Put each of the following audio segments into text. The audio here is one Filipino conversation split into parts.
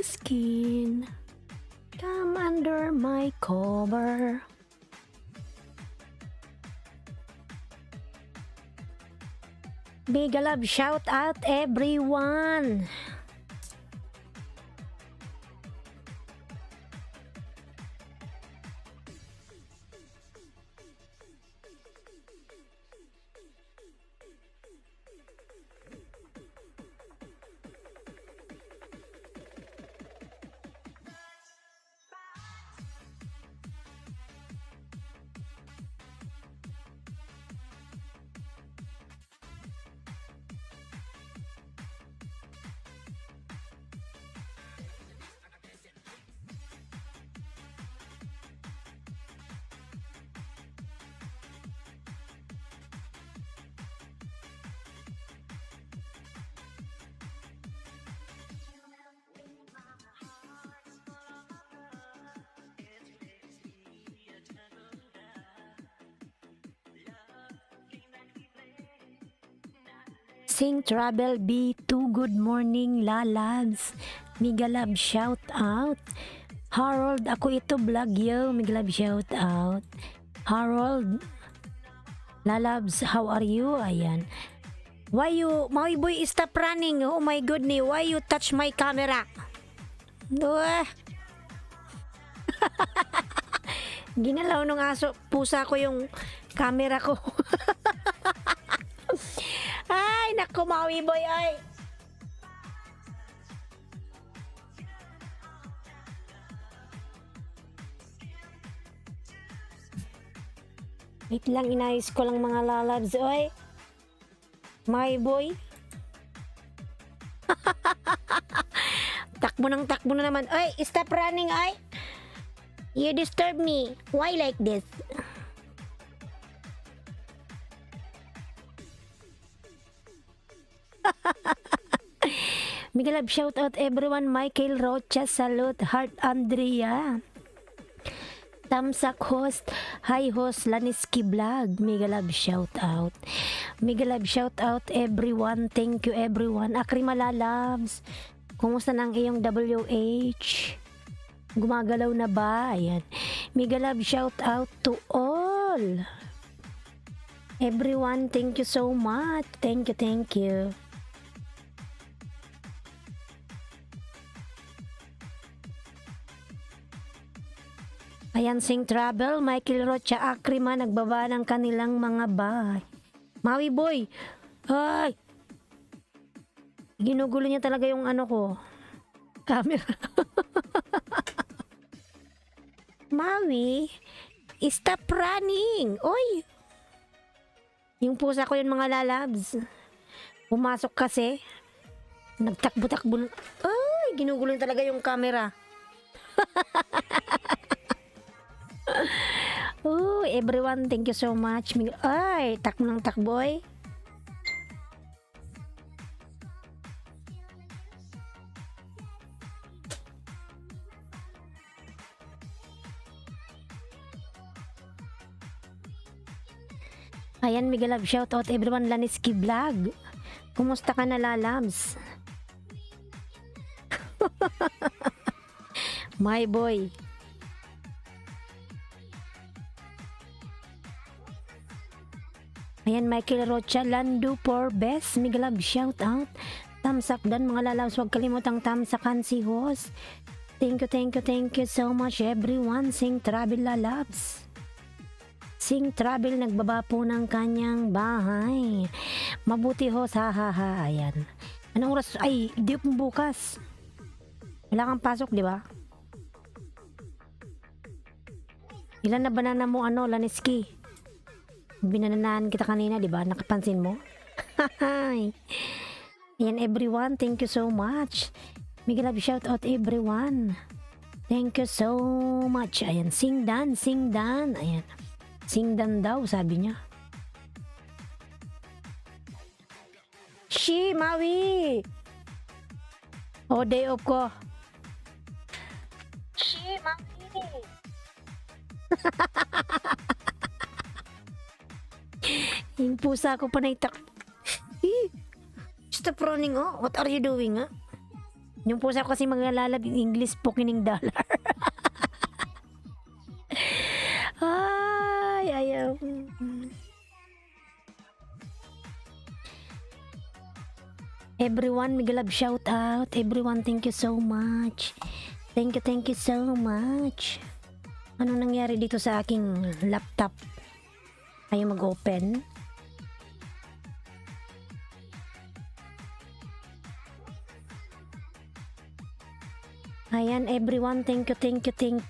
Skin, come under my cover. Big love shout out everyone. Sing Travel B2, good morning lalabs. Mega love shout out. Harold, ako ito vlog yo. Mega love shout out. Harold, lalabs, how are you? Ayan. Why you, my boy, stop running. Oh my goodness, why you touch my camera? Duh. Ginalaw nung aso, pusa ko yung camera ko. Ay, naku, Maui boy, ay. Wait lang, inayos ko lang mga lalabs, oy. Maui boy. Takbo na naman. Oy, stop running, ay. You disturb me. Why like this? Mega love shout out everyone. Michael Rocha, salute. Heart Andrea, Tamsak host, hi host Laniski vlog. Mega love shout out. Mega love shout out everyone. Thank you everyone. Akrimala loves, kumusta na ang iyong WH? Gumagalaw na ba? Ayan. Mega love shout out to all everyone. Thank you so much. Thank you. Ayan, Sing Travel, Michael Rocha, Akrima, nagbaba ng kanilang mga bahay. Maui boy, ay, ginugulo niya talaga yung ano ko, camera. Maui, stop running. Oy, yung pusa ko yun mga lalabs. Pumasok kasi, nagtakbo-takbo. Ay, ginugulo niya talaga yung camera. Oh, everyone, thank you so much. Ay, takbo ng takboy. Ayan, mega love shout out everyone. Laniski vlog, kumusta ka na lalabs? My boy. Ayan, Michael Rocha, Lando for best. Mega love shout out. Tamsak dan mga lalabs, huwag kalimutang tamsakan si host. Thank you so much everyone. Sing Travel lalabs. Sing Travel nagbaba po ng kanyang bahay. Mabuti host, ha. Ayan. Anong oras? Ay, di po bukas. Wala kang pasok, di ba? Ilan na banana mo, Laniski? Binananahan kita kanina, di ba? Nakapansin mo? Ayan, everyone, thank you so much. Mega love shout out everyone. Thank you so much. Ayan, sing dan. Ayan, sing dan daw, sabi niya. Maui. O, day off ko. Maui. Yung pusa ko pa naitak. Stop running, oh. What are you doing, ah? Yung pusa ko kasi mga lalab in English po kining dollar. Ay, ayaw. Everyone, mega love shout out. Everyone, thank you so much. Thank you so much. Anong nangyari dito sa aking laptop? Ayaw mag-open. Ayan, everyone, thank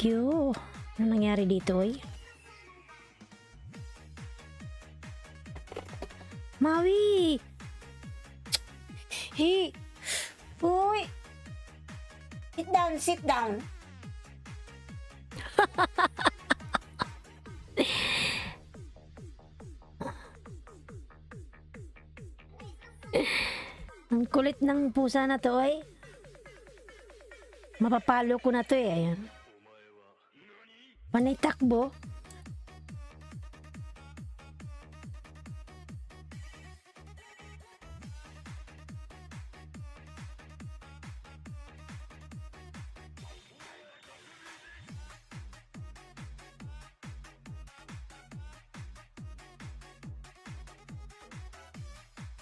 you. Ano nangyari dito, oy? Maui! Hey! Uy! Sit down. Ang kulit ng pusa na to, oy. Mapapalo ko na to, eh. Ayan. Panay takbo.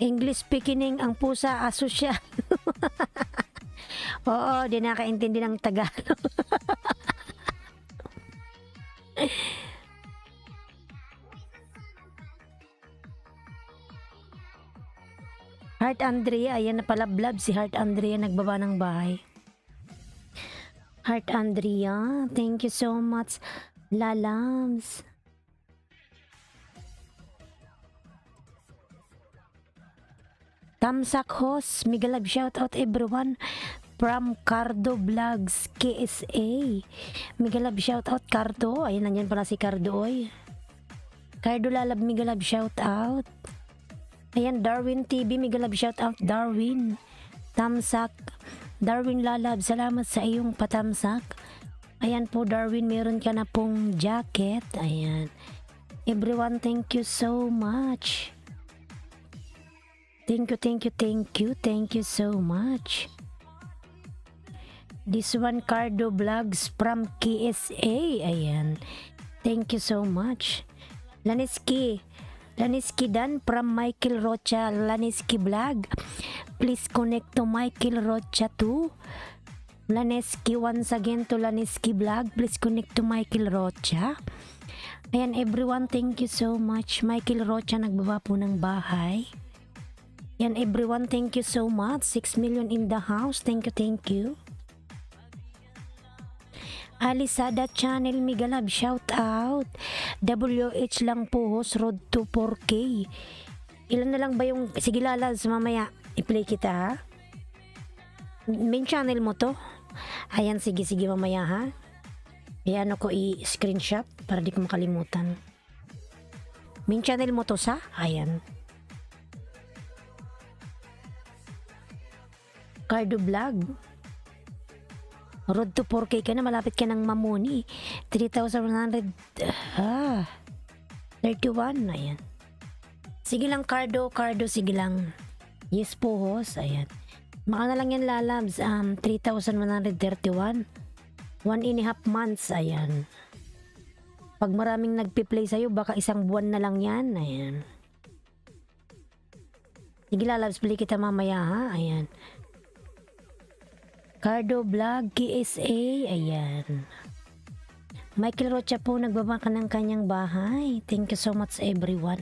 English speaking ang pusa asosya. Oo, di nakaintindi ng Tagalog. Heart Andrea, ayan na pala blab si Heart Andrea nagbaba ng bahay. Heart Andrea, thank you so much. Lalams. Tamsak host, mega love shout out everyone from Cardo Vlogs KSA. Mega love shout out Cardo. Ayun, nandiyan pala si Cardo, oy. Cardo lalab, mega love shout out. Ayan, Darwin TV, mega love shout out Darwin. Tamsak, Darwin lalab, salamat sa iyong patamsak. Ayan po Darwin, meron ka na pong jacket. Ayan. Everyone, thank you so much. Thank you so much. This one Cardo Vlogs from KSA. Ayan. Thank you so much. Laniski Dan from Michael Rocha. Laniski Vlog. Please connect to Michael Rocha too. Laniski once again to Laniski Vlog. Please connect to Michael Rocha. Ayan everyone, thank you so much. Michael Rocha nagbaba po ng bahay. Yan everyone, thank you so much. 6 million in the house. Thank you. Alisada channel, mega love shout out. WH lang po host, road to 4K. Ilan na lang ba yung, sige lalabs mamaya i-play kita ha. Main channel mo to. Ayan, sige mamaya ha. Ayan ako i-screenshot para di ko makalimutan. Main channel mo to sa, ayan. Cardo Vlog. Road to 4K ka na, malapit ka ng mamuni. 3,131. Ayan. Sige lang Cardo, sige lang. Yes po host, ayan. Maka na lang yan lalabs, 3,131. 1.5 months, ayan. Pag maraming nagpi-play sa'yo, baka isang buwan na lang yan, ayan. Sige lalabs, play kita mamaya ha, ayan. Cardo Vlog KSA, ayan. Michael Rocha po nagbaba ka ng kanyang bahay. Thank you so much everyone.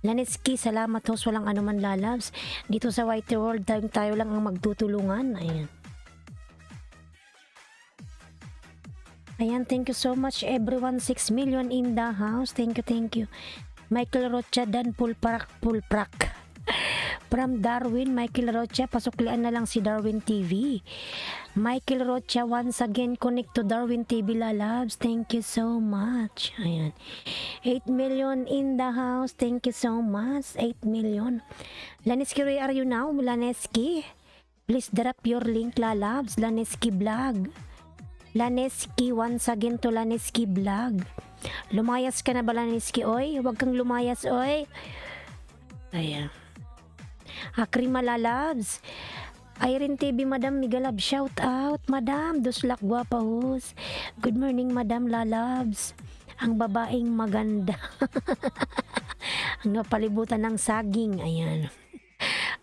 Laniski, salamat host, walang anuman lalabs. Dito sa White World, tayo lang ang magtutulungan. Ayan. Ayan, thank you so much everyone. 6 million in the house. Thank you. Michael Rocha dan pulprak. From Darwin, Michael Rocha, pasuklian na lang si Darwin TV. Michael Rocha, once again, connect to Darwin TV lalabs. Thank you so much. Ayan. 8 million in the house. Thank you so much. 8 million. Laneski, where are you now? Laneski? Please drop your link lalabs. Laneski Vlog. Laneski, once again to Laneski Vlog. Lumayas ka na ba Laneski, oy? Huwag kang lumayas, oy. Ayan. Akrima lalabs. Irene TV, Madam Migalab, shout out. Madam, Duslak Guapa Hus. Good morning, Madam Lalabs. Ang babaeng maganda. Ang napalibutan ng saging. Ayan.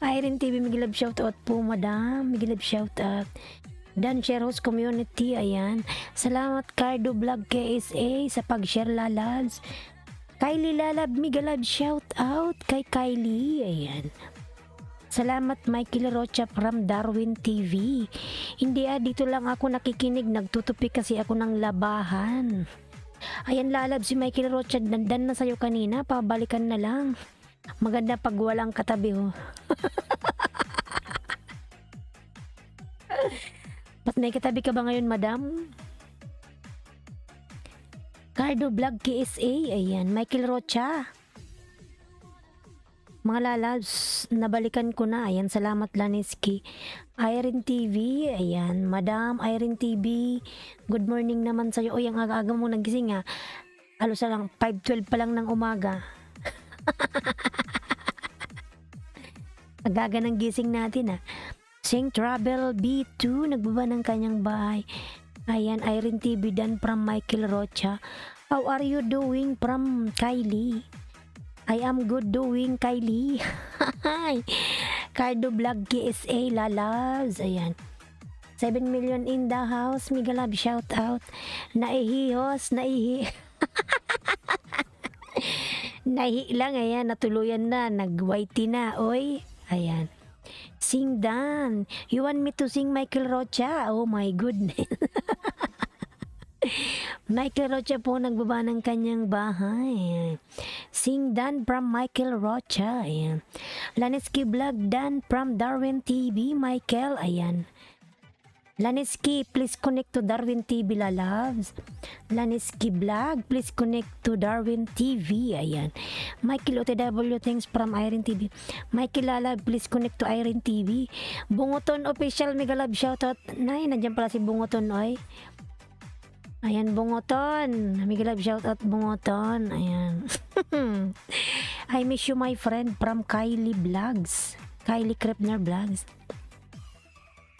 Irene TV, Migalab, shout out po, Madam. Migalab, shout out. Dan Share Host Community, ayan. Salamat Cardo Vlog KSA sa pag-share Lalabs. Kylie Lalab, Migalab, shout out kay Kylie, ayan. Salamat Michael Rocha from Darwin TV. Hindi dito lang ako nakikinig, nagtutupi kasi ako ng labahan. Ayan Lalab, si Michael Rocha, dandan na sa'yo kanina, pabalikan na lang. Maganda pag walang katabi ho. Ba't may katabi ka ba ngayon, Madam? Cardo Vlog KSA, ayan, Michael Rocha. Mga lalabs, nabalikan ko na, ayan, salamat Laniski. Irene TV, ayan, Madam Irene TV, good morning naman sa'yo. O, yung aga-aga mo nagising ha. Alos lang, 5:12 pa lang ng umaga. Agaga ng gising natin ha. Sing Travel B2 nagbaba ng kanyang bahay. Ayan, Irene TV dan from Michael Rocha. How are you doing from Kylie? I am good doing Kylie. Cardo Vlog KSA Lalabs. Ayan. 7 million in the house. Migalab shout out. Naihihos, naihi. Naihi lang, ayan, natuluyan na, nag-whitey na, oy. Ayan. Sing Dan. You want me to sing Michael Rocha? Oh my goodness. Michael Rocha po nagbaba ng kanyang bahay. Sing Dan from Michael Rocha. Ayan. Laniski Vlog Dan from Darwin TV. Michael, ayan. Laniski, please connect to Darwin TV, Lalabs. Laniski Vlog, please connect to Darwin TV. Ayan. Michael OTW, thanks from Irene TV. Michael Lalab, please connect to Irene TV. Bungoton Official, Migalab, shoutout. Nay, nandiyan pala si Bungoton, oy. Ayan, Bungoton. Migalab, shoutout, Bungoton. Ayan. I miss you, my friend, from Kylie Vlogs. Kylie Krepner Vlogs.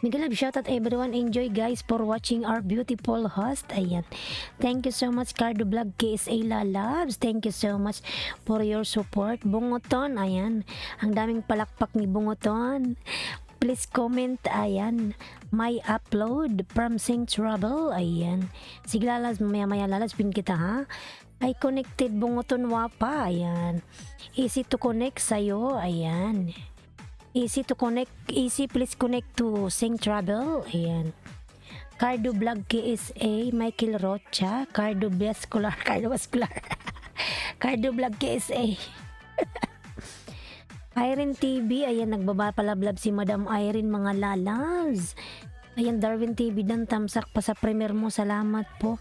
Migalab, shoutout everyone. Enjoy guys for watching our beautiful host. Ayan. Thank you so much Cardo Vlog KSA Lalabs. Thank you so much for your support. Bungoton, ayan. Ang daming palakpak ni Bungoton. Please comment, ayan. My upload from Sing Trouble. Ayan. Sige Lalabs, maya Lalabs, pin kita ha. I connected Bungoton Wapa. Ayan. Easy to connect sa'yo. Ayan. Easy to connect, easy, please connect to Sing Travel. Ayan. Cardo Vlog KSA, Michael Rocha, Cardo Vascular, Cardo Vascular. Cardo Vlog KSA. Irene TV, ayan, nagbaba palablab si Madam Irene, mga lalabs. Ayan, Darwin TV dan tamsak pa sa premiere mo, salamat po.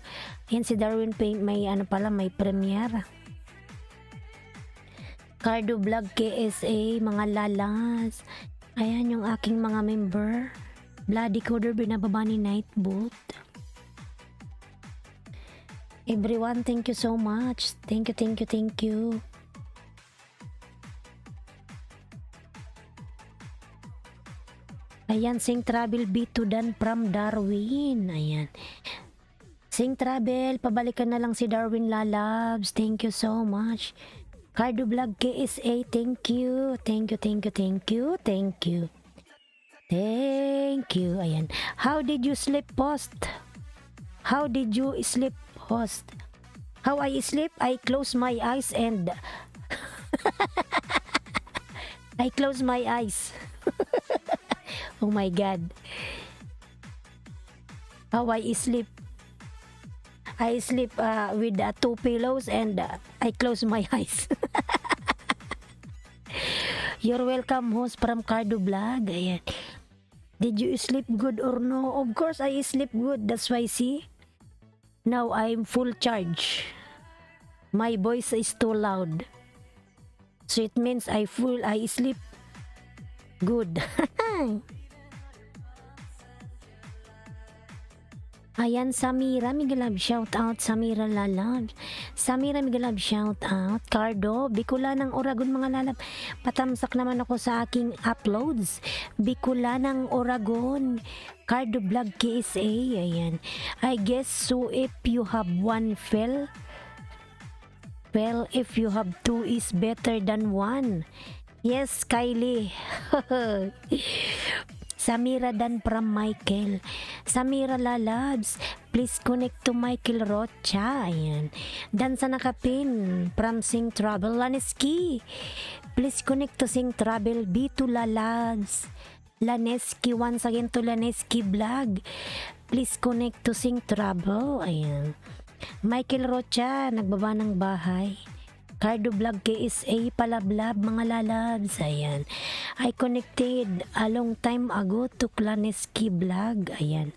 Ayan, si Darwin Paint, may ano pala, may premiere. Cardo Vlog KSA, mga lalas. Ayan yung aking mga member. Bloody Coder, binababa ni Nightboot. Everyone, thank you so much. Thank you, thank you, thank you. Ayan, Sing Travel B2 dan from Darwin. Ayan. Sing Travel, pabalikan na lang si Darwin Lalabs. Thank you so much. Cardo Vlog KSA, thank you. Thank you, thank you, thank you, thank you. Thank you. Ayan. How did you sleep, host? How did you sleep, host? How I sleep? I close my eyes and I close my eyes. Oh my God. How I sleep? I sleep with 2 pillows and I close my eyes. You're welcome, host from Cardo Vlog. Ayan. Did you sleep good or no? Of course, I sleep good. That's why, see? Now I'm full charge. My voice is too loud. So it means I sleep good. Ayan, Samira, Migalab, shout out, Samira Lalab. Samira Migalab, shout out. Cardo, Bicolanang Oragon mga lalab. Patamsak naman ako sa aking uploads. Bicolanang Oragon. Cardo Vlog KSA, ayan. I guess so if you have one well, if you have two is better than one. Yes, Kylie. Samira Dan from Michael. Samira Lalabs, please connect to Michael Rocha. Ayan. Dan sa nakapin from Sing Travel. Laneski, please connect to Sing Travel. B2 Lalabs. Laneski, once again to Laneski Vlog. Please connect to Sing Travel. Ayan. Michael Rocha, nagbaba ng bahay. Cardo Vlog KSA, palablab mga lalabs. Ayan. I connected a long time ago to Klaneski Vlog. Ayan.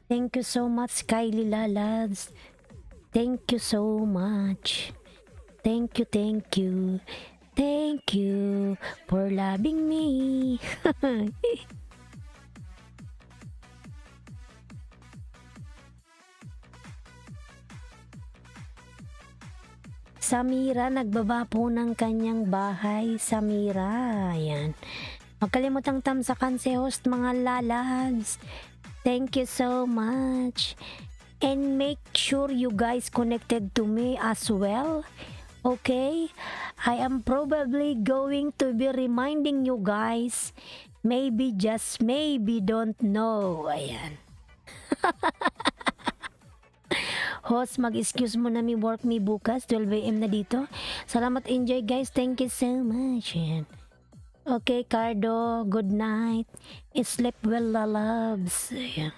Thank you so much, Kylie Lalabs. Thank you so much. Thank you, thank you. Thank you for loving me. Samira, nagbaba po ng kanyang bahay. Samira, ayan. Huwag kalimutang tamsakan si host mga lalabs. Thank you so much. And make sure you guys connected to me as well. Okay? I am probably going to be reminding you guys. Maybe, just maybe, don't know. Ayan. Host, mag-excuse mo na mi work mi bukas, 12 AM na dito. Salamat, enjoy guys. Thank you so much. Ayan. Okay, Cardo, good night. Sleep well, lalabs. Ayan.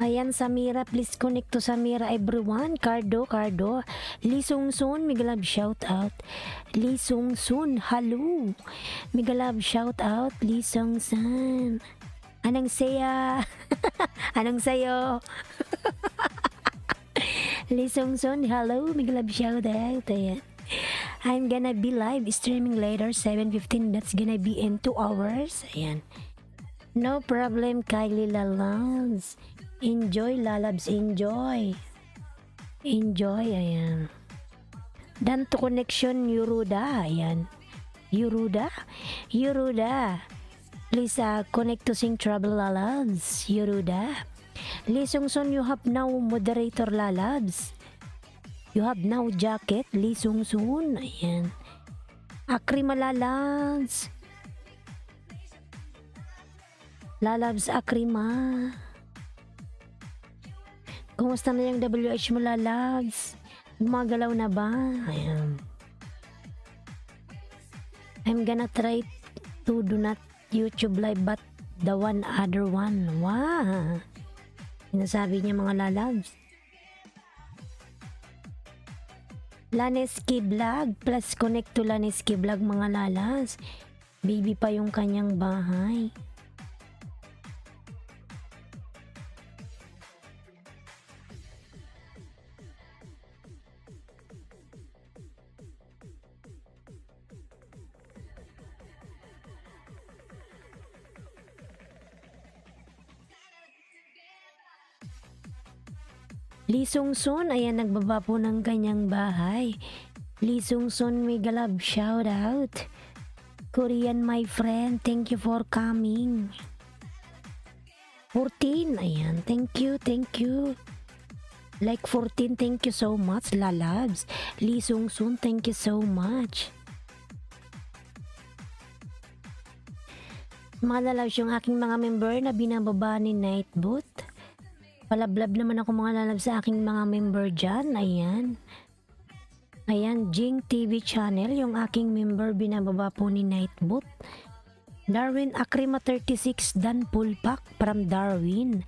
Ayan, Samira, please connect to Samira everyone. Cardo. Lee Sung Sun, Migalab shout out. Lee Sung Sun, hello. Migalab shout out. Lee Sung Sun. Anong saya? Anong sayo? Lee Sung Sun, hello. Migalab shout out. Ayan. I'm gonna be live streaming later, 7:15. That's gonna be in 2 hours. Ayan. No problem, Kylie Lalabs. Enjoy, lalabs, enjoy. Enjoy, ayan. Dan to connection, Yuruda, ayan. Yuruda. Please connect to Sing Travel, lalabs. Yuruda. Lee Sung Sun, you have now moderator, lalabs. You have now jacket, Lee Sung Sun, ayan. Akrima, lalabs. Lalabs, Akrima. Kumusta na yung WH mo, lalabs? Gumagalaw na ba? Ayan. I'm gonna try to do not YouTube live but the one other one. Wow! Sinasabi niya mga lalabs. Laneski Vlog. Plus connect to Laneski Vlog mga lalabs. Baby pa yung kanyang bahay. Lee Sung Sun, ayan, nagbaba po ng kanyang bahay. Lee Sung Sun, Migalab, shout out. Korean, my friend, thank you for coming. 14, ayan, thank you. Like 14, thank you so much, lalabs. Lee Sung Sun, thank you so much. Mga lalabs, yung aking mga member na binababa ni Nightbot. Palablab naman ako mga lalab sa aking mga member dyan. Ayan, Jing TV channel, yung aking member binababa po ni Nightbot. Darwin Akrima 36, Dan Pulpak from Darwin.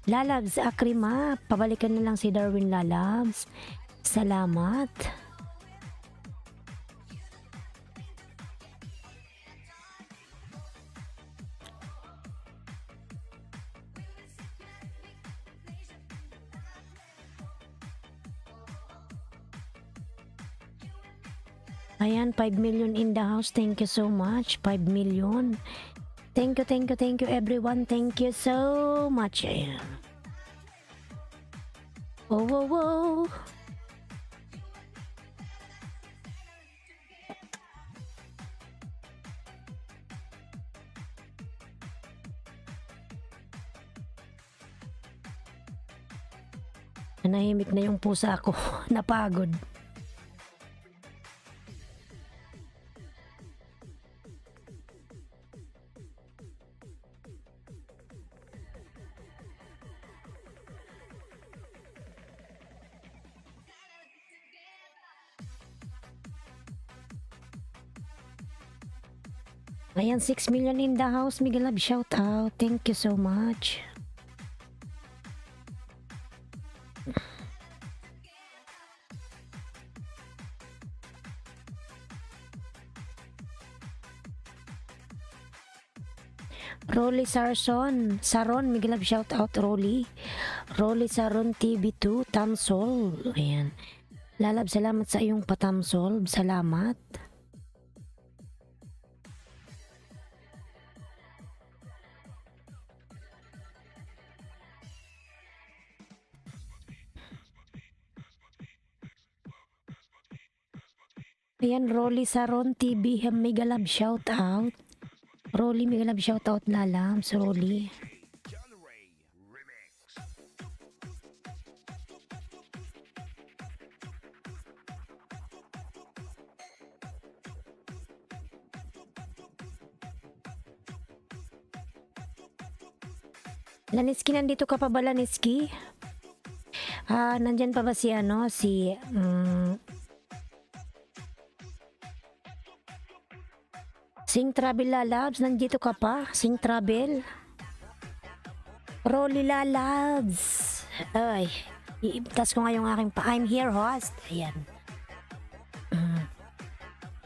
Lalabs Akrima, pabalikan na lang si Darwin, lalabs. Salamat. Ayan, 5 million in the house. Thank you so much. 5 million. Thank you everyone. Thank you so much. Ayan. Oh, oh, oh. Nanahimik na yung pusa ko. Napagod. Ayan, 6 million in the house. Miguel Love, shout out. Thank you so much. Rolly Sarson, Miguel Love, shout out Rolly. Rolly Saron TV2, Tamsol. Ayan. Lalab, salamat sa iyong patamsol. Salamat. Ayan, Rolly Saron TV, Miguel Love, shout out. Rolly, Miguel Love, shout out Lalabs, Rolly. Laniski, nandito ka pa ba, Laniski? Nandyan pa ba si Sing Travel Lalabs, nandito ka pa? Sing Travel? Rolly Lalabs. Ay, iibtas ko nga yung aking pa. I'm here, host. Ayan.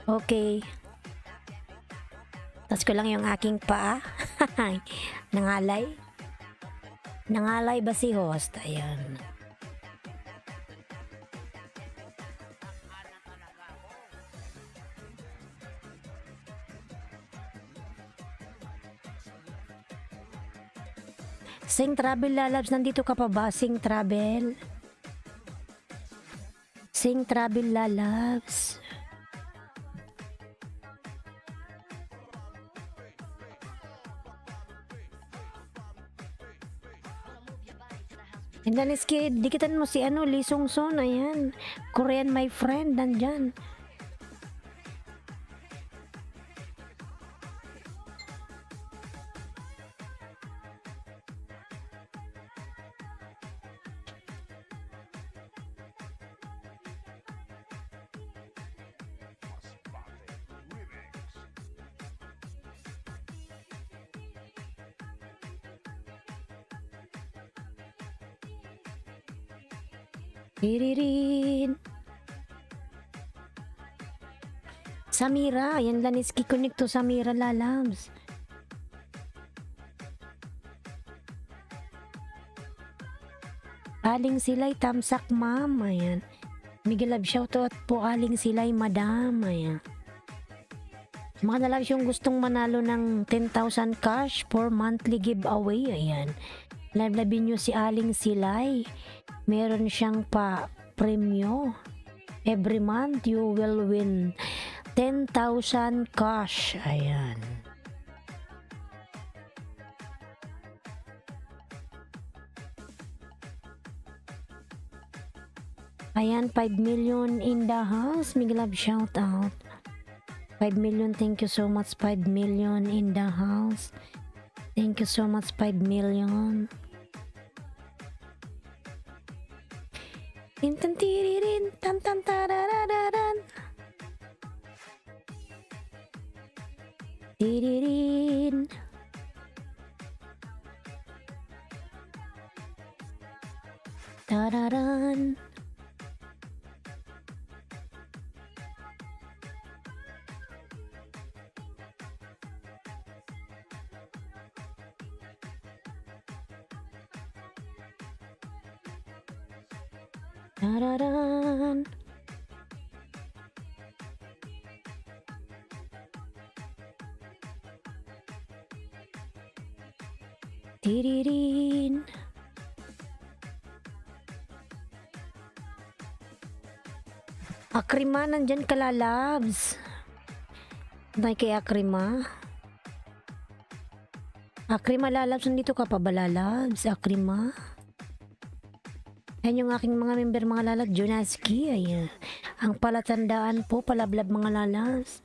Okay. Tas ko lang yung aking paa. Nangalay. Nangalay ba si host? Ayan. Sing Travel Lalabs, nandito ka pa ba? Sing Travel? Sing Travel Lalabs. And then dikitan mo si Lee Sung Son, ayan. Korean my friend, nandyan. Tiririn. Samira, ayan Laniski, connect to Samira Lalabs. Aling Silay, tamsak ma'am, ayan. Miguel Love, shoutout po Aling Silay, madam, ayan. Mga nalabs yung gustong manalo ng 10,000 cash for monthly giveaway, ayan. Lablabin nyo si Aling Silay. Meron siyang pa-premyo. Every month, you will win 10,000 cash. Ayan. Ayan, 5 million in the house. Miguel Love, shout out. 5 million, thank you so much. 5 million in the house. Thank you so much, 5 million. Tintan tiririn, tam tam tararararan. Tiririn. Tararan. Tararan. Tiririn. Akrima, nandyan ka lalabs. Nay kay Akrima. Akrima lalabs, nandito ka pa ba lalabs? Akrima. Yan yung aking mga member mga lalabs. Jonaski, ayan. Ang palatandaan po, palablab mga lalabs.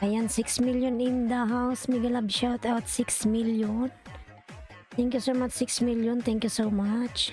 Ayan, 6 million in the house. Mega love shout out 6 million. Thank you so much 6 million. Thank you so much.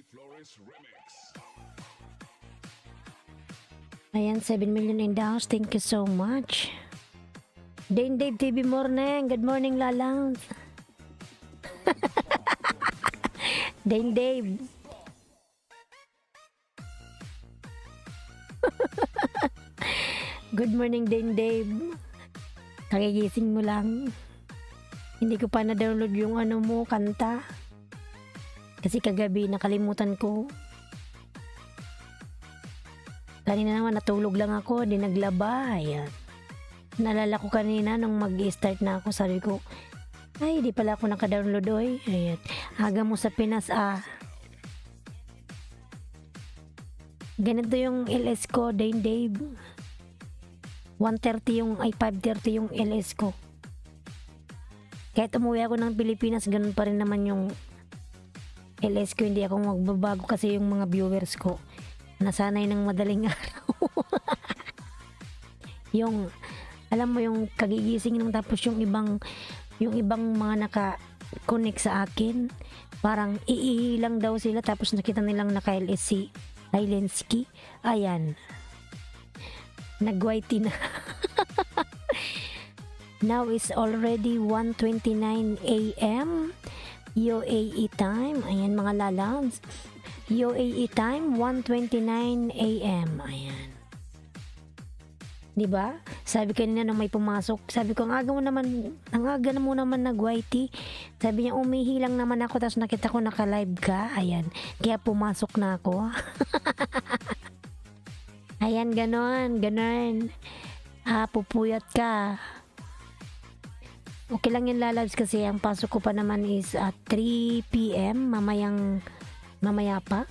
Flores Remix. Ayan, 7 million in the house. Thank you so much. Dane Dave TV morning. Good morning, lalang. Dane Dave. Good morning, Dane Dave. Kagigising mo lang. Hindi ko pa na-download yung ano mo, kanta. Kasi kagabi nakalimutan ko. Kanina naman natulog lang ako, di naglaba. Ayan. Nalala ko kanina nung mag-start na ako, sabi ko, ay di pala ako naka-download oy. Ayan. Aga mo sa Pinas Ganito yung LS ko, Dane Dave. 130 yung, ay 530 yung LS ko. Kahit umuwi ako ng Pilipinas, ganun pa rin naman yung LS ko, hindi ako magbabago kasi yung mga viewers ko nasanay ng madaling araw. Yung alam mo yung kagigising nung tapos yung ibang mga naka-connect sa akin parang iilang daw sila tapos nakita nilang naka-LS si Lailenski. Ayan, nag-whitey na. Now is already 1:29 AM UAE time. Ayan mga lalabs. UAE time 1:29 AM. Ayan. 'Di ba? Sabi kanina nung may pumasok, sabi ko ang aga na mo naman nag-whitey. Sabi niya umihi lang naman ako tapos nakita ko naka-live ka. Ayan. Kaya pumasok na ako. Ayan, ganon. Pupuyat ka. Okay lang yung lalabs kasi ang pasok ko pa naman is at 3 PM mamaya pa.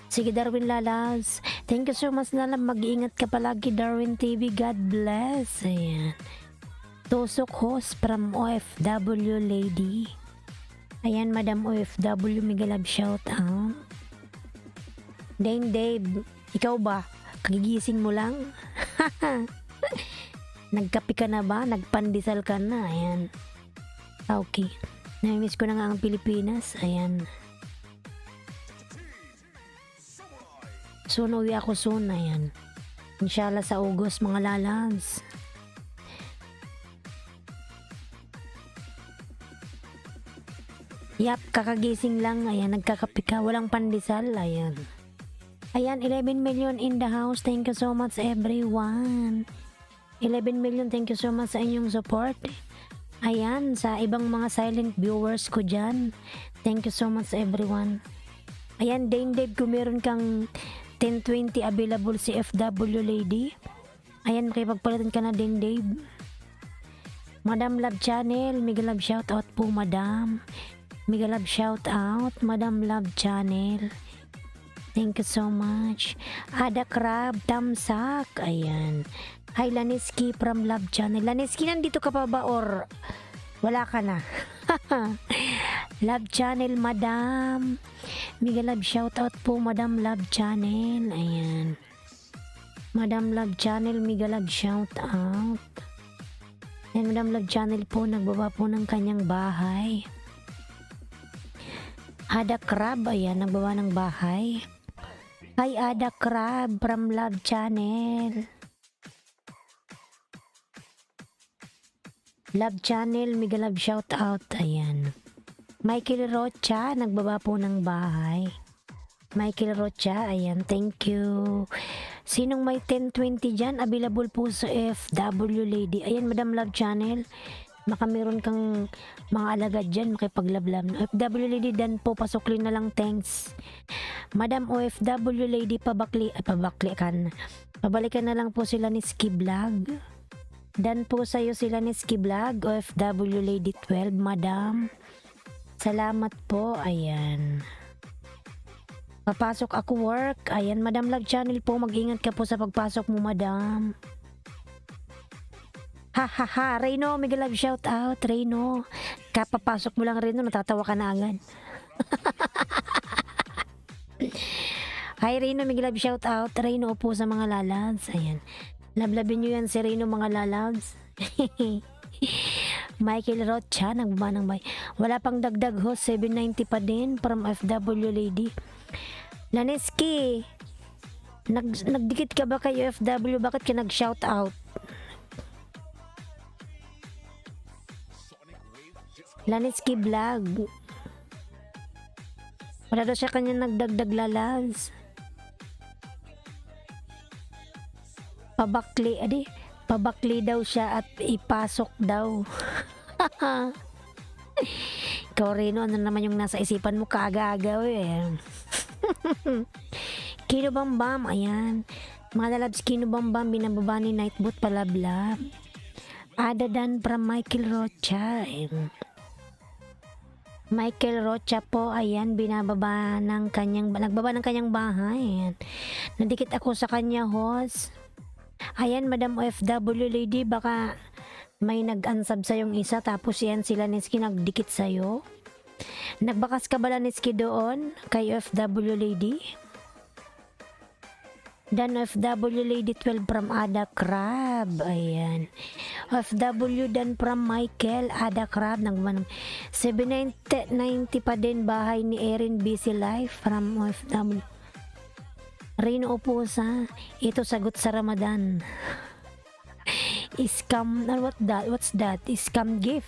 Sige Darwin lalabs. Thank you so much lalab. Mag-iingat ka palagi Darwin TV. God bless. Ayan. Tusok host from OFW lady. Ayan, Madam OFW, mega love shout out. Dane Dave, ikaw ba? Kagigising mo lang? Nagkape ka na ba? Nagpandesal ka na? Ayan. Okay. Namimiss ko na nga ang Pilipinas. Ayan. Soon uwi ako soon. Ayan. Inshallah sa August mga lalabs. Yap, kakagising lang. Ayan, nagkakape ka. Walang pandesal. Ayan. Ayan, 11 million in the house. Thank you so much everyone. 11 million, thank you so much sa inyong support. Ayan, sa ibang mga silent viewers ko dyan. Thank you so much everyone. Ayan, Dane Dave, kung meron kang 1020 available si FW lady. Ayan, makipagpalitan ka na din, Dave. Madam Love Channel, mega love shout out po, Madam. Mega love shout out, Madam Love Channel. Thank you so much. Ada Crab, Tamsak. Ayan. Hi, Laniski from Love Channel. Laniski, nandito ka pa ba or wala ka na? Love Channel, Madam. Mega love shout out po, Madam Love Channel. Ayan. Madam Love Channel, mega love shout out. Ayan, Madam Love Channel po, nagbaba po ng kanyang bahay. Ada Crab, ayan, nagbaba ng bahay. Hi, Ada Crab from Love Channel. Love Channel, mega love shout out. Ayan. Michael Rocha, nagbaba po ng bahay. Michael Rocha, ayan, thank you. Sinong may 1020 dyan? Available po sa FW lady. Ayan, Madam Love Channel. Baka meron kang mga alagad dyan, makipaglablam. FW lady, dan po, pasukli na lang, thanks. Madam OFW lady, pabakli kan. Pabalikan na lang po sila ni Ski Vlog. Dan po sa'yo sila ni Ski Vlog, OFW lady 12, Madam. Salamat po, ayan. Papasok ako work. Ayan, Madam Love Channel po, mag-ingat ka po sa pagpasok mo, Madam. Ha ha ha, Reno, mega love shout out, Reno. Kapapasok mo lang, Reno, natatawa ka na agad. Hi, Reno, mega love shout out, Reno po sa mga lalabs. Ayan. Lablabin nyo yan si Reno, mga lalabs. Michael Rocha, nagbaba ng bay. Wala pang dagdag host, 790 pa din from FW lady. Laneski, nagdikit ka ba kay FW? Bakit ka nag-shout out? Laneski Vlog. Wala daw siya kanya nagdagdag lalabs. Pabakli daw siya at ipasok daw. Ikaw, Reno, ano naman yung nasa isipan mo? Kaga-agaw eh. Kino Bambam, ayan. Mga lalabs, Kino Bambam, binababa ni Nightbot, palablab. Adadan from Michael Rocha. Michael Rocha po, ayan, nagbaba ng kanyang bahay. Ayan. Nadikit ako sa kanya, host. Ayan, Madam OFW lady, baka may nag-unsub sa yung isa, tapos yan sila Niski nagdikit sa'yo. Nagbakas ka ba Niski doon kay OFW lady? Dan OFW lady 12 from Ada Crab. Ayan. OFW dan from Michael Ada Crab. 790 pa din bahay ni Erin Busy Life from OFW. Reno Oposa, ito sagot sa Ramadan. Scam, what's that? Scam gift.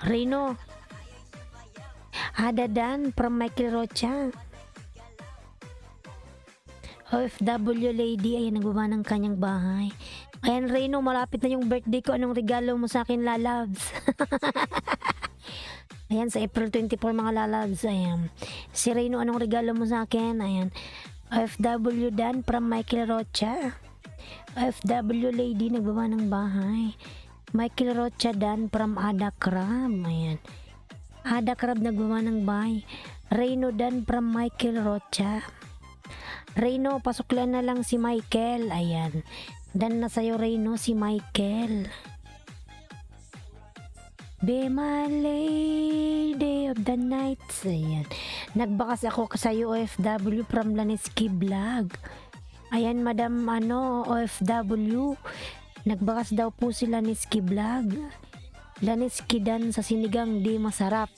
Reno. Adadan from Michael Rocha. OFW lady, ayan, nagbaba ng kanyang bahay. Ayan, Reno, malapit na yung birthday ko. Anong regalo mo sa akin, lalabs? Ayan, sa April 24 mga lalabs. Ayan. Si Reno, anong regalo mo sa akin? Ayan. OFW Dan from Michael Rocha. OFW lady, nagbaba ng bahay. Michael Rocha Dan from Ada Crab. Ayan. Ada Crab, nagbaba ng bahay. Reno Dan from Michael Rocha. Reno, pasuklan na lang si Michael. Ayan. Dan na sa'yo, Reno, si Michael. Be my lady of the night. Ayan. Nagbakas ako sa OFW from Laniski Vlog. Ayan, Madam OFW. Nagbakas daw po si Laniski Vlog. Laniski Dan sa sinigang di masarap.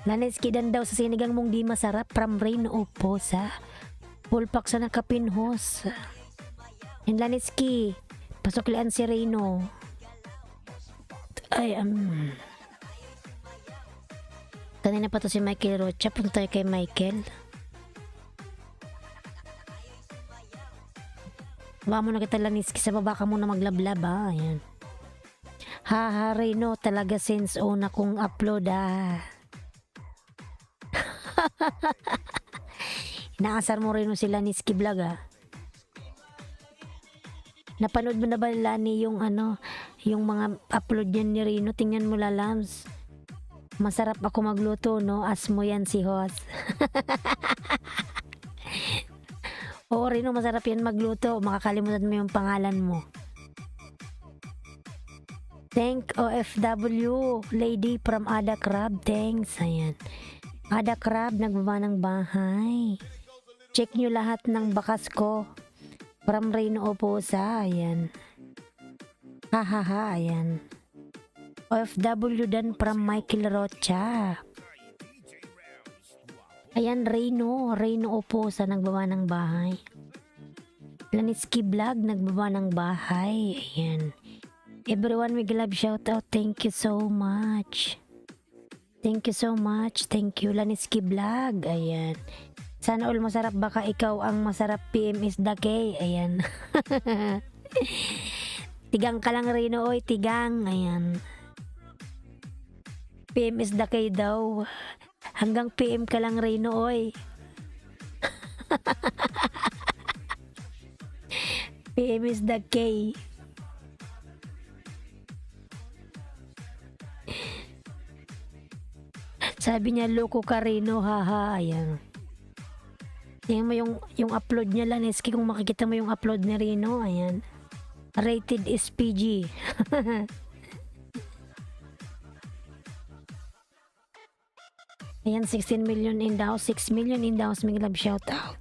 Laniski Dan daw sa sinigang mong di masarap from Reno Oposa. Pulpak sa nakapinhos. And Laniski, pasuklian si Reno. Ay, kanina pa to si Michael Rocha. Punta tayo kay Michael. Baka mo na kita Laniski, sa baba ka muna maglablab ha. Ayan. Haha, Reno, talaga since una kong upload ha. Inaasar mo rin sila ni Ski Vlog ah. Napanood mo na ba Lani yung yung mga upload niyan ni Rino? Tingnan mo lalams. Masarap ako magluto, no? As mo yan si Hos. Oo, Rino, masarap yan magluto. Makakalimutan mo yung pangalan mo. Thank OFW lady from Ada Crab. Thanks. Ayan. Ada Crab, nagbaba ng bahay. Check nyo lahat ng bakas ko. From Rino Oposa. Ayan. Hahaha. Ayan. OFW dan from Michael Rocha. Ayan, Rino Oposa, nagbaba ng bahay. Laniski Vlog, nagbaba ng bahay. Ayan. Everyone, we love shout out. Thank you so much. Thank you so much. Thank you, Laniski Vlog. Ayan. Sana all masarap, baka ikaw ang masarap. PM is the K. Ayan. Tigang ka lang, Rino. Oy, tigang. Ayan. PM is the K daw. Hanggang PM ka lang, Rino. Oy. PM is the K. Sabi niya, loko ka, Rino, haha. Ayan. Tingnan mo yung upload niya, Laneski. Kung makikita mo yung upload ni Rino, ayan. Rated is PG. Ayan, 16 million in the house. 6 million in the house. May love shout out.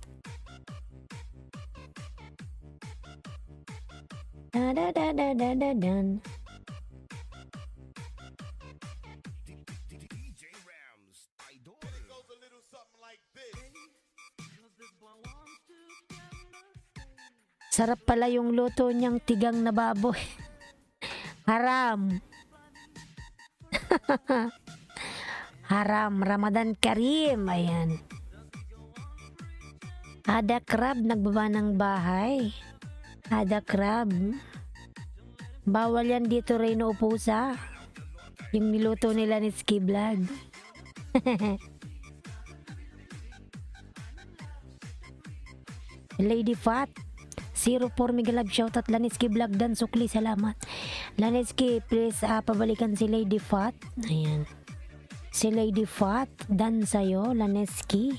Da da da da da da dan. Sarap pala yung luto niyang tigang na baboy. Haram. Haram. Ramadan Karim. Ayan. Ada Crab, nagbaba ng bahay. Ada Crab. Bawal yan dito, Rino Oposa. Yung niluto nila ni Ski Vlog. Lady Fat 04 Migalab, shoutout Laneski Vlog dan Sukli, salamat Laneski, please pabalikan si Lady Fat. Ayan, si Lady Fat dan sa'yo Laneski,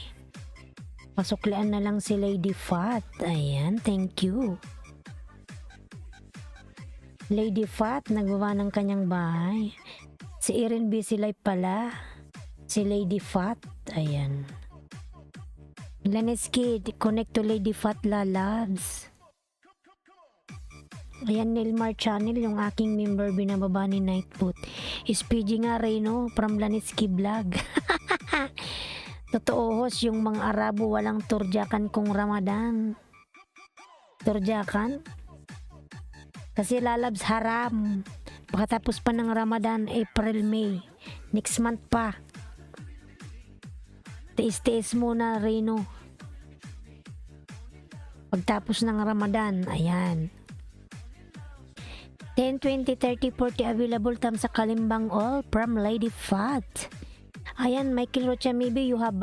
pasuklian na lang si Lady Fat. Ayan, thank you Lady Fat, nagbaba ng kanyang bahay. Si Erin busy life pala, si Lady Fat. Ayan, Laneski, connect to Lady Fat Lalabs. Ayan, Nilmar Channel, yung aking member, binababa ni Nightboot. SPG nga, Reno, from Laneski Vlog. Totoo, host, yung mga Arabo walang turjakan kung Ramadan. Turjakan? Kasi Lalabs haram. Pagkatapos pa ng Ramadan, April, May. Next month pa. Tiis-tiis muna, Reno. Pagtapos ng Ramadan, ayan. 10, 20, 30, 40 available tam sa Kalimbang all from Lady Fat. Ayan, Michael Rocha, maybe you have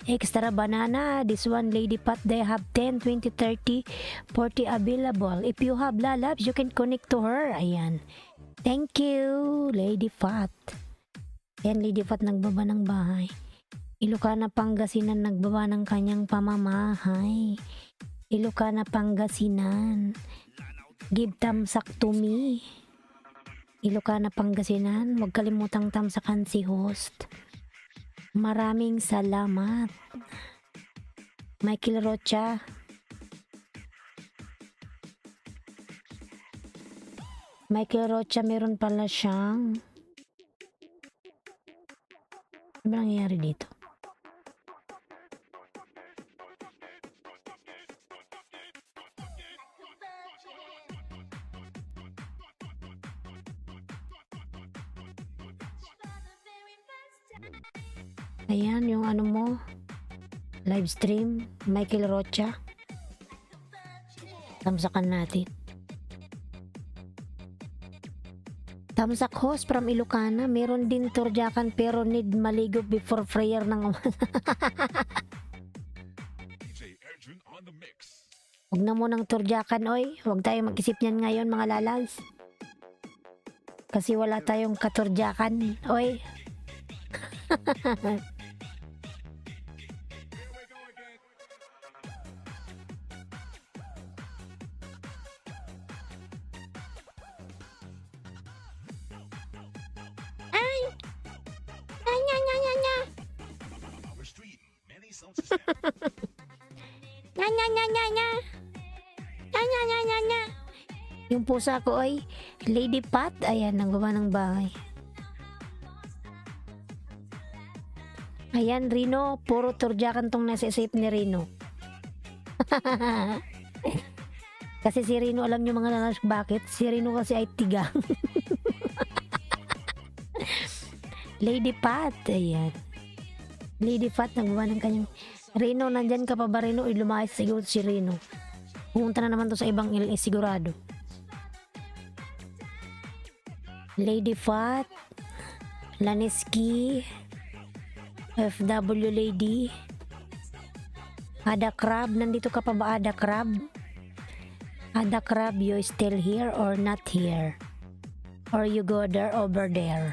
extra banana. This one, Lady Fat, they have 10, 20, 30, 40 available. If you have Lalabs, you can connect to her. Ayan. Thank you, Lady Fat. Ayan, Lady Fat, nagbaba ng bahay. Ilocana, Pangasinan, nagbaba ng kanyang pamamahay. Ilocana, Pangasinan. Give tamsak to me. Ilocana, Pangasinan. Huwag kalimutang tamsakan si host. Maraming salamat. Michael Rocha. Michael Rocha, meron pala siyang... Ano ba nangyayari dito? Ayan, yung ano mo, live stream, Michael Rocha. Tamsakan natin. Tamsak host from Ilocana, meron din Turjakan pero need maligo before prayer ng DJ Arjun on the mix. Huwag na mo ng Turjakan, oy. Huwag tayo mag-isip niyan ngayon, mga lalags. Kasi wala tayong katurjakan, oy. Ay! Ay, nya, nya, nya, nya. Our street, many sound system. Nya, nya, nya, nya, nya. Nya, nya, nya, nya, nya. Yung pusa ko ay Lady Pat. Ayan, nagawa ng bahay. Ayan, Rino. Puro turjakan tong nasa isip ni Rino. Kasi si Rino, alam nyo mga lalas bakit? Si Rino kasi ay tigang. Lady Pat. Ayan. Lady Pat, nagawa ng kanyang... Rino, nandyan ka pa ba, Rino? Lumayas siguro si Rino. Pumunta na naman to sa ibang LA sigurado. Lady Fat, Laniski, FW Lady, Ada Crab, nandito ka pa ba, Ada Crab? Ada Crab, you still here or not here? Or you go there over there?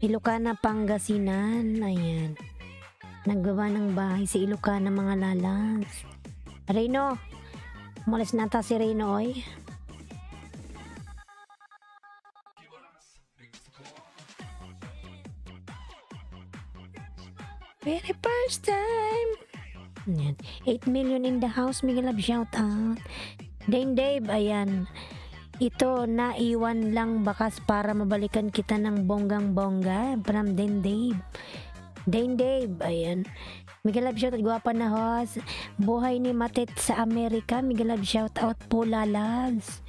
Ilocana, Pangasinan. Ayan. Naggawa ng bahay si Ilocana, mga lalas. Reno. Umalis na ata si Reno, oy. Very first time. Ayan. 8 million in the house. Miguel Love, shout out. Dane Dave, ayan. Ito, naiwan lang bakas para mabalikan kita ng bonggang-bongga. From Dane Dave. Dane Dave, ayan. Miguel Love, shout out. Guwapa na host. Buhay ni Matet sa Amerika. Miguel Love, shout out po, lalas.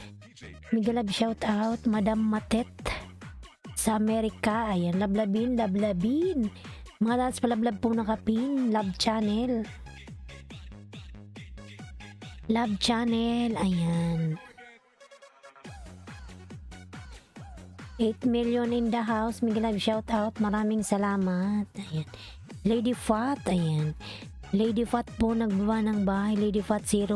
Miguel Love, shout out. Madam Matet sa Amerika. Ayan, lablabin, lablabin. Mga lalas palablab pong nakapin. Love Channel. Love Channel, ayan. 8 million in the house. Miguel Love, shout out. Maraming salamat. Ayan. Lady Fat, ayan. Lady Fat po nagbawa ng bahay. Lady Fat 04.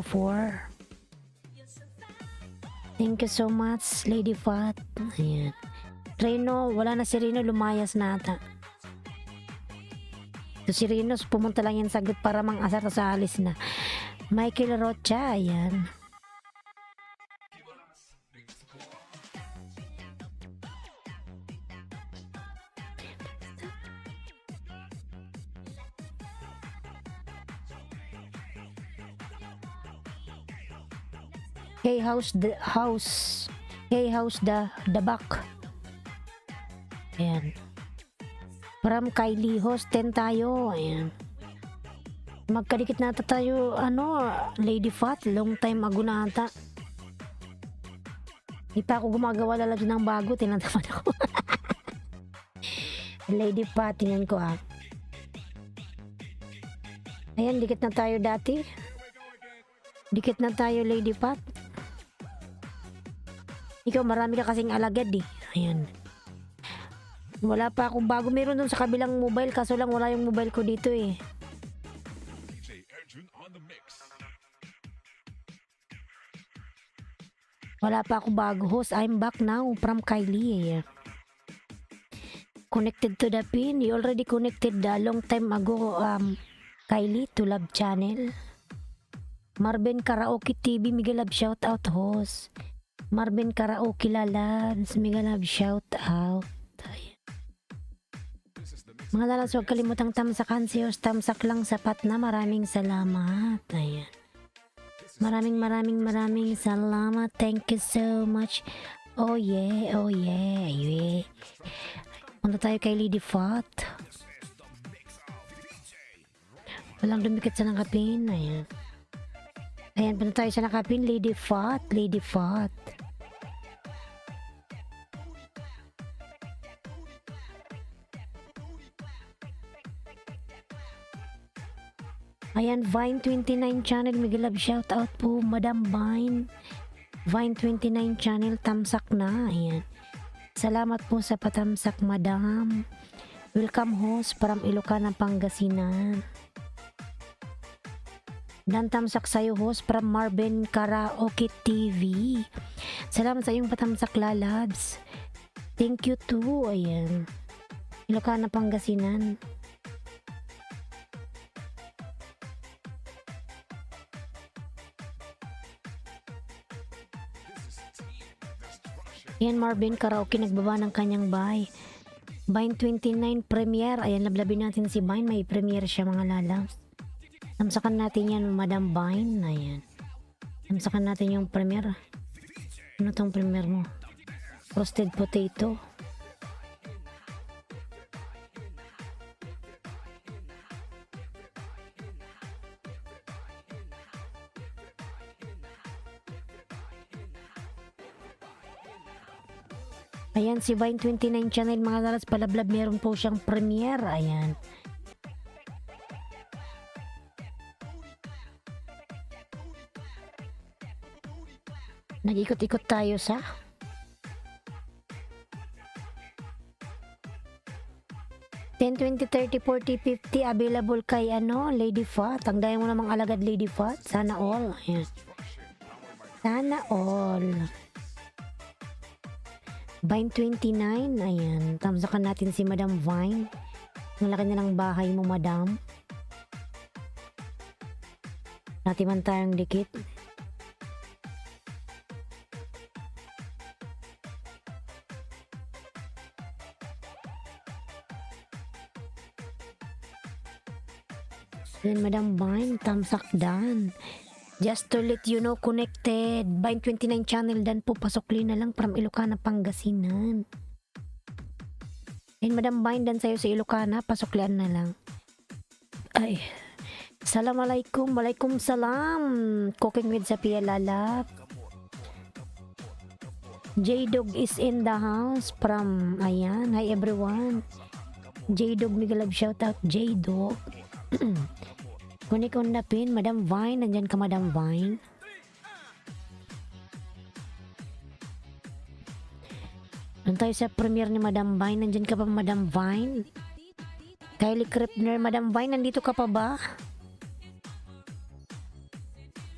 Thank you so much, Lady Fat. Ayan. Reno, wala na si Reno. Lumayas na ata. So si Reno, pumunta lang yan sagot para mang-asar sa alis na. Michael Rocha, ayan. Hey house the house. Hey house the back. Ayan. From Kylie host 10 tayo. Ayan. Magkadikit nata tayo, Lady Fat, long time ago na ata. Di pa ako gumagawa lalagyan ng bago, tinataman ako. Lady Fat, tingnan ko ah. Ayan, dikit na tayo dati. Dikit na tayo, Lady Fat. Ikaw, marami ka kasing alagad eh. Ayan. Wala pa akong bago. Meron dun sa kabilang mobile, kaso lang wala yung mobile ko dito eh. DJ Arjun on the mix. Wala pa akong bago. Host, I'm back now from Kylie eh. Connected to the pin. You already connected long time ago, Kylie, to Love Channel. Marvin Karaoke TV, Miguel Love, shout out host. Marvin Karaoke lalabs, Miguel Love, shout out. Ayan. Mga lalabs, huwag kalimutang tamsakan si host. Tamsak lang, sapat na. Maraming salamat. Ayan. Maraming salamat. Thank you so much. Oh yeah, oh yeah, yeah. Punta tayo kay Lady Fat. Walang dumikit sa nakapin. Ayan. Ayan, punta tayo sa nakapin. Lady Fat, Lady Fat. Ayan, Vine29 channel, Miguel Love shout out po, Madam Vine. Vine29 channel, tamsak na. Ayan. Salamat po sa patamsak, Madam. Welcome host from Ilocana, Pangasinan. Dan tamsak sa'yo host from Marvin Karaoke TV. Salamat sa iyong patamsak, lalabs. Thank you too. Ayan. Ilocana, Pangasinan. Ayan, Marvin Karaoke nagbaba ng kanyang bahay. Vine29 premiere. Ayan, lablabin natin si Vine. May premiere siya, mga lalabs. Tamsakan natin yan, Madam Vine. Ayan. Tamsakan natin yung premiere. Ano tong premiere mo? Roasted potato. Ayan, si Vine29 channel, mga lalabs, palablab, meron po siyang premiere. Ayan. Nag-ikot-ikot tayo sa $10, $20, $30, $40, $50 available kay Lady Fat. Ang daya mo namang alagad, Lady Fat. Sana all. Ayan. Sana all. Vine29, ayan. Tamsakan natin si Madam Vine. Ang laki na ng bahay mo, Madam. Dati man tayong dikit. Yan, Madam Vine, tamsak dan. Just to let you know, connected. Vine29 channel dan po, pasokli na lang from Ilocana, Pangasinan. And Madam Vine dan sa'yo sa Ilocana, pasoklian na lang. Ay, Assalamualaikum, walaikum salam. Cooking with Sapia Lalap. J-Dog is in the house from, ayan, hi everyone. J-Dog, Miguel Love shout out, J-Dog. Kunik on the pin, Madam Vine. Nandyan ka, Madam Vine. Nandun tayo sa premiere ni Madam Vine. Nandyan ka pa, Madam Vine. Kylie Kripner, Madam Vine, nandito ka pa ba?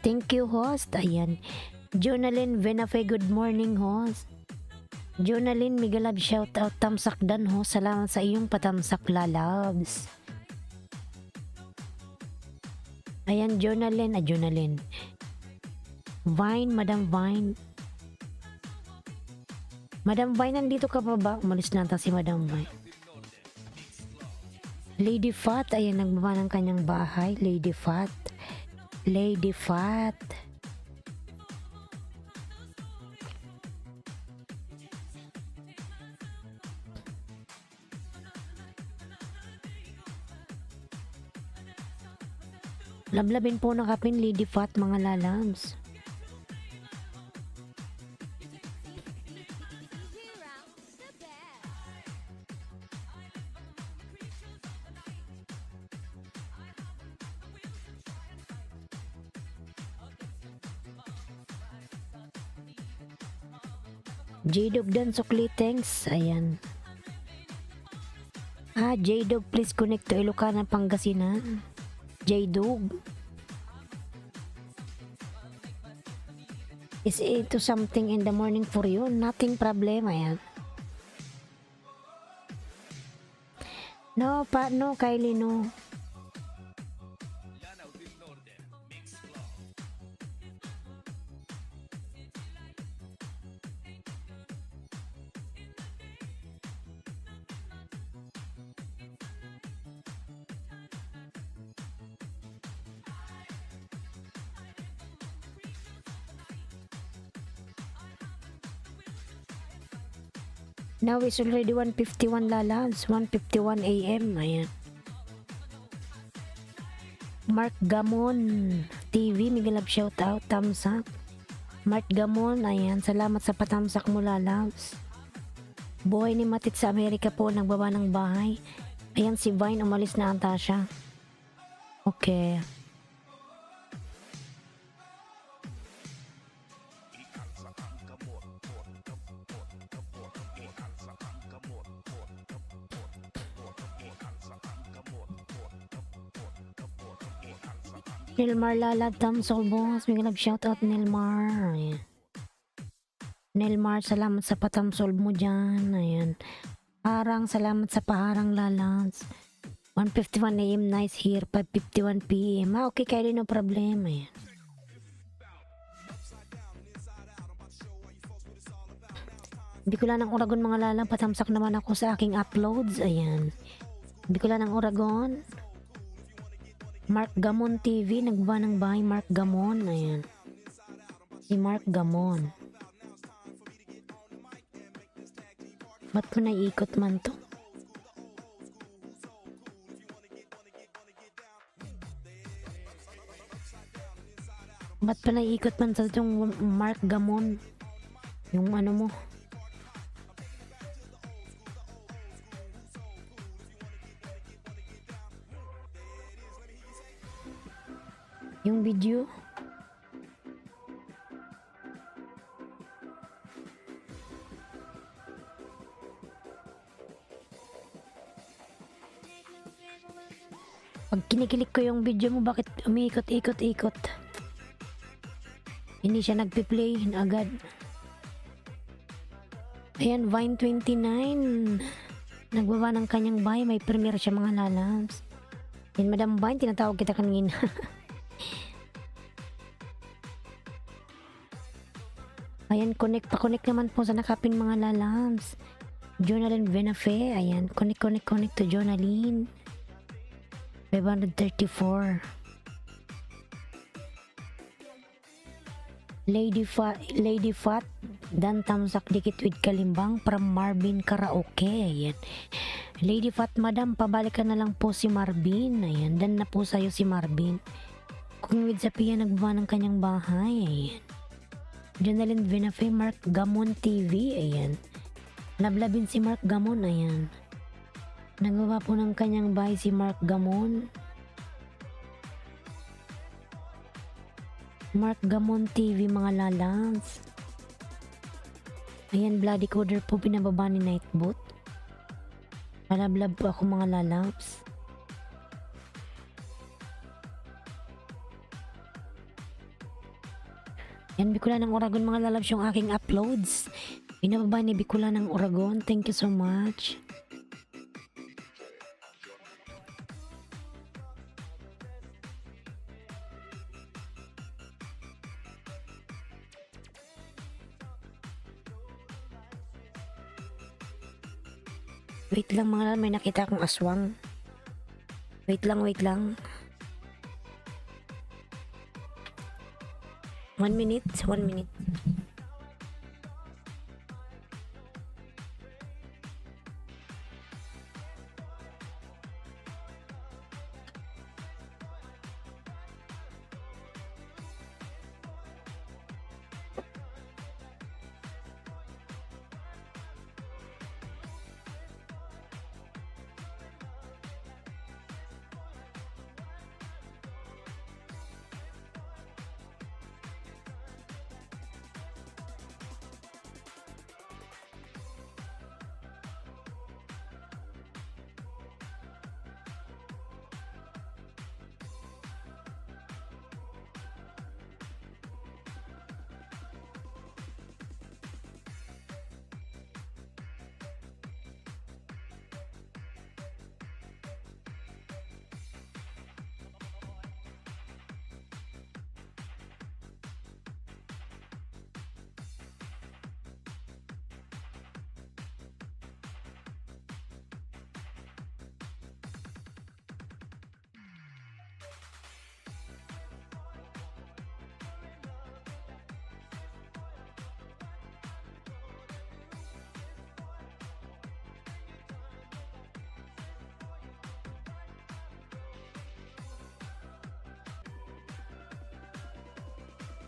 Thank you, host. Ayan. Jonalyn Venafe, good morning, host. Jonalyn, Miguel Love shout out, tamsak dan, host. Salamat sa iyong patamsak, lalabs. Ayan, Jonalyn. Jonalyn. Vine, Madam Vine. Madam Vine, nandito ka pa ba? Umalis na ata si Madam Vine. Lady Fat, ayan, nagbaba ng kanyang bahay. Lady Fat. Lady Fat. Lablabin po ng kapin, Lady Fat, mga lalams. J-Dog dan sukli, thanks. Ayan. J-Dog, please connect to Ilocana, Pangasinan. J-Dog. Is it to something in the morning for you? Nothing problem, ayan. No, Kylie, no. Now it's already 1:51 lalabs, 1:51 AM. Ayan. Mark Gamon TV, Miguel Love shout out, thumbs up. Mark Gamon, ayan, salamat sa patamsak mo, lalabs. Buhay ni Matit sa Amerika po, nagbaba ng bahay. Ayan, si Vine, umalis na ata siya. Okay. Nilmar Lalab Tamsol Boss. May love shoutout Nilmar. Ayan. Nilmar, salamat sa patamsolve mo dyan. Ayan. Parang, salamat sa paharang lalans. 1:51 AM, nice here. 5:51 PM. Okay, kaya no problem. Ayan. Bicolana ng Oragon mga lalang, patamsak naman ako sa aking uploads. Ayan. Bicolana ng Oragon. Mark Gamon TV, nagba ng bahay Mark Gamon. Ayan. Si Mark Gamon. Ba't ko naiikot man to? Ba't pa naiikot man sa itong Mark Gamon? Yung ano mo? Yung video? Pag kinikilik ko yung video mo, bakit umiikot-ikot-ikot? Hindi siya nagpi-play agad. Ayan, Vine 29. Nagbaba ng kanyang bahay. May premiere siya mga lalabs. Yan, Madam Vine, tinatawag kita kanina. Ayan, pa-connect naman po sa nakapin mga lalabs. Jonalyn Benafe, ayan, connect to Jonalyn. 534. Lady Fat, Dan Tamsak Dikit with Kalimbang from Marvin Karaoke. Ayan. Lady Fat, madam, pabalikan na lang po si Marvin. Ayan, dan na po sa'yo si Marvin. Kung with Zapia nagbuha ng kanyang bahay. Ayan. Jonalyn Benafe, Mark Gamon TV. Ayan. Lablabin si Mark Gamon. Ayan. Nagawa po ng kanyang bahay si Mark Gamon. Mark Gamon TV mga lalans. Ayan, bloody coder po pinababa ni Nightbot. Malablab po ako mga lalabs. Yan, Bicolana ng Oragon mga lalabs yung aking uploads. Pinababa ni Bicolana ng Oragon. Thank you so much. Wait lang mga lalabs, may nakita akong aswang. Wait lang. 1 minute.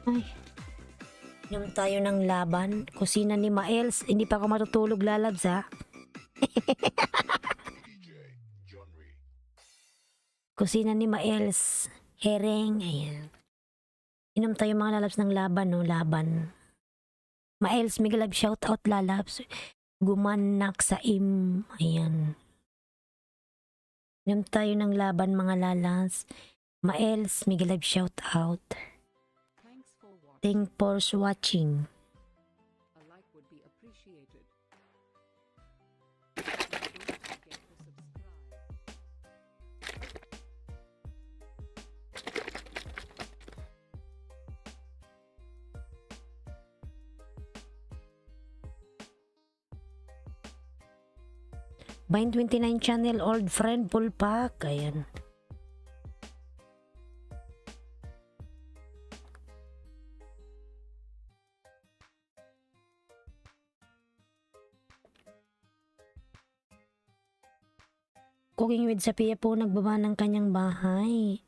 Ay. Inom tayo ng laban. Kusina ni Maels. Hindi pa ako matutulog lalabs ha. Kusina ni Maels. Hereng. Ayan. Inom tayo mga lalabs ng laban, no? Laban. Maels, may galab shout out lalabs. Gumanak sa Ayan. Inom tayo ng laban mga lalabs. Maels, mega love shout out. Thanks for watching. Thank for watching. A like would be appreciated. Don't forget to subscribe. Vine 29 channel, old friend, full pack. Ayan. Cooking with Sophia po nagbaba ng kanyang bahay.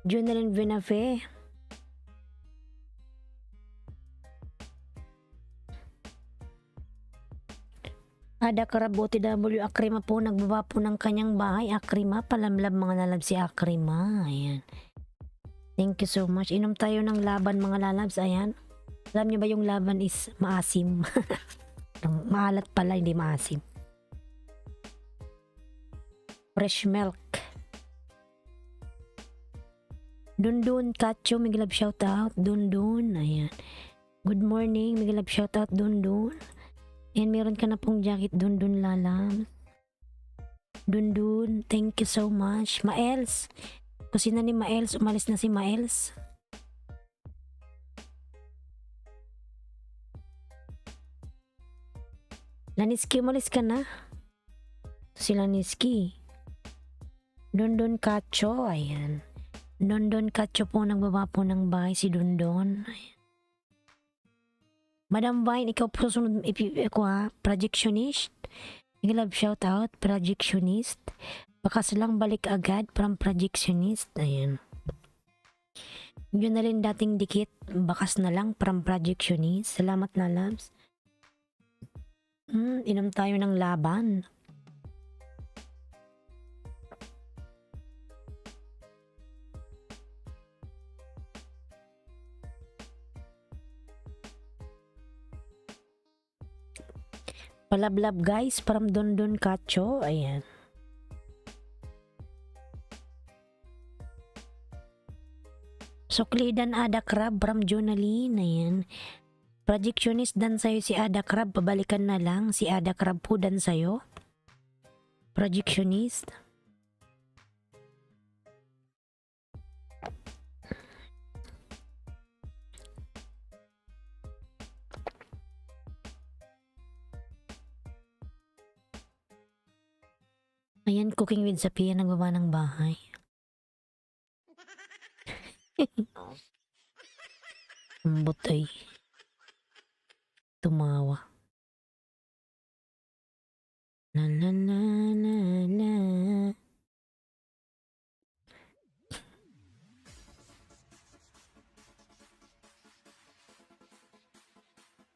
Junelin Vinafe. Ada Karabo TW Akrima po nagbaba po ng kanyang bahay. Akrima, palamlab mga lalab si Akrima. Ayan. Thank you so much. Inom tayo ng laban mga lalabs. Ayan. Alam niyo ba yung laban is maasim? Maalat pala, hindi maasim. Fresh milk. Dundun Kacho, Miguel love shout out. Dundun. Ayan. Good morning, Miguel love shout out. Dundun. And meron ka na pong jacket, Dundun Lalam. Dundun, thank you so much. Maels, kusina ni Maels, umalis na si Maels. Laniski, umalis ka na. Si Laniski. Dundun Kacho, ayan. Dundun Kacho po, nagbaba po ng bahay si Dundun. Ayan. Madam Vine, ikaw po susunod, ako ha, projectionist. Miguel love shout out, projectionist. Bakas lang balik agad from projectionist. Ayan. Yun na rin dating dikit, bakas na lang from projectionist. Salamat na loves. Inom tayo ng laban. Palablab guys, from Dondon Kacho. Ayan. Suklidan Ada Crab from Jonaline. Ayan. Projectionist dan sayo si Ada Crab. Pabalikan na lang. Si Ada Crab po dan sayo. Projectionist. Ayan, cooking with Sophia, nagbaba ng bahay. Ang butay. Tumawa. La la la la la.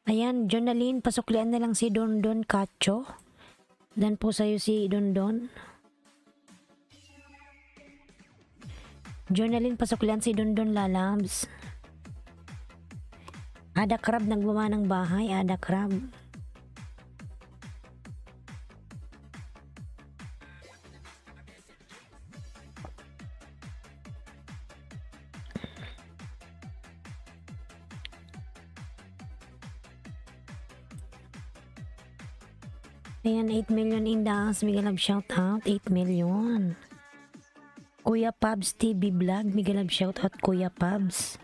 Ayan, Jonaline, pasuklian na lang si Dondon Kacho. Dan po sa'yo si Dondon. Journaling pasuklian si Dondon Lalabs. Ada Crab nagbaba ng bahay. Ada Crab. Ayan, 8 million in the house. Miguel love shout out. 8 million. Kuya Pabs TV Vlog. Miguel love shout out. Kuya Pabs.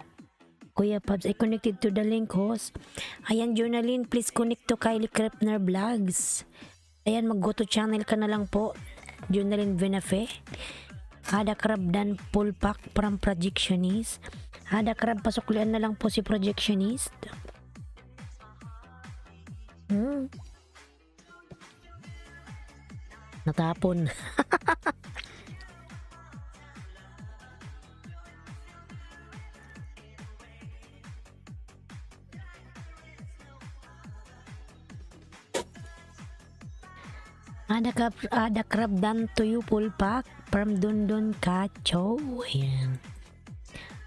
Kuya Pabs, I connected to the link host. Ayan, Journaline, please connect to Kylie Krepner Vlogs. Ayan, mag-go to channel ka na lang po. Journaline Venafe. Ada Crab dan full pack from Projectionist. Ada Crab, pasuklian na lang po si Projectionist. Natapon. Ada Crab dan tuyo full pack from Dondon Kacho. Ayan.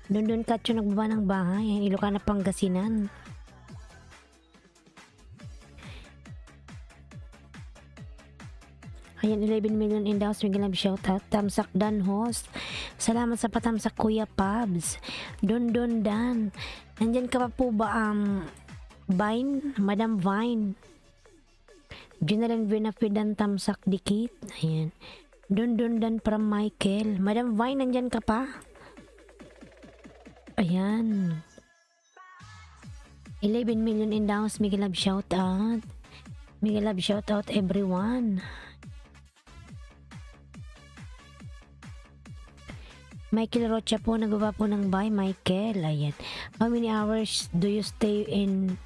Dondon Kacho nagbaba ng bahay. Ayan, Ilocana, Pangasinan. Ayan, 11 million in the house. Miguel Love shoutout. Tamsak Dan host. Salamat sa patamsak Kuya Pabs. Don Dan. Nandyan ka pa po ba Vine? Madam Vine. General Vinapidan Tamsak Dikit. Ayan. Don Dan from Michael. Madam Vine, nandyan ka pa? Ayan. 11 million in the house. Miguel Love shoutout. Miguel Love shoutout everyone. Michael Rocha po, nagawa po ng bye, Michael. Ayan. How many hours do you stay in?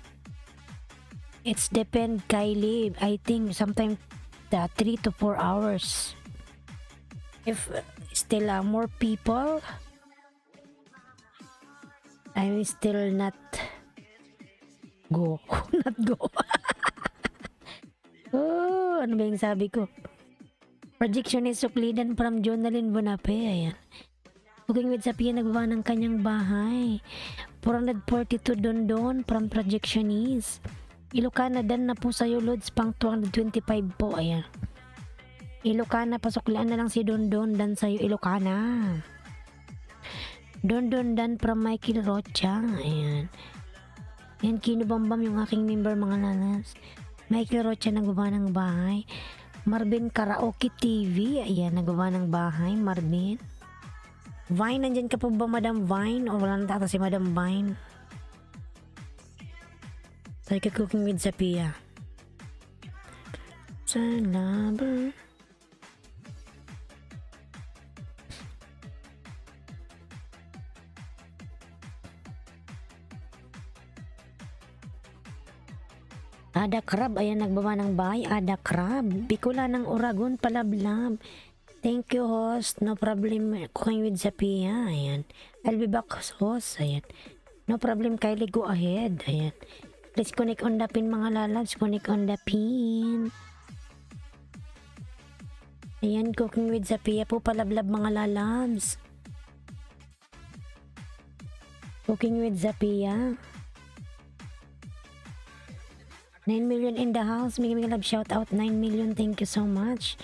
It's depend, Kylie. I think sometimes 3 to 4 hours. If still more people, I will still not go. Not go. Oh, ano ba yung sabi ko? Projection is Suklidan from Jonalyn Bonape. Ayan. Cooking with Sapia nagbawa ng kanyang bahay. 442 Don from Projectionist. Ilocana Dan na po sa'yo, Lods, pang 225 po. Ayan. Ilocana, pasuklaan na lang si Don Dan sa'yo, Ilocana. Don Dan from Michael Rocha. Ayan. Ayan, kinubambam yung aking member, mga lalas. Michael Rocha nagbawa ng bahay. Marvin Karaoke TV. Ayan, nagbawa ng bahay, Marvin. Vine, nandyan ka po ba, Madam Vine? O wala na tata si Madam Vine? Tayo ka Cooking with Sapia. Sa lover. Ada Crab, ayan, nagbawa ng bahay. Ada Crab. Bicula ng Oragon, palablab. Thank you, host. No problem. Cooking with Zapia. Ayan. I'll be back, host. Ayan. No problem, Kylie. Go ahead. Ayan. Please connect on the pin, mga lalabs. Connect on the pin. Ayan. Cooking with Zapia po. Palablab, mga lalabs. Cooking with Zapia. 9 million in the house. May love shout out. 9 million. Thank you so much.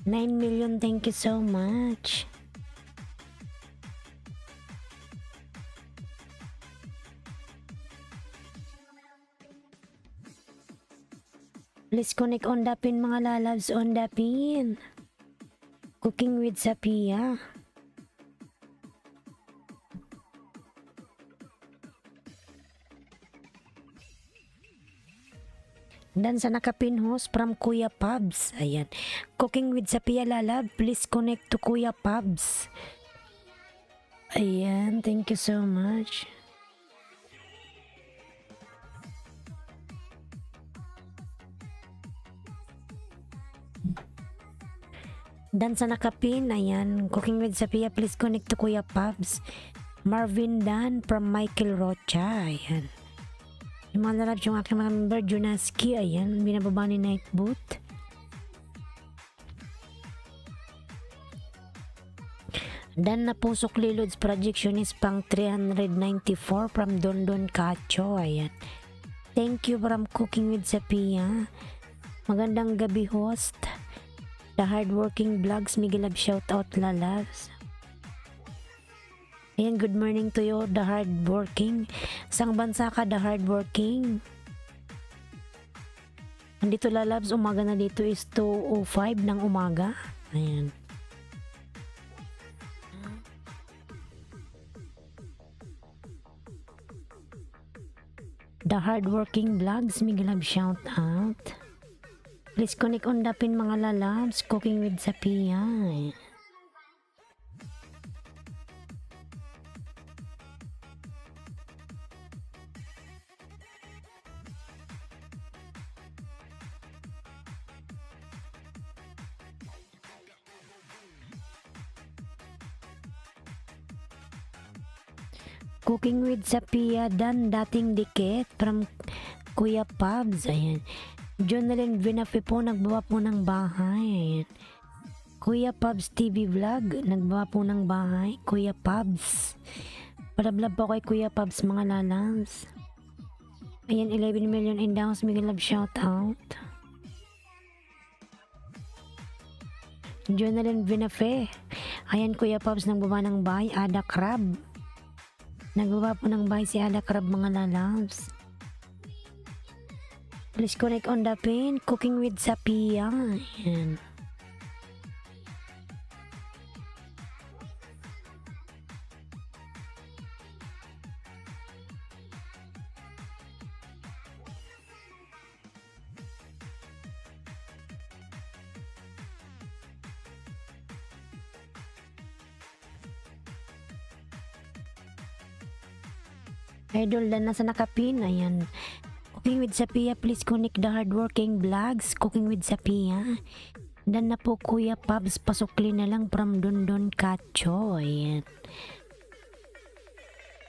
9 million, thank you so much. Please connect on the pin, mga lalabs, on the pin. Cooking with Sapia. Dan sa nakapin host from Kuya Pabs. Ayan. Cooking with Sapia Lalab. Please connect to Kuya Pabs. Ayan. Thank you so much. Dan sa nakapin. Ayan. Cooking with Sapia. Please connect to Kuya Pabs. Marvin Dan from Michael Rocha. Ayan. Yung mga lalabs, yung aking mga member, Junaski, ayan, binababa ni Nightboot. Dan na po Sukli Lods Projectionist pang 394 from Don Cacho, ayan. Thank you from Cooking with Sapia. Magandang gabi, host. The Hardworking Vlogs, Miguel Love shoutout, lalabs. Ayan, good morning to you, the hardworking. Sang bansa ka, the hardworking. Andito lalabs, umaga na dito is 2:05 ng umaga. Ayan. The hardworking vlogs, Miguel Love shout out. Please connect on the pin, mga lalabs. Cooking with Sapia. Ayan. Cooking with Sapia Dan, dating dikit from Kuya Pabs. Ayan. Jonalyn Vinafe po, nagbawa po ng bahay. Ayan. Kuya Pabs TV Vlog, nagbawa po ng bahay. Kuya Pabs. Palablab po kay Kuya Pabs, mga lalams. Ayan, 11 million in downs. Miguel Love shout out. Jonalyn Vinafe. Ayan, Kuya Pops, nagbaba ng bahay. Ada Crab. Nagbaba po ng bahay si Ada Crab, mga lalabs. Please connect on the pin. Cooking with Sapia. Ayan. Idol dan nasa nakapin. Ayan. Cooking with Sapia, please connect the hardworking vlogs. Cooking with Sapia. Dan na po Kuya Pabs, pasukli na lang from Dondon Cacho. Ayan.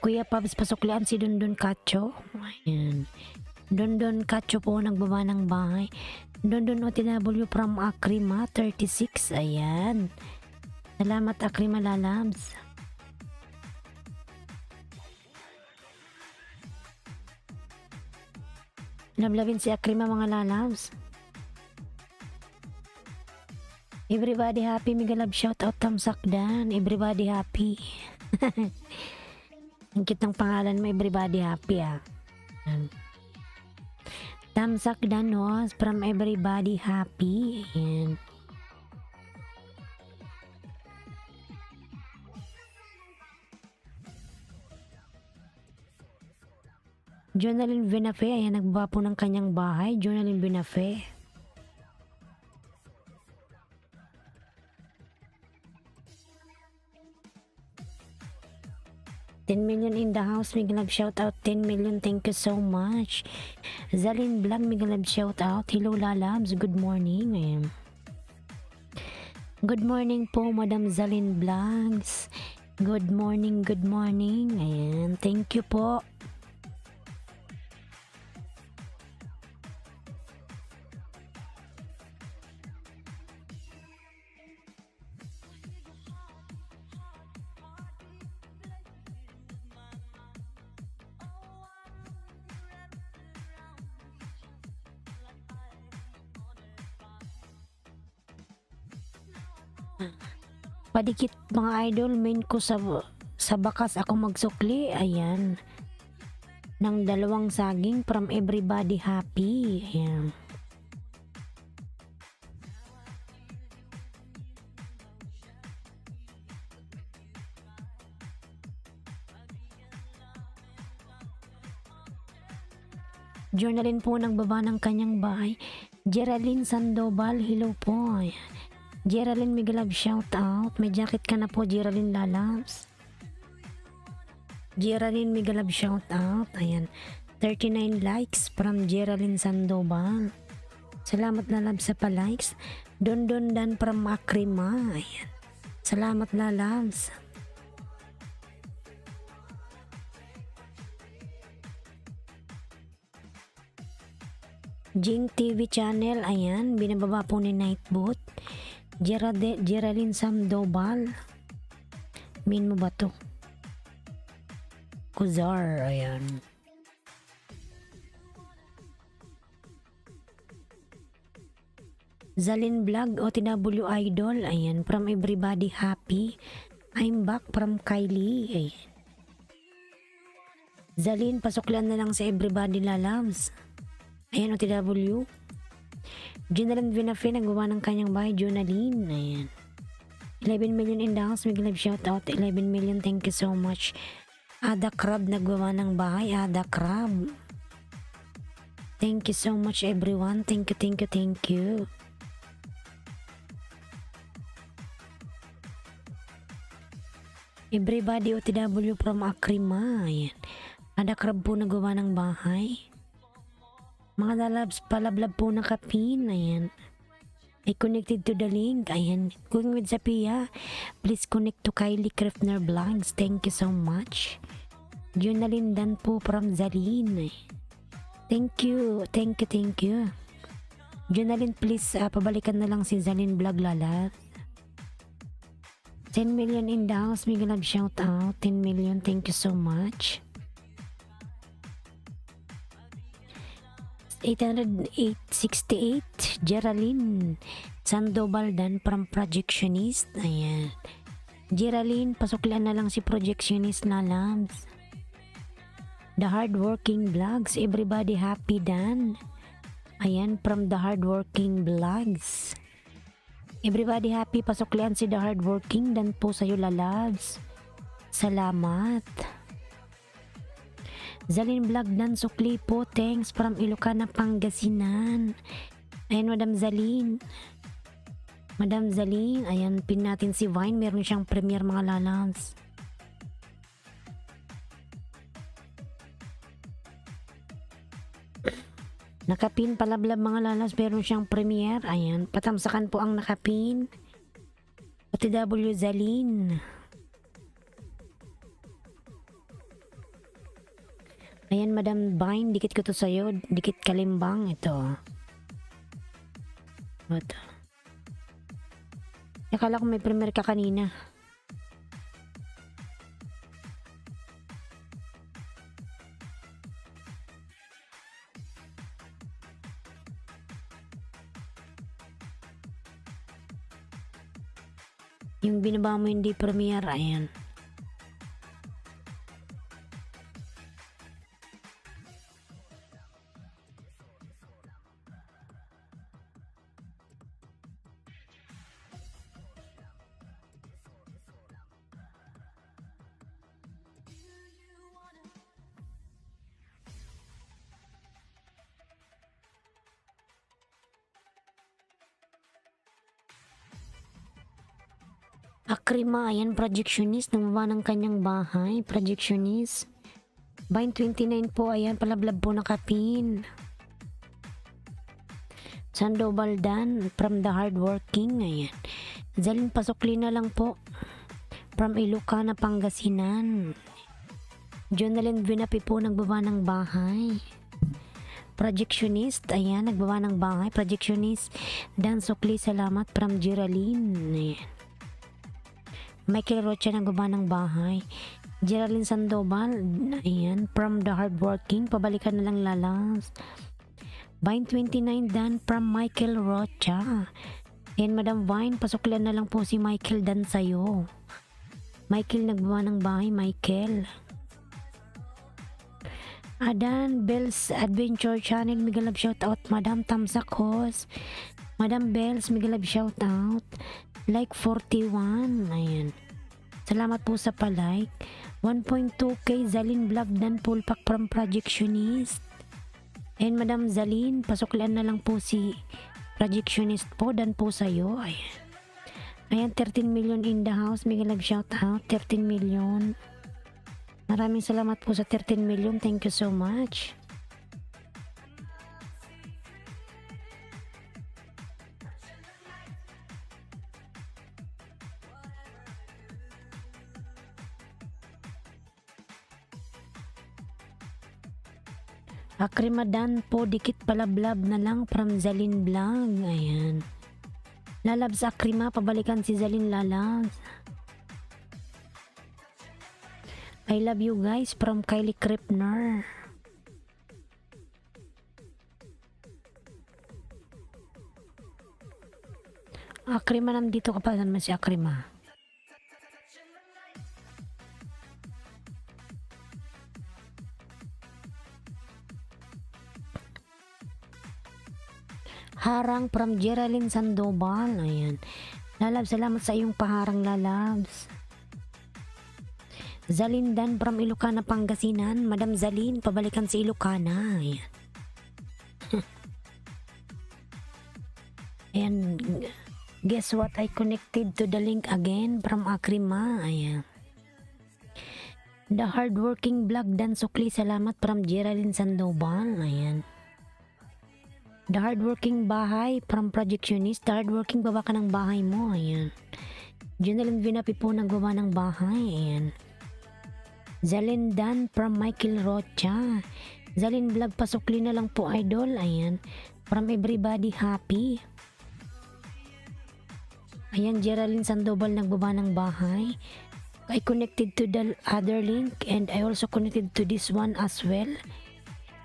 Kuya Pabs, pasuklian si Dondon Cacho. Ayan. Dondon Cacho po nagbaba ng bahay. Dondon OTW from Akrima 36. Ayan. Salamat Akrima lalabs. Lablabin si Akrima, mga lalabs. Everybody happy, mega love shout out Tamsakdan. Everybody happy. Ang cute ng pangalan mo, everybody happy Tamsakdan was from everybody happy. Ayan. Jonalyn Vinafe, ayan, nagbaba po ng kanyang bahay. Jonalyn Vinafe. $10 million in the house. Mega love shout out. 10 million. Thank you so much. Zalin Vlog, mega love shout out. Hello lalabs. Good morning. Ayan. Good morning po, Madam Zalin Vlogs. Good morning. Good morning. Ayan. Thank you po. Padikit mga idol, main ko sa bakas ako magsukli. Ayan. Ng 2 saging from everybody happy. Ayan. Jonalyn po nagbaba ng kanyang bahay. Geraldine Sandoval, hello po. Ayan. Geraldine, mega love shout out. May jacket ka na po, Geraldine lalabs. Geraldine, mega love shout out. Ayan. 39 likes from Geraldine Sandoval. Salamat lalabs sa pa-likes. Dondon dan from Akrima. Ayan. Salamat lalabs. Jing TV channel. Ayan. Binababa po ni Nightbot. Geraldine Sandoval. Min mo ba to? Kuzar. Ayan. Zalin Vlog OTW Idol. Ayan. From everybody happy. I'm back from Kylie. Ayan. Zalin, pasuklan na lang sa everybody lalabs. Ayan, OTW. Jonalyn Vinafe, nagawa ng kanyang bahay. Jonalyn, ayan. 11 million in the house. Big love shout out. 11 million, thank you so much. Ada Crab, nagawa ng bahay. Ada Crab. Thank you so much everyone. Thank you, thank you, thank you. Everybody OTW from Akrima. Ayan. Ada Crab po nagawa ng bahay. Mga lalabs, palablab po ng kapin. Ayan. I connected to the link. Ayan. Cooking with Sapia. Please connect to Kylie Krefner Vlogs. Thank you so much. Jonalyn Dan po from Zalin. Thank you. Thank you, thank you. Jonalyn, please pabalikan na lang si Zalin Vlog lalabs. 10 million in the house. Mega love shout out. 10 million. Thank you so much. 868. Geraldine Sandoval dan from Projectionist. Ayan. Geraldine, pasuklian na lang si Projectionist lalabs. The Hardworking Vlogs. Everybody happy dan. Ayan, from The Hardworking Vlogs. Everybody happy, pasuklian si The Hardworking dan po sa'yo lalabs. Salamat. Zalin Vlog dan sukli po. Thanks from Ilocana, Pangasinan. Ayan, Madam Zalin. Madam Zalin, ayan, pin natin si Vine. Meron siyang premiere mga lalabs. Nakapin palablab mga lalabs. Meron siyang premiere. Ayan, patamsakan po ang nakapin. Pati W Zalin. Ayan, Madam Vine, dikit ko to sa'yo. Dikit kalimbang. Ito. Ito. Akala ko may premiere ka kanina. Yung binaba mo hindi premiere. Ayan. Akrima, ayan, Projectionist, namaba ng kanyang bahay. Projectionist. Vine 29 po, ayan, palablab po nakapin. Sandoval Dan, from The Hardworking, ayan. Zalin, pasukli na lang po. From Ilocana, Pangasinan. Jonalyn Vinapi po, nagbaba ng bahay. Projectionist, ayan, nagbaba ng bahay. Projectionist, Dan sukli, salamat, from Geraldine, ayan. Michael Rocha nagbaba ng bahay. Geraldine Sandoval, ayan, from The Hardworking, pabalikan na lang lalas. Vine 29 Dan from Michael Rocha. Ayan, Madam Vine, pasuklan na lang po si Michael Dan sa'yo. Michael nagbaba ng bahay, Michael. Adan Bells Adventure Channel, Miguel Love shoutout. Madam Tamsak Host, Madam Bells, Miguel Love shoutout. Like 41, ayan. Salamat po sa palike. 1.2k Zalin Vlog dan Pulpak from Projectionist. And Madam Zalin, pasuklan na lang po si Projectionist po dan po sa'yo. Ayan. Ayan, 13 million in the house. Miguel Love shoutout. 13 million. Maraming salamat po sa 13 million. Thank you so much. Akrimadan po, dikit palablab na lang from Zalin Vlog. Ayan. Lalabs Akrima, pabalikan si Zalin lalabs. I love you guys from Kylie Kripner. Akrima, nandito ka pa naman si Akrima. Harang from Geraldine Sandoval. Ayan. Lalabs, salamat sa iyong paharang lalabs. Zalindan from Ilocana, Pangasinan. Madam Zalin, pabalikan si Ilocana. Ayan. Ayan. Guess what? I connected to the link again from Akrima. Ayan. The Hardworking Vlog dan sukli, salamat from Geraldine Sandoval. Ayan. The Hardworking Bahay from Projectionist. The Hardworking, baba ka ng bahay mo. Ayan. Jonalyn Vinapi po nagbaba ng bahay. Ayan. Zalin Dan from Michael Rocha. Zalin Vlog, pasukli na lang po, idol. Ayan. From Everybody Happy. Ayan, Geraldine Sandoval nagbaba ng bahay. I connected to the other link and I also connected to this one as well.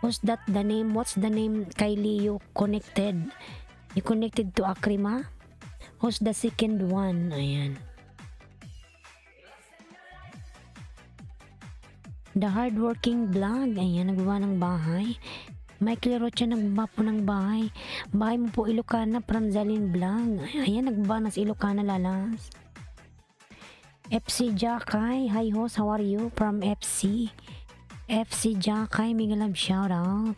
Who's that the name? What's the name, Kylie, you connected? You connected to Akrima? Who's the second one? Ayan. The Hardworking Vlog. Ayan, nagbawa ng bahay. Michael Rocha, nagbawa po ng bahay. Bahay mo po Ilocana from Zalin Vlog. Ayan, nagbawa na sa Ilocana, lalas. FC Jakay. Hi host, how are you? From FC. FC Jakay, mega love shoutout.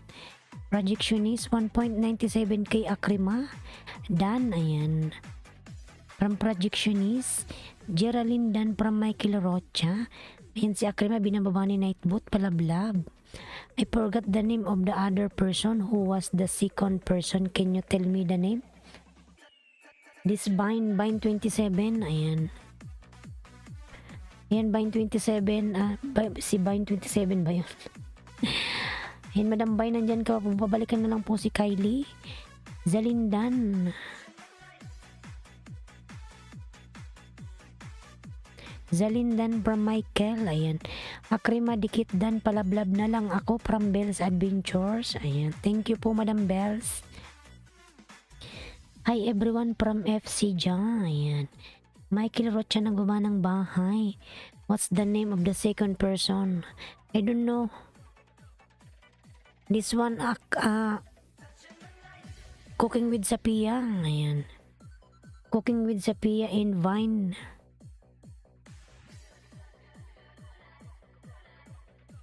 Projectionist 1.97k Akrima. Dan, ayan. From Projectionist. Geraldine Dan from Michael Rocha. Ayan si Akrima, binababa ni Nightbot, palablab. I forgot the name of the other person. Who was the second person? Can you tell me the name? This Vine 27, ayan. Ayan, Vine 27, si Vine 27 ba yun? Ayan, Madam Vine, nandyan ka, pabalikan na lang po si Kylie. Zalindan. Zalindan from Michael, ayan. Akrima dikit dan, palablab na lang ako from Bells Adventures. Ayan, thank you po Madam Bells. Hi everyone from FC Jang, ayan. Michael Rocha, nagbawa ng bahay. What's the name of the second person? I don't know. This one, Cooking with Sapia. Ayan. Cooking with Sapia in Vine.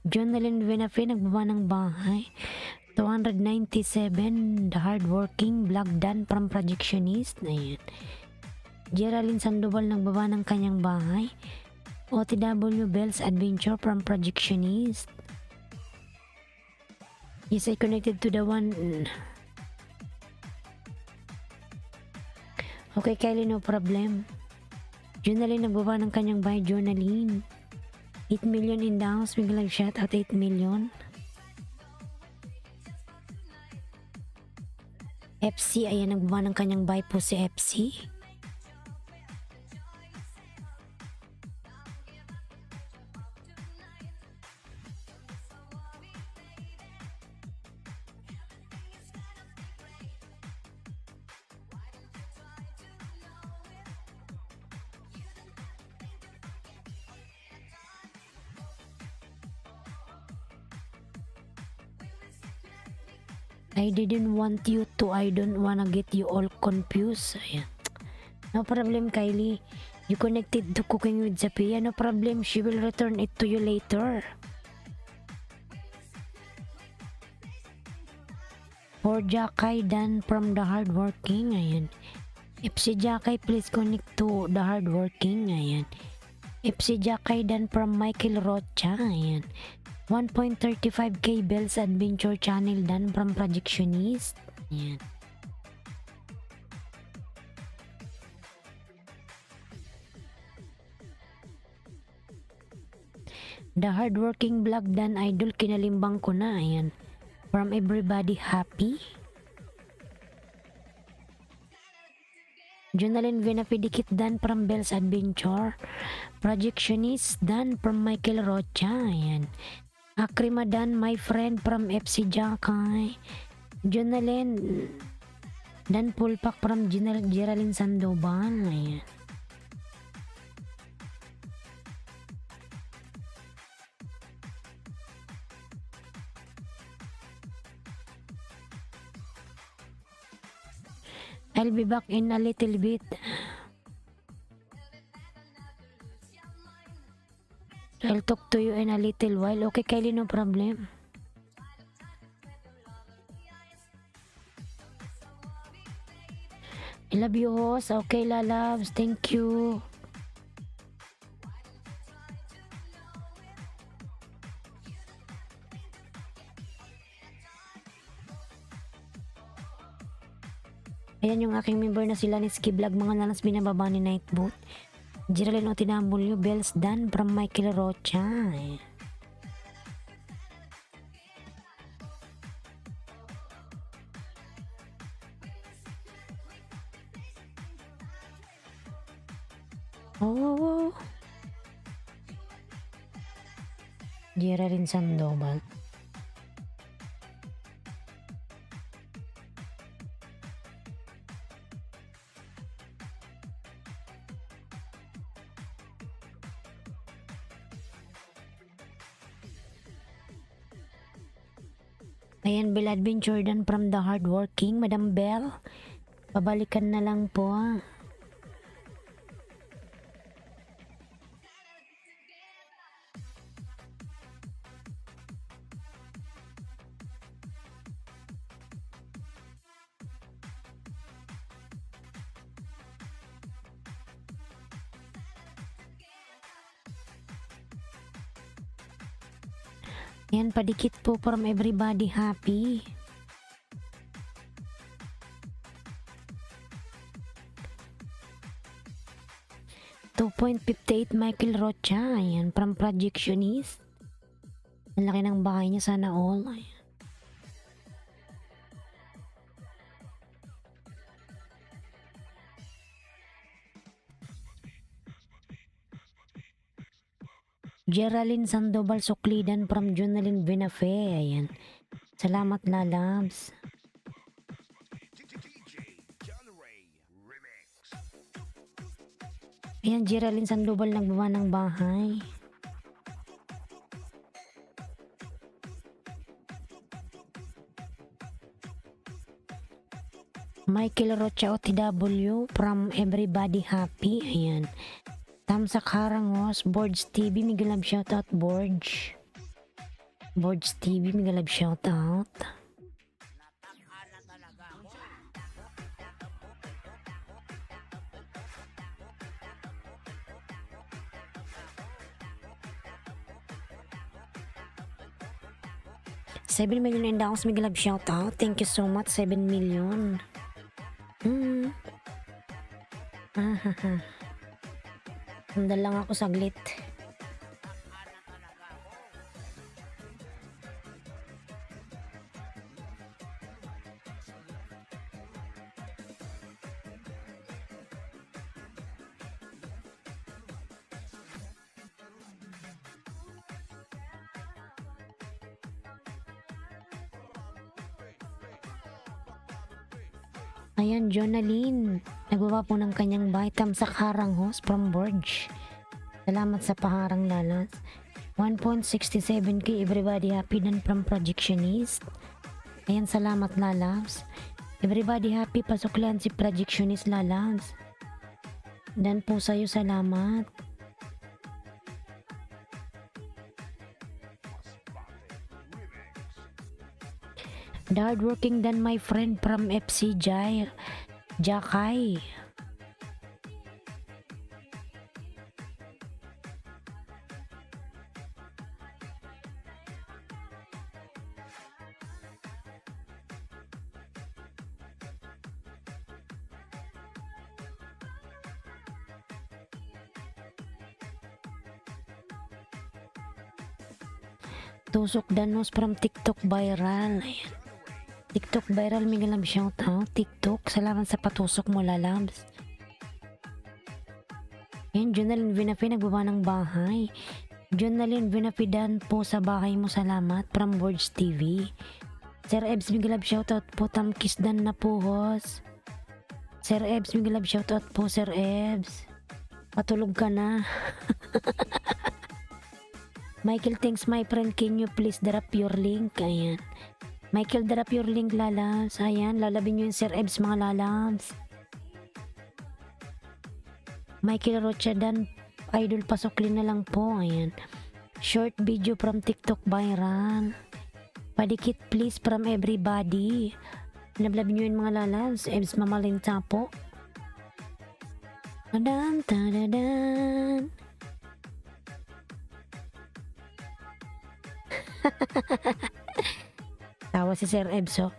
Jonalyn Venafe, nagbawa ng bahay. 297, The Hardworking Vlog Dan from Projectionist. Ayan. Geraldine Sandoval, nagbaba ng kanyang bahay. OTW Bells Adventure from Projectionist. Yes, I connected to the one. Okay, Kylie, no problem. Jonalyn, nagbaba ng kanyang bahay. Jonalyn. 8 million in the house. Big live shout out 8 million. FC, ayan, nagbaba ng kanyang bahay po si FC. I didn't want you to. I don't wanna get you all confused. Ayan. No problem, Kylie. You connected to Cooking with Zapia. No problem. She will return it to you later. For Jakay Dan from The Hardworking. Ayan. FC Jakay, please connect to The Hardworking. Ayan. FC Jakay Dan from Michael Rocha. Ayan. 1.35k Bells Adventure Channel Dan from Projectionist. Ayan. The Hardworking Vlog Dan Idol, kinalimbang ko na. Ayan. From Everybody Happy. Jonalyn Venapidikit Dan from Bells Adventure. Projectionist Dan from Michael Rocha. Ayan. Akrima Dan, my friend from FC Jakay. Jonalyn Dan Pulpak from Geraldine Sandoval. Ayan. I'll be back in a little bit. I'll talk to you in a little while. Okay, Kylie, no problem. I love you, host. Okay, lalabs. Thank you. Ayan yung aking member na sila ni Ski Vlog, mga nanas binababa ni Nightbot. Geraldine OTW, Bells Dan from Michael Rocha. Oh, Geraldine Sandoval. Ayan, Beladvin Jordan from the hardworking, Madam Bell. Pabalikan na lang po. Yan, padikit po from everybody happy. $2.58 Michael Rocha. Ayan, from Projectionist. Ang laki ng bahay niya, sana all. Ayan. Geraldine Sandoval Suklidan from Jonalyn Benafe. Ayan. Salamat, lalabs. Ayan, Geraldine Sandoval nagbawa ng bahay. Michael Rocha OTW from Everybody Happy. Ayan. Tamsak Harangos, Boards TV, Miguel Love shoutout, Boards. Boards TV, Miguel Love shoutout. $7 million and down, Miguel Love shoutout. Thank you so much, 7 million. Handal lang ako saglit. Ayan, Jonalyn. Nagbawa po ng kanyang bahay. Tamsak Haranghos from Borge. Salamat sa paharang, lalas. 1.67k everybody happy dan from Projectionist. Ayan, salamat, lalabs. Everybody happy, pasok lang si Projectionist, lalabs. Dan po sa'yo, salamat. The hardworking dan my friend from FC Jakay. Tusok Danos from TikTok viral. Ayan. TikTok viral, Miguel Love shoutout. TikTok, salamat sa patusok mo, lalabs. Ayan, Jonalyn Vinafi nagbaba ng bahay. Jonalyn Vinafi dan po sa bahay mo, salamat. From Words TV. Sir Ebs, Miguel Love shoutout po. Tamkis dan na po, host. Sir Ebs, Miguel Love shoutout po, Sir Ebs. Patulog ka na. Michael, thanks my friend. Can you please drop your link? Ayan. Michael, drop your link, lalabs. Ayan, lalabin nyo yung Sir Ebs, mga lalabs. Michael Rocha dan, idol, pasokli na lang po. Ayan. Short video from TikTok viral. Padikit please from everybody. Lablabin nyo yung mga lalabs. Ebs, mamalinta po. Tadan, tadadan. Tawa si Sir Ebs, oh.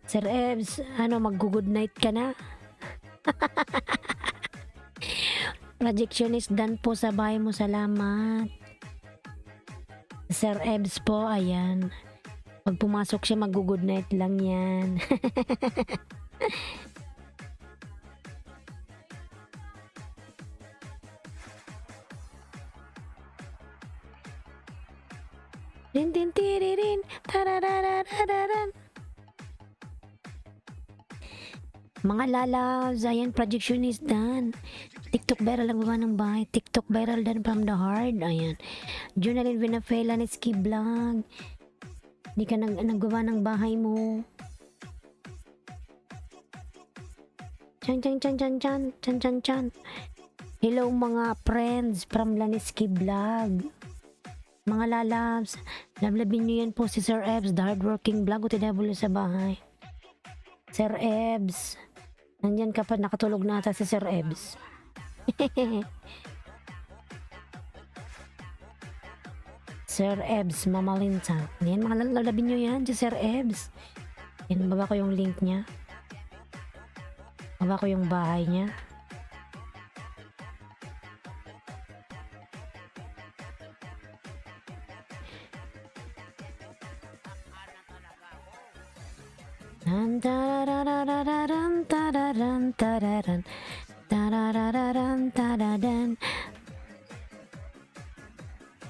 Sir Ebs, ano, mag-good night ka na? Projectionist dan po sa bahay mo, salamat. Sir Ebs po, ayan. Pag pumasok siya, mag-good night lang yan. Din din tiririn, tarararararan. Mga lalabs, ayan, Projectionist dan. TikTok viral ang gawa ng bahay. TikTok viral dan from the heart. Ayan. Jonalyn Vinafela ni Ski Vlog. Hindi ka naggawa ng bahay mo. Chan chan chan chan chan chan chan chan. Hello mga friends from Laniski Vlog. Mga lalabs, lablabin nyo yan po si Sir Ebs, the hardworking vlog OTW sa bahay. Sir Ebs, nandyan ka pa, nakatulog na ata si Sir Ebs. Sir Ebs, Mamalinta. Yan, mga lalabin nyo yan si Sir Ebs. Yan, baba ko yung link niya. Baba ko yung bahay niya. Tararararan, tararan, tararan, tararararan, tararan.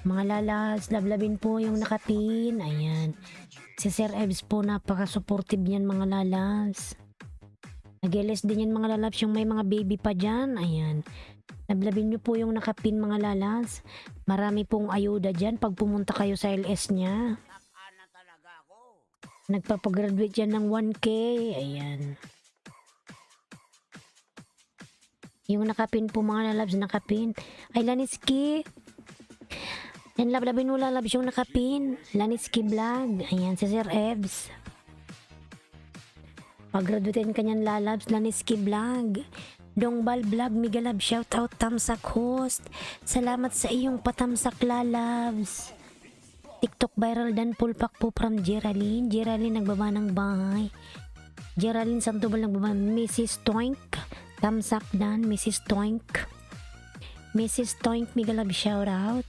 Mga lalas, lablabin po yung nakapin. Ayan. Si Sir Ebs po, napaka-supportive niyan mga lalas. Nageles din yan mga lalas, yung may mga baby pa dyan. Ayan. Lablabin nyo po yung nakapin mga lalas. Marami pong ayuda dyan pag pumunta kayo sa LS niya. Nagpapagraduate yan ng 1K. Ayan. Yung nakapin po mga lalabs, nakapin. Ay, Laniski. Yan, lablabin mo lalabs yung nakapin. Laniski Vlog. Ayan, si Sir Ebs. Pag-graduatein ka niyan lalabs, Laniski Vlog. Dongbal Vlog, Migalab, shoutout, Tamsak Host. Salamat sa iyong patamsak lalabs. TikTok viral dan pulpak po from Geraldine. Geraldine nagbaba ng bahay. Geraldine Santubal nagbaba. Mrs. Toink. Tamsak dan. Mrs. Toink. Mrs. Toink, Migalab shoutout.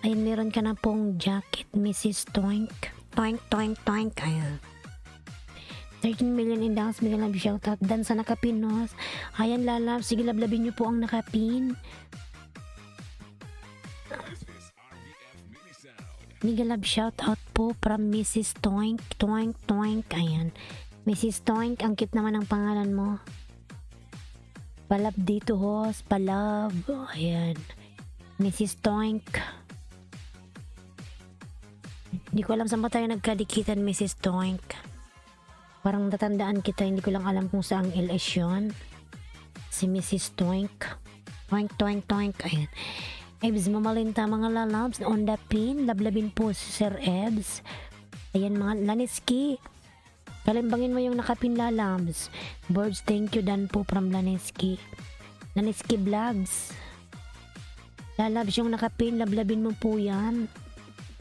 Ayun, meron ka na pong jacket. Mrs. Toink. Toink, toink, toink. Ayan. 13 million in dance. Migalab shoutout. Dan sa nakapinos. Ayan lalab. Sige, lablabin nyo po ang nakapin. This is RBF Mini Sound. Migalab shoutout po from Mrs. Toink. Toink, toink. Ayan. Mrs. Toink, ang cute naman ang pangalan mo. Palab dito, host. Palab. Ayan. Mrs. Toink. Hindi ko alam saan ba tayo nagkadikitan, Mrs. Toink. Parang natandaan kita. Hindi ko lang alam kung saang LS yun. Si Mrs. Toink. Toink, toink, toink. Ayan. Ebs, Mamalinta mga lalabs on the pin. Lablabin po si Sir Ebs. Ayan mga Laniski. Kalimbangin mo yung nakapin lalabs. Birds, thank you dan po from Laniski. Laniski Vlogs. Lalabs yung nakapin. Lablabin mo po yan.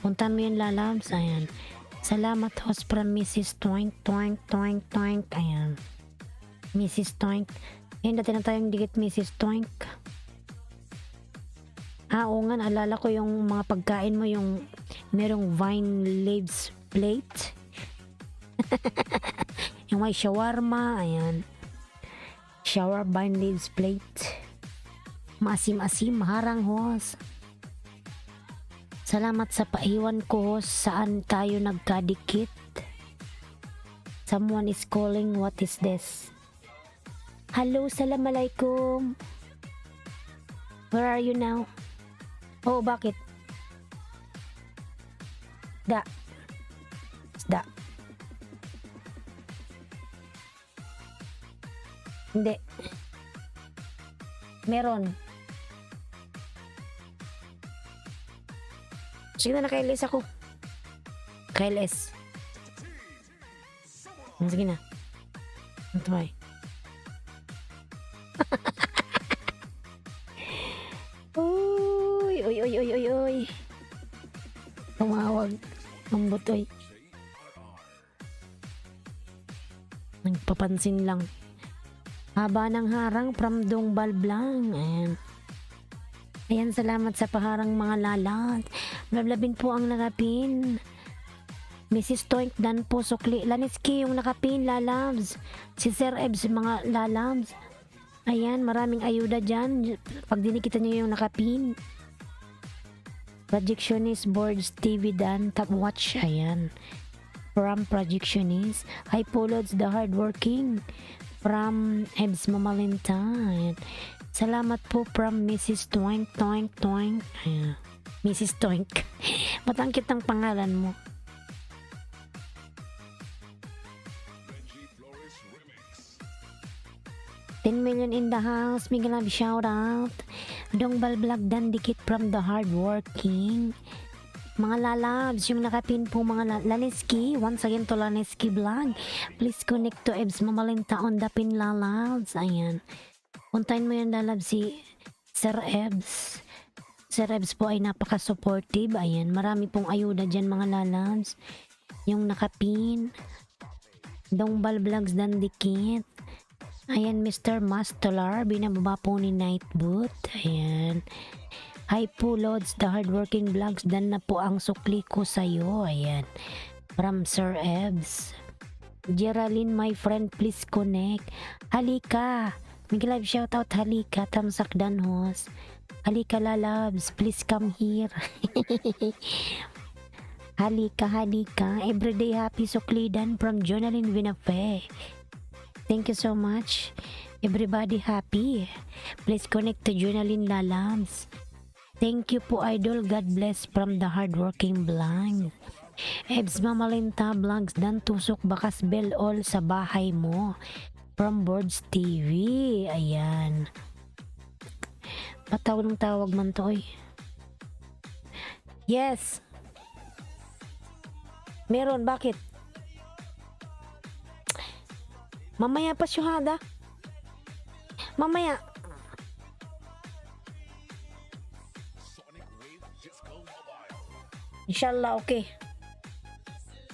Puntan mo yan lalabs. Ayan. Salamat host from Mrs. Toink. Toink, toink, toink. Ayan. Mrs. Toink. Ayan, dati na tayong dikit Mrs. Toink. Oo nga, naalala ko yung mga pagkain mo, yung merong vine leaves plate. Yung may shawarma, ayan. Shower vine leaves plate. Maasim-asim, harang hos. Salamat sa paiwan ko hos, saan tayo nagkadikit. Someone is calling, what is this? Hello, assalamualaikum. Where are you now? Oh, bakit? Da. Hindi. Meron. Sige na, naka-LS ako. Naka-LS. Sige na. Ito ay. Uy. Tumawag. Ang butoy. Nagpapansin lang. Haba ng harang from Dongbal Vlog. Ayan. Ayan, salamat sa paharang mga lalat. Lablabin po ang nakapin. Mrs. Toink dan po sukli. Laniski yung nakapin, lalabs. Si Sir Ebs, mga lalabs. Ayan, maraming ayuda dyan. Pag dinikita nyo yung nakapin. Projectionist Boards TV dan top watch. Ayan. From Projectionist. Hi Polods, the hardworking. From Ebs Mamalinta. Ayan. Salamat po from Mrs. Toink Toink Toink. Ayan. Mrs. Toink. Ba't ang cute ng pangalan mo? Reggie Flores Remix. 10 million in the house. Miguel Love shout out. Dongbal Vlog dan dikit from the hardworking. Mga lalabs, yung nakapin po mga Laniski. Once again to Laniski Vlog. Please connect to Ebs Mamalinta on the pin lalabs. Ayan. Puntahin mo yung lalabs si Sir Ebs. Sir Ebs po ay napaka-supportive. Ayan. Marami pong ayuda dyan mga lalabs. Yung nakapin. Dongbal Vlogs dan dikit. Ayan, Mr. Mastolar, binababa po ni Nightboot. Ayan. Hi po, Lods, the hardworking vlogs. Dan na po ang sukli ko sa'yo. Ayan. From Sir Ebs. Geraldine, my friend, please connect. Halika. Miguel Live shoutout, halika. Tamsak Danhos. Halika, lalabs. Please come here. Halika, halika. Everyday happy suklidan from Jonalyn Vinafe. Thank you so much. Everybody happy. Please connect to Jonalyn Lalams. Thank you po, idol. God bless from the hardworking vlog. Ebs Mamalinta Vlogs dan tusok bakas bell all sa bahay mo. From Boards TV. Ayan. Patawag ng tawag man to eh. Yes. Meron, bakit? Mamaya pa syuhada. Mamaya. Sonic Wave Disco Mobile. Inshallah, okay.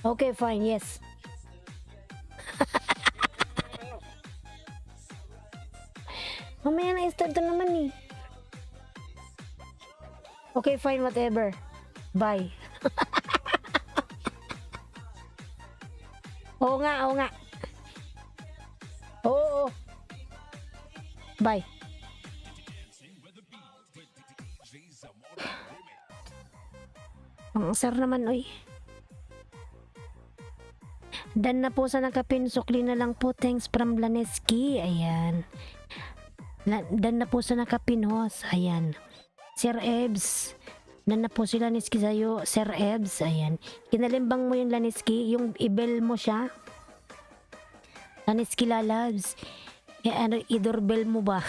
Okay, fine, yes. Mamaya na start to naman eh. Okay, fine, whatever. Bye. Oo nga, oo nga. Oo. Bye. DJ Zamora Remix. Ang asar naman, oy. Dan na po sa nakapin, sukli na lang po. Thanks from Laneski. Ayan. Dan na po sa nakapinhos. Ayan. Sir Ebs. Dan na po si Laneski sa'yo. Sir Ebs. Ayan. Kinalimbang mo yung Laneski. Yung ibel mo siya. Laneski lalabs. Ano, i-doorbell mo ba?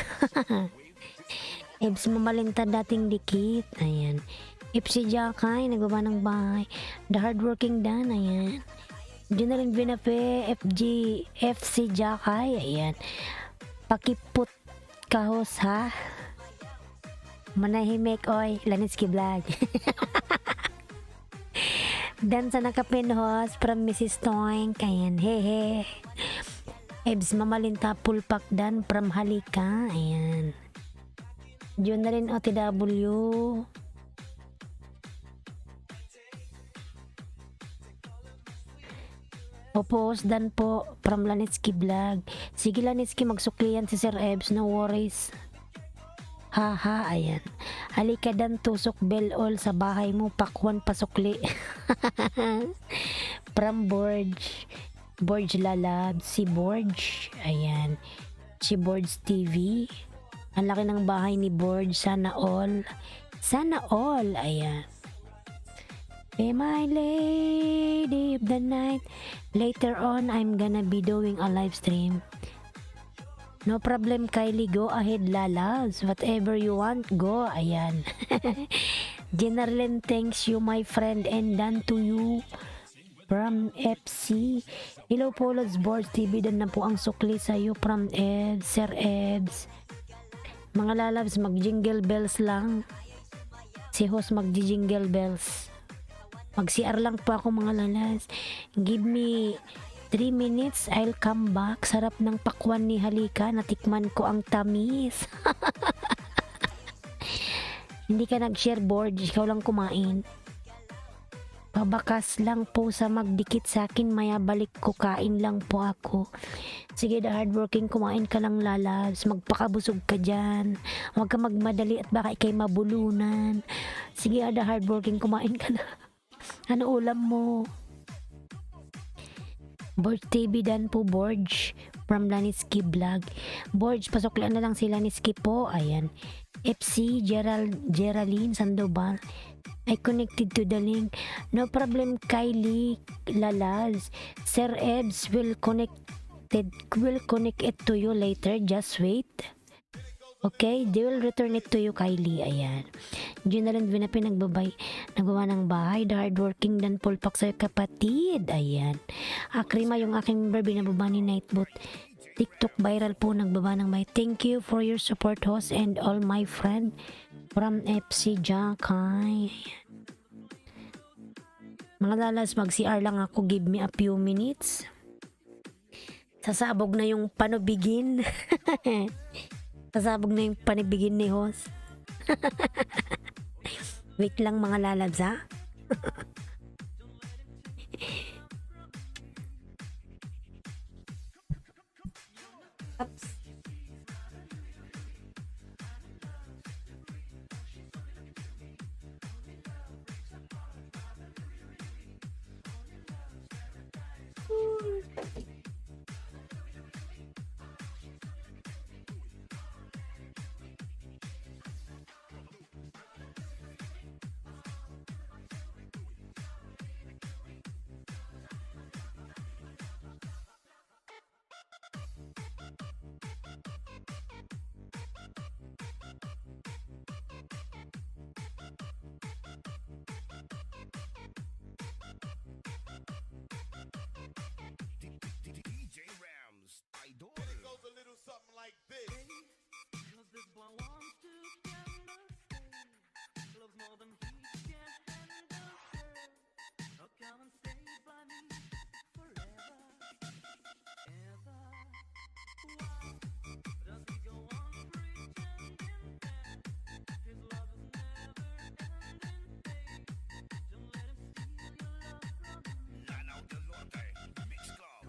Ebs Mamalinta dating dikit. Ayan. FC Jakay, nagbaba ng bahay. The hardworking Dan, ayan. Diyan na rin Vinafe, FC Jakay, ayan. Pakiput kahos ha. Manahimik, oy. Laniski Vlog. Dan sa nakapinhos from Mrs. Toink, ayan. Hehe. Ebs Mamalinta Pulpak Dan from Halika, ayan. Diyan na rin OTW. Opos Dan po from Lanitsky Vlog. Sige Lanitsky, magsukliyan si Sir Ebs, no worries. Haha, ayan. Halika Dan, tusok bell all sa bahay mo, pakwan pasukli. From Borge Lalab, si Borge, ayan. Si Borge TV. Ang laki ng bahay ni Borge, sana all. Sana all, ayan. Be my lady of the night. Later on, I'm gonna be doing a live stream. No problem, Kylie. Go ahead, lalabs. Whatever you want, go. Ayan. Generalin, thanks you, my friend. And done to you from FC. Hello po, Lods Boards TV. Dan na po ang sukli sa'yo from Ebs, Sir Ebs. Mga lalabs, mag-jingle bells lang. Si host mag-jingle bells. Mag-CR lang po ako mga lalas. Give me 3 minutes, I'll come back. Sarap ng pakwan ni Halika. Natikman ko ang tamis. Hindi ka nag-share board. Ikaw lang kumain. Pabakas lang po sa magdikit sa akin. Maya balik ko. Kain lang po ako. Sige, the hardworking, kumain ka lang lalabs. Magpakabusog ka dyan. Huwag ka magmadali at baka ikay mabulunan. Sige, the hardworking, kumain ka na. Ano ulam mo? Borge TV Dan po, Borge. from Laniski Vlog. Borge, pasuklaan na lang si Laniski po. Ayan. FC, Geraldine Sandoval. I connected to the link. No problem, Kylie Lalaz. Sir Ebs will connect it to you later. Just wait. Okay, they will return it to you, Kylie. Ayan. Junalyn Vinapi naggawa ng bahay. The hardworking dan pulpak sa kapatid. Ayan. Akrima yung aking member binababa ni Nightbot. TikTok viral po nagbaba ng bahay. Thank you for your support, host, and all my friend from FC Jakay. Mga lalas, mag-CR lang ako. Give me a few minutes. Sasabog na yung panubigin. Sasabog na yung panibigin ni host. Wait lang mga lalabs, ha? Oops. DJ Rams, Idol. It goes a little something like this. Cause this boy wants to get lost. Loves more than he can handle. Oh, come and stay by me forever, ever. Why does he go on pretending that his love is never ending? Hey, don't let him steal your love from me. Lana del Norte, Mix Club.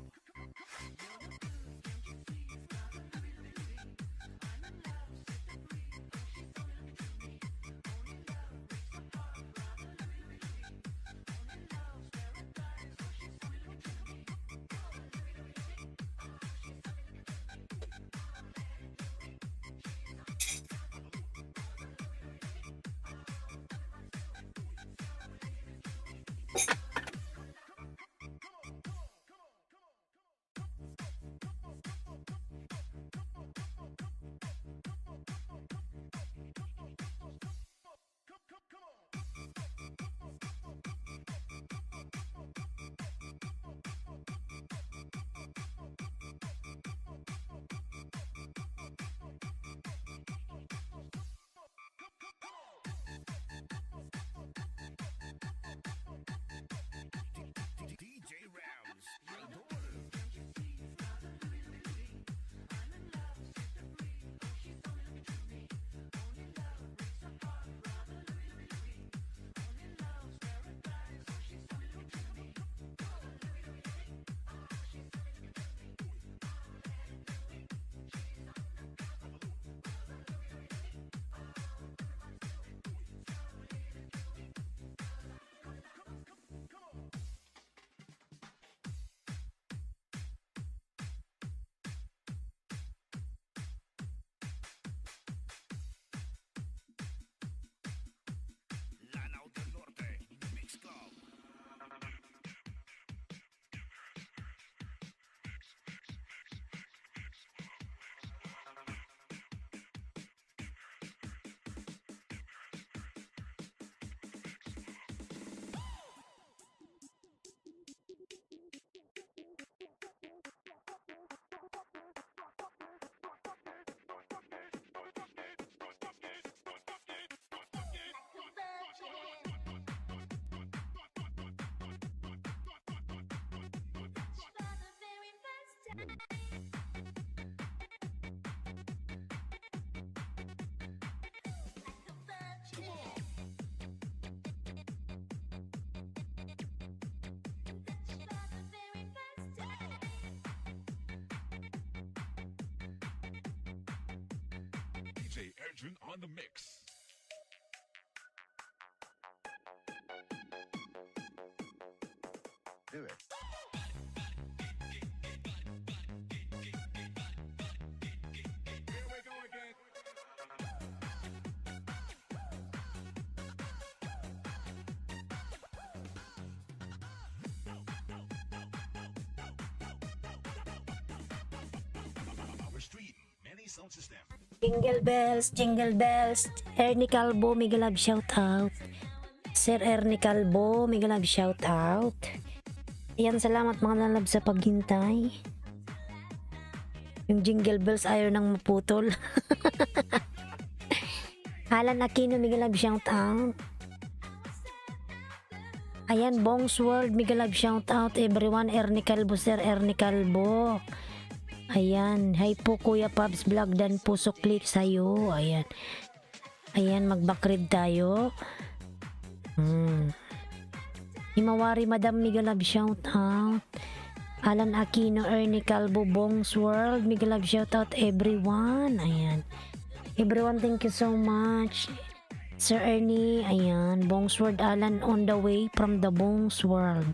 DJ Rams, Idol. Lana del Norte, Mix Club. DJ Edrin on the mix. Do it. sound system. Jingle bells. Ernie Calvo, mega love shout out. Sir Ernie Calvo, mega love shout out. Ayan, salamat mga lalab sa paghintay. Yung jingle bells ayaw nang maputol. Alan Aquino, mega love shout out. Ayan, Bongs World, mega love shout out everyone. Ernie Calvo, Sir Ernie Calvo. Ayan, hi po Kuya Pabs Vlog dan puso click sa'yo. Ayan. Ayan, mag-backread tayo. Himawari Madam mega love shout out. Alan Aquino, Ernie Calvo, Bongs World, mega love shout out everyone. Ayan. Everyone, thank you so much. Sir Ernie, ayan. Bongs World, Alan on the way from the Bongs World.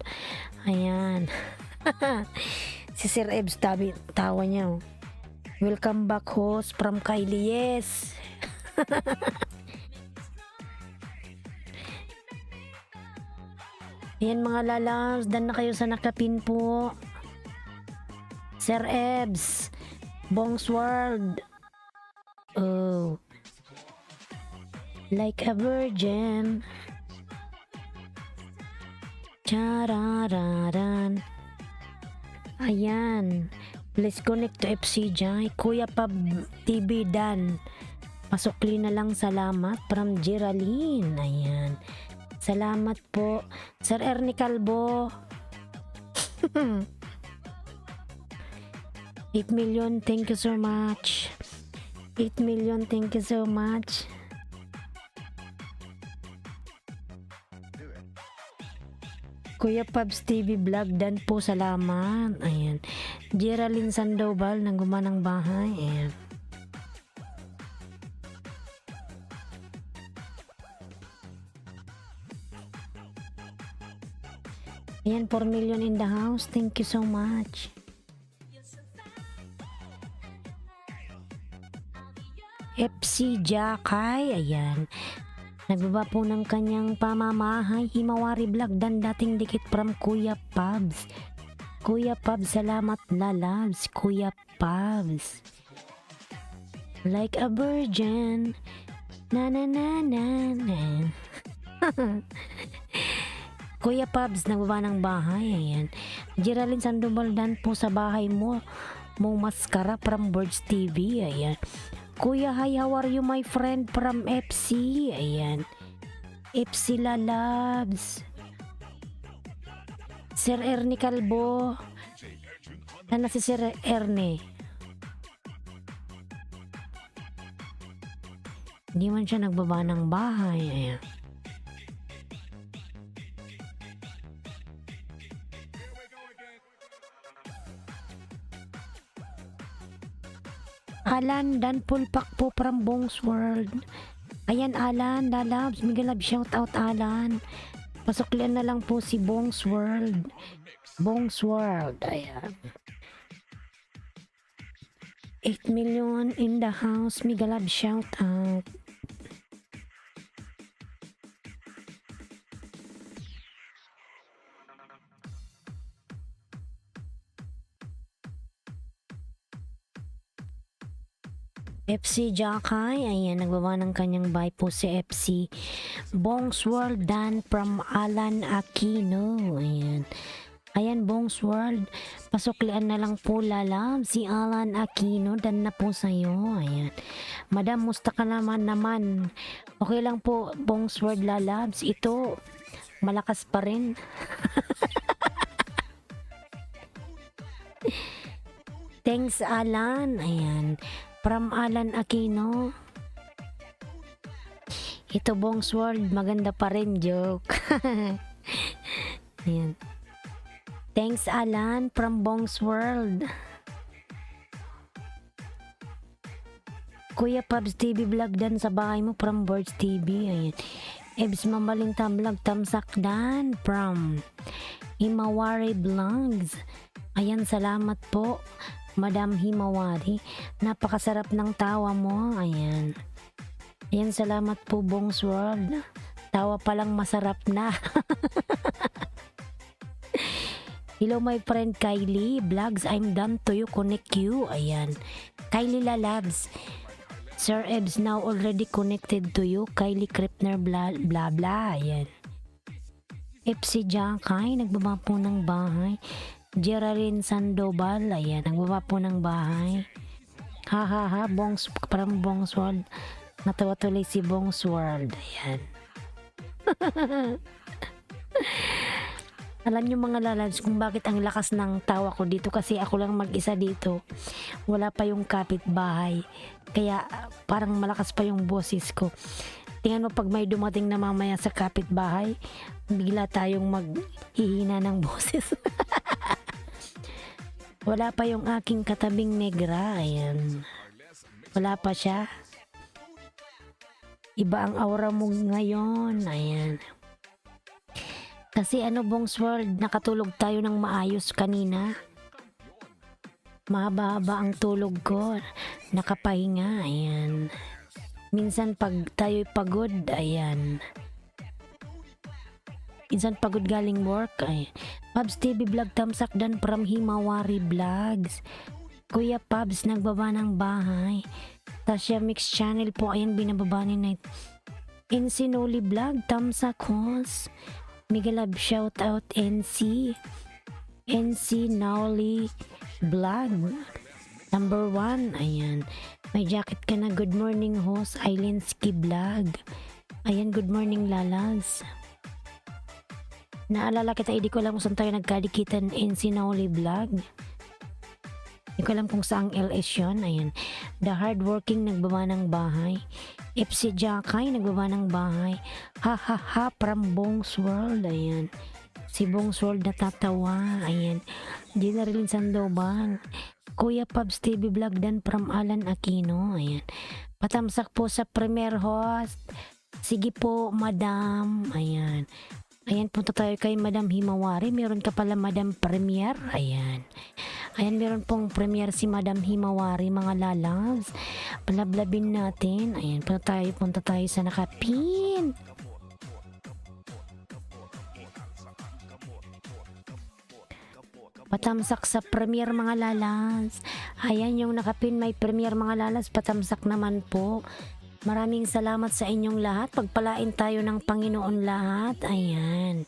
Ayan. Si Sir Ebs, tawa niya. Oh. Welcome back host from Kylie. Yes. Ayan mga lalabs, dan na kayo sa nakapin po. Sir Ebs, Bongs World. Oh. Like a virgin. Charararan. Ayan. Let's connect to FC Jai. Kuya Pab TV Dan. Pasukli na lang, salamat. From Geraldine. Ayan. Salamat po. Sir Ernie Calvo. 8 million. Thank you so much. 8 million. Thank you so much. Kuya Pabs TV Vlog dan po, salamat. Ayan. Geraldine Sandoval ng Gumanang Bahay. Ayan. Ayan, 4 million in the house. Thank you so much. FC Jakay. Ayan. Nagbaba po ng kanyang pamamahay. Himawari Vlog dan dating dikit from Kuya Pabs. Kuya Pabs, salamat lalabs. Kuya Pabs. Like a virgin. Na na na na na. Kuya Pabs, nagbaba ng bahay. Ayan. Geraldine Sandoval dan po sa bahay mo. Mong maskara from Birds TV. Ayan. Kuya, hi, how are you my friend from FC? Ayan. FC Lalabs. Sir Ernie Calvo. Ano si Sir Ernie? Hindi man siya nagbaba ng bahay. Ayan. Alan Dan Pulpak po from Bongs World. Ayan, Alan, lalabs, mega love shout out Alan. Pasuklian na lang po si Bongs World. Bongs World, ayan. 8 million in the house, mega love shout out. FC Jakay, ayan, nagbaba ng kanyang buy po si FC Bongs World Dan from Alan Aquino. Ayan. Ayan, Bongs World, pasuklian na lang po lalab si Alan Aquino, dan na po sa'yo. Ayan. Madam, musta ka naman? Okay lang po, Bongs World lalabs. Ito, malakas pa rin. Thanks, Alan. Ayan. From Alan Aquino. Ito, Bongs World, maganda pa rin, joke. Ayan. Thanks, Alan, from Bongs World. Kuya Pabs TV Vlog dan sa bahay mo from Birds TV. Ayan. Ebs Mamaling Vlog Tamsak dan from Himawari Vlogs. Ayan, salamat po, Madam Himawari. Napakasarap ng tawa mo. Ayan. Ayan, salamat po, Bongs World. Tawa palang masarap na. Hello my friend Kylie Vlogs, I'm done to you, connect you. Ayan. Kylie Lalabs. Sir Ebs now already connected to you. Kylie Kripner bla bla bla. Ayan. FC Jackay, nagbaba po ng bahay. Geraldine Sandoval, ayan, nagbaba po ng bahay. Ha ha ha, Bongs, parang Bongs World. Natawa tuloy si Bongs World. Ayan. Alam nyo mga lalabs kung bakit ang lakas ng tawa ko dito kasi ako lang mag-isa dito. Wala pa yung kapitbahay. Kaya parang malakas pa yung boses ko. Tingnan mo pag may dumating na mamaya sa kapitbahay, bigla tayong maghihina ng boses. Wala pa yung aking katabing negra. Ayan. Wala pa siya. Iba ang aura mo ngayon. Ayan. Kasi Bongs World, nakatulog tayo ng maayos kanina. Mahaba-haba ang tulog ko. Nakapahinga. Ayan. Minsan pag tayo'y pagod, ayan. Minsan pagod galing work, ay. Pabs TV Vlog Tamsak Dan from Himawari Vlogs. Kuya Pabs, nagbaba ng bahay. Tasha Mix Channel po, ayan, binababa ni Night. Insinoli Vlog, Tamsak Host. Miguel Love, shout out NC. NC Nowly Vlog. Number 1, ayan. May jacket ka na. Good morning host, Ailinski Vlog. Ayan, good morning Lalas. Naalala kita, hindi ko alam kung saan tayo nagkadikitan in Sinoli Vlog. Hindi ko alam kung saang LS yun. Ayan. The Hardworking, nagbaba ng bahay. FC Jackay, nagbaba ng bahay. Ha ha ha, from Bongs World. Ayan. Si Bongs World natatawa. Ayan. Generalin Sandoval. Kuya Pabs TV Vlog Dan from Alan Aquino. Ayan. Patamsak po sa premier host. Sige po, madam. Ayan. Ayan, punta tayo kay Madam Himawari. Meron ka pala Madam Premier. Ayan. Ayan, meron pong premier si Madam Himawari, mga lalabs. Palablabin natin. Ayan, punta tayo sa nakapin. Patamsak sa premier, mga lalas. Ayan yung nakapin, may premier, mga lalas. Patamsak naman po. Maraming salamat sa inyong lahat. Pagpalain tayo ng Panginoon lahat. Ayan.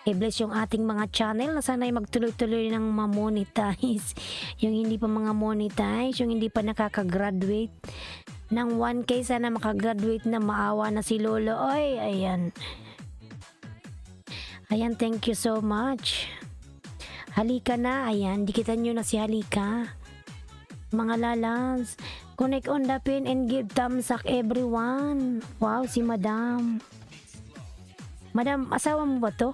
I-bless yung ating mga channel na sana'y magtuloy-tuloy ng ma-monetize. Yung hindi pa mga monetize, yung hindi pa nakaka-graduate ng 1K, sana makagraduate na, maawa na si Lolo. Oy, ayan. Ayan, thank you so much. Halika na, ayan. Dikitan nyo na si Halika. Mga lalas, connect on the pin and give thumbs up everyone. Wow, si Madam. Madam, asawa mo ba to?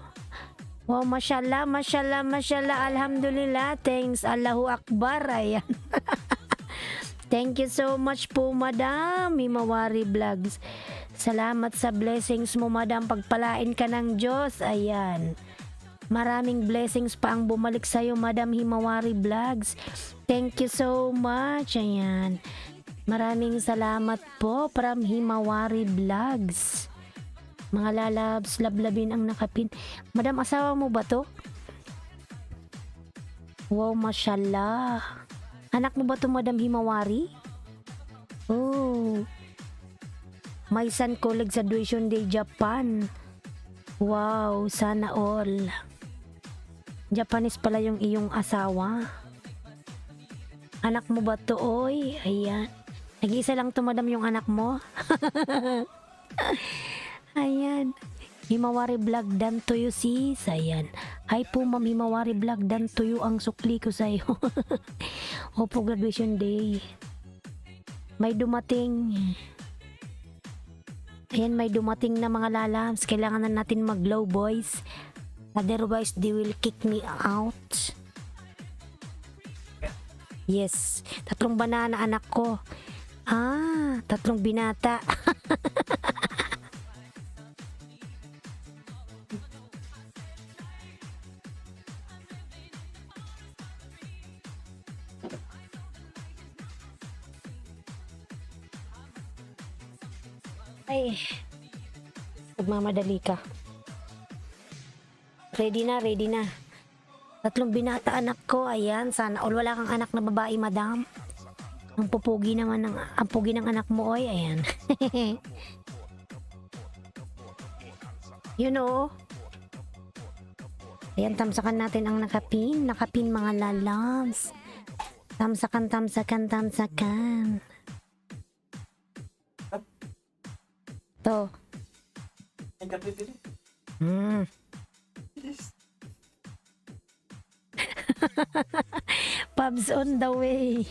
Wow, mashallah, mashallah, mashallah. Alhamdulillah. Thanks. Allahu Akbar. Ayan. Thank you so much po, Madam Himawari Vlogs. Salamat sa blessings mo, Madam. Pagpalain ka ng Diyos. Ayan. Maraming blessings pa ang bumalik sa'yo, Madam Himawari Vlogs. Thank you so much. Ayan. Maraming salamat po from Himawari Vlogs. Mga lalabs, lablabin ang nakapin. Madam, asawa mo ba to? Wow, mashallah. Anak mo ba to, Madam Himawari? Oh. My son colleague graduation day Japan. Wow, sana all. Japanese pala yung iyong asawa. Anak mo ba to, oy? Ayan. Nag-iisa lang to, Madam, yung anak mo. Ayan. Himawari Vlog Dan to you, sis. Ayan. Hi po, Ma'am Himawari Vlog Dan to you, ang sukli ko sa'yo. Opo, graduation day. May dumating. Ayan, may dumating na mga lalabs. Kailangan na natin mag-low boys. Otherwise, they will kick me out. Yes. 3 banana anak ko. 3 binata. Ay, nagmamadali ka. Ready na, ready na. 3 binata anak ko. Ayan, sana all wala kang anak na babae, Madam. Ang pupugi naman ang pugi ng anak mo, oy. Ayan. You know. Ayan, tamsakan natin ang nakapin. Nakapin, mga lalabs. Tamsakan, tamsakan, tamsakan. To. May kape din. Pubs on the way.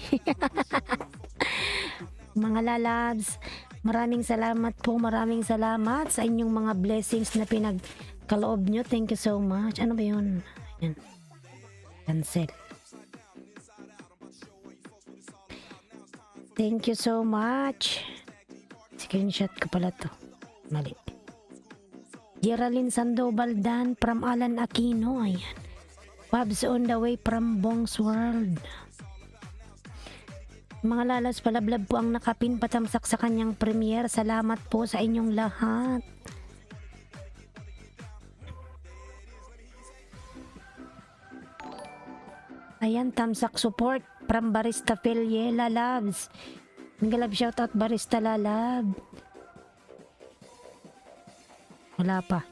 Mga lalabs, maraming salamat po. Maraming salamat sa inyong mga blessings na pinagkaloob nyo. Thank you so much. Ano ba yun? Ayan. Cancel. Thank you so much. Screenshot ko pala to. Mali. Geraldine Sandoval Dan from Alan Aquino. Ayan. Pubs on the way from Bong's World. Mga lalas, palablab po ang nakapin patamsak sa kanyang premiere. Salamat po sa inyong lahat. Ayan, tamsak support from Barista Pelye Lalabs. Mga love shoutout Barista Lalab. Wala pa.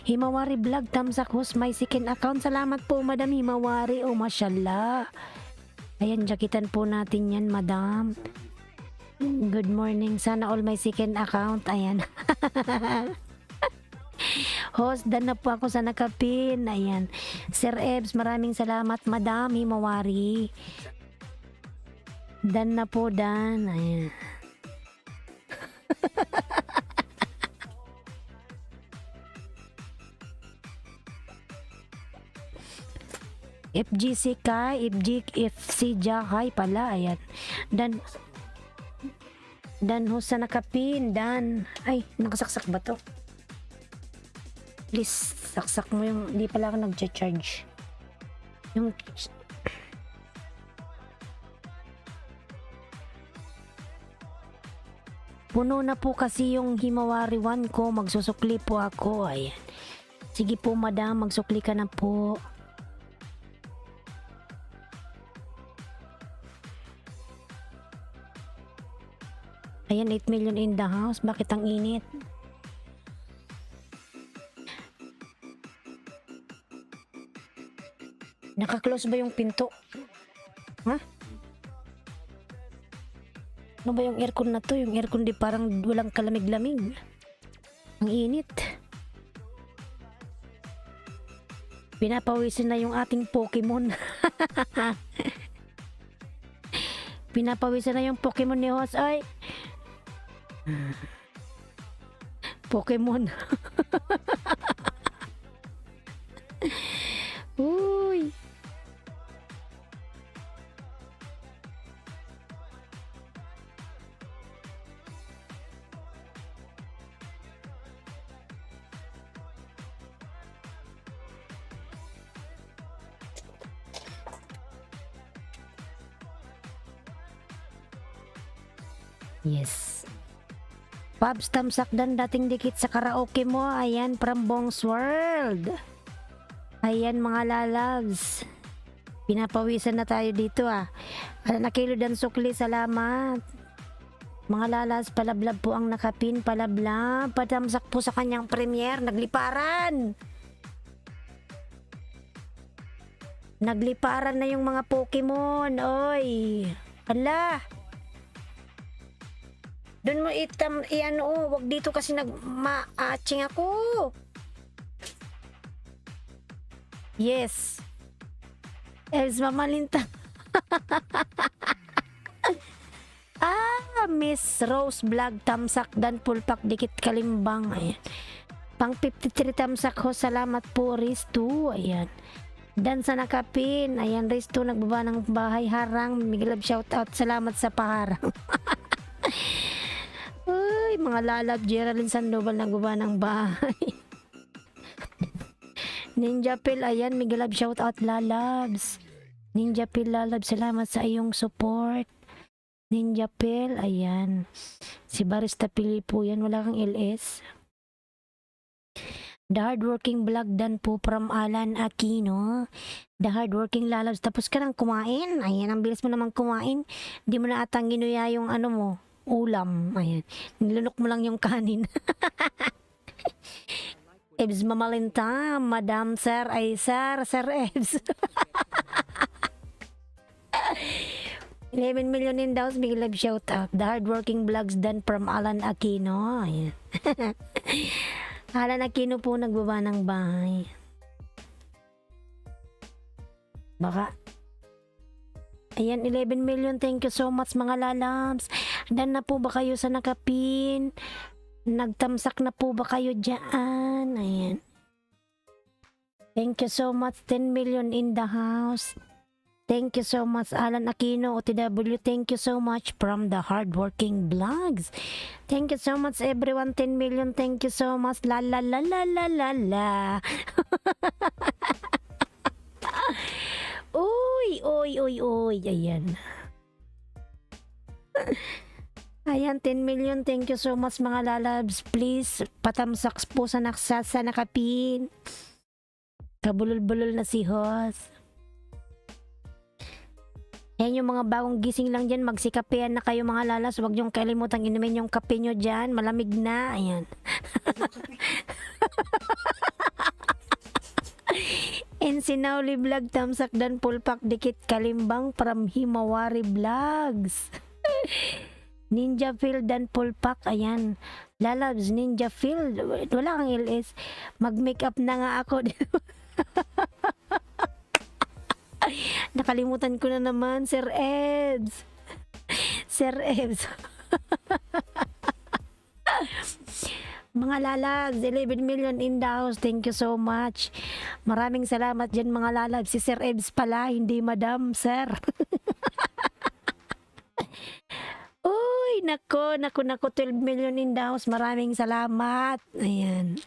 Himawari vlog, tamsak host, my second account. Salamat po, Madam Himawari. Oh, mashallah. Ayan, jakitan po natin yan, Madam. Good morning. Sana all my second account. Ayan. Host, dan na po ako sa nakapin. Ayan. Sir Ebs, maraming salamat, Madam Himawari. Dan na po, Dan. Ayan. FGC Kai, FC Jahay pala, ayan. Dan ho sa nakapin, Dan. Ay, nakasaksak ba to? Please, saksak mo yung, hindi pala ako nag-charge. Yung, puno na po kasi yung Himawari 1 ko, magsusukli po ako, ayan. Sige po, Madam, magsukli ka na po. Ayan, 8 million in the house. Bakit ang init? Naka-close ba yung pinto? Ha? Ano ba yung aircon na to? Yung aircon di parang walang kalamig-lamig. Ang init. Pinapawisin na yung ating Pokemon. Pinapawisin na yung Pokemon ni Hoss. Ay! Pokemon. Uy. Yes. Pubs tamsak dan dating dikit sa karaoke mo. Ayan, from Bong's World. Ayan, mga lalabs. Pinapawisan na tayo dito ah. Nakilo dan sukli, salamat. Mga lalabs, palablab po ang nakapin. Palablab. Patamsak po sa kanyang premiere. Nagliparan. Nagliparan na yung mga Pokemon. Oy. Ala. Doon mo wag dito kasi nagma-atching ako. Yes. Els Mamalinta. Miss Rose Vlog, tamsak dan pulpak dikit kalimbang. Ayan. Pang 53 tamsak ho, salamat po, Riz 2. Ayan. Dan sa nakapin. Ayan, Riz 2, nagbaba ng bahay harang. Miguel shoutout, salamat sa paharang. Uy, mga lalab, Geraldine Sandoval nagbaba ng bahay. Ninja Pill, ayan, Miguel Lab, shout out lalabs. Ninja Pill lalab, salamat sa iyong support. Ninja Pill, ayan. Si Barista Pili po yan, wala kang LS. The hardworking vlog dan po from Alan Aquino. The hardworking lalabs. Tapos ka nang kumain. Ayan, ang bilis mo naman kumain. Di mo na atang ginuya yung ano mo, ulam. Ayan. Nilunok mo lang yung kanin. Ebs Mamalinta, Madam Sir, ay Sir Ebs. 11 million in daws, big love shout out. The hardworking vlogs done from Alan Aquino. Ayan. Alan Aquino po nagbaba ng bahay. Baka. Ayan, 11 million. Thank you so much mga lalabs. Dan na po ba kayo sa nakapin? Nagtamsak na po ba kayo dyan? Ayan. Thank you so much. 10 million in the house. Thank you so much, Alan Aquino, OTW. Thank you so much from the hardworking vlogs. Thank you so much, everyone. 10 million. Thank you so much. La la la la la la la. Uy, uy, uy, uy. Ayan. Ayan, 10 million. Thank you so much, mga lalabs. Please, patamsaks po sa nakapin. Kabulol-bulol na si Hoss. Yan yung mga bagong gising lang dyan, magsikapean na kayo mga lalas. Huwag niyong kalimutang inumin yung kape nyo dyan. Malamig na. Ayan. Ensinauli vlog, tamsak dan pulpak dikit kalimbang from Himawari vlogs. Ninja Field dan pulpak. Ayan. Lalabs, Ninja Field. Wala kang LS. Mag-makeup na nga ako. Nakalimutan ko na naman, Sir Ebs. Sir Ebs. Mga lalabs, 11 million in the house. Thank you so much. Maraming salamat dyan mga lalabs. Si Sir Ebs pala, hindi Madam Sir. Uy, nako, 12 million in the house. Maraming salamat. Ayan.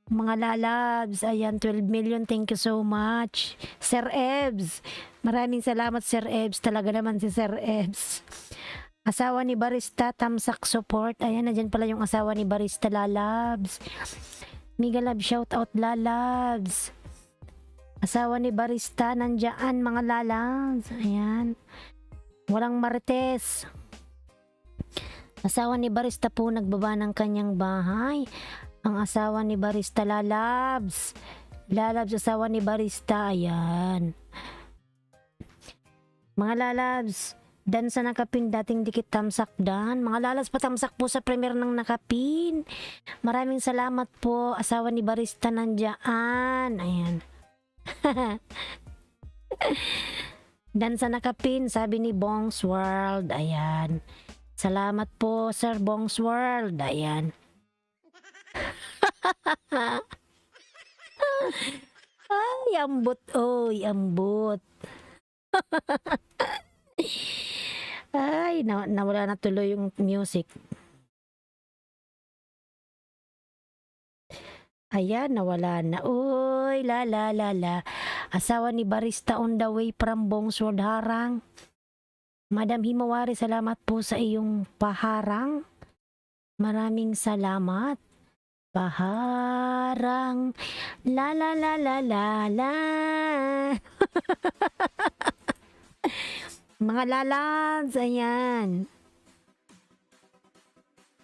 Mga lalabs, ayan, 12 million, thank you so much. Sir Ebs, maraming salamat Sir Ebs, talaga naman si Sir Ebs. Asawa ni Barista, tamsak support. Ayan, nandyan pala yung asawa ni Barista, lalabs. Mega love, shout out lalabs. Asawa ni Barista, nandyan mga lalabs. Ayan. Walang marites. Asawa ni Barista po nagbaba ng kanyang bahay. Ang asawa ni Barista, lalabs. Lalabs, asawa ni Barista. Ayan. Mga lalabs, dan sa nakapin, dating dikit tamsak dan. Mga lalabs, patamsak po sa premier ng nakapin. Maraming salamat po. Asawa ni Barista nandyan. Ayan. Dan sa nakapin, sabi ni Bongs World. Ayan. Salamat po, Sir Bongs World. Ayan. Ay, ambot. Oy, ambot. Ay, nawala na tuloy yung music. Ayan, nawala na. Uy, la la la la. Asawa ni Barista on the way from Bongsword Harang. Madam Himawari, salamat po sa iyong paharang. Maraming salamat. Paharang. La la la la la la. Mga lalabs, ayan.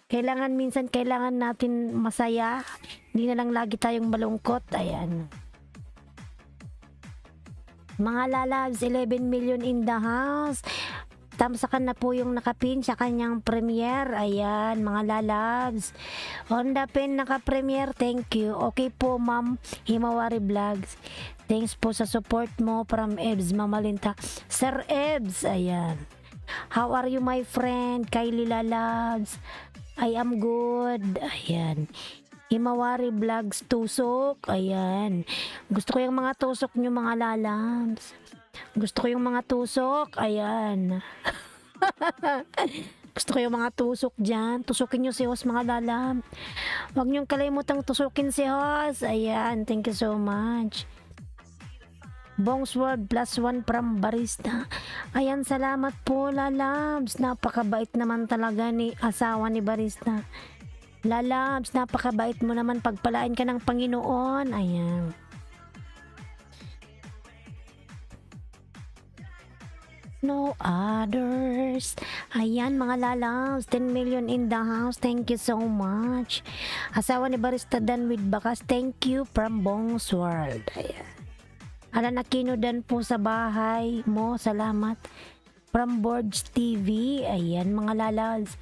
Kailangan natin masaya. Hindi na lang lagi tayong malungkot. Ayan. Mga lalabs, 11 million in the house. Tamsakan na po yung nakapin sa kanyang premiere. Ayan, mga lalabs. On the pin, naka-premiere. Thank you. Okay po, Ma'am Himawari Vlogs. Thanks po sa support mo from Ebs Mamalinta. Sir Ebs, ayan. How are you, my friend? Kylie Lalabs. I am good. Ayan. Himawari Vlogs tusok. Ayan. Gusto ko yung mga tusok nyo, mga lalabs. Gusto ko yung mga tusok. Ayan. Gusto ko yung mga tusok dyan. Tusukin nyo si Hoss, mga lalab. Huwag nyo kalimutang tusukin si Hoss. Ayan. Thank you so much. Bongs World +1 from Barista. Ayan, salamat po lalabs. Napakabait naman talaga ni asawa ni Barista. Lalabs, napakabait mo naman. Pagpalain ka ng Panginoon. Ayan. No others. Ayan mga lalabs, 10 million in the house. Thank you so much. Asawa ni Barista Dan with Bakas. Thank you from Bong's World. Ayan. Alan Aquino Dan po sa bahay mo. Salamat. From Boards TV. Ayan mga lalabs.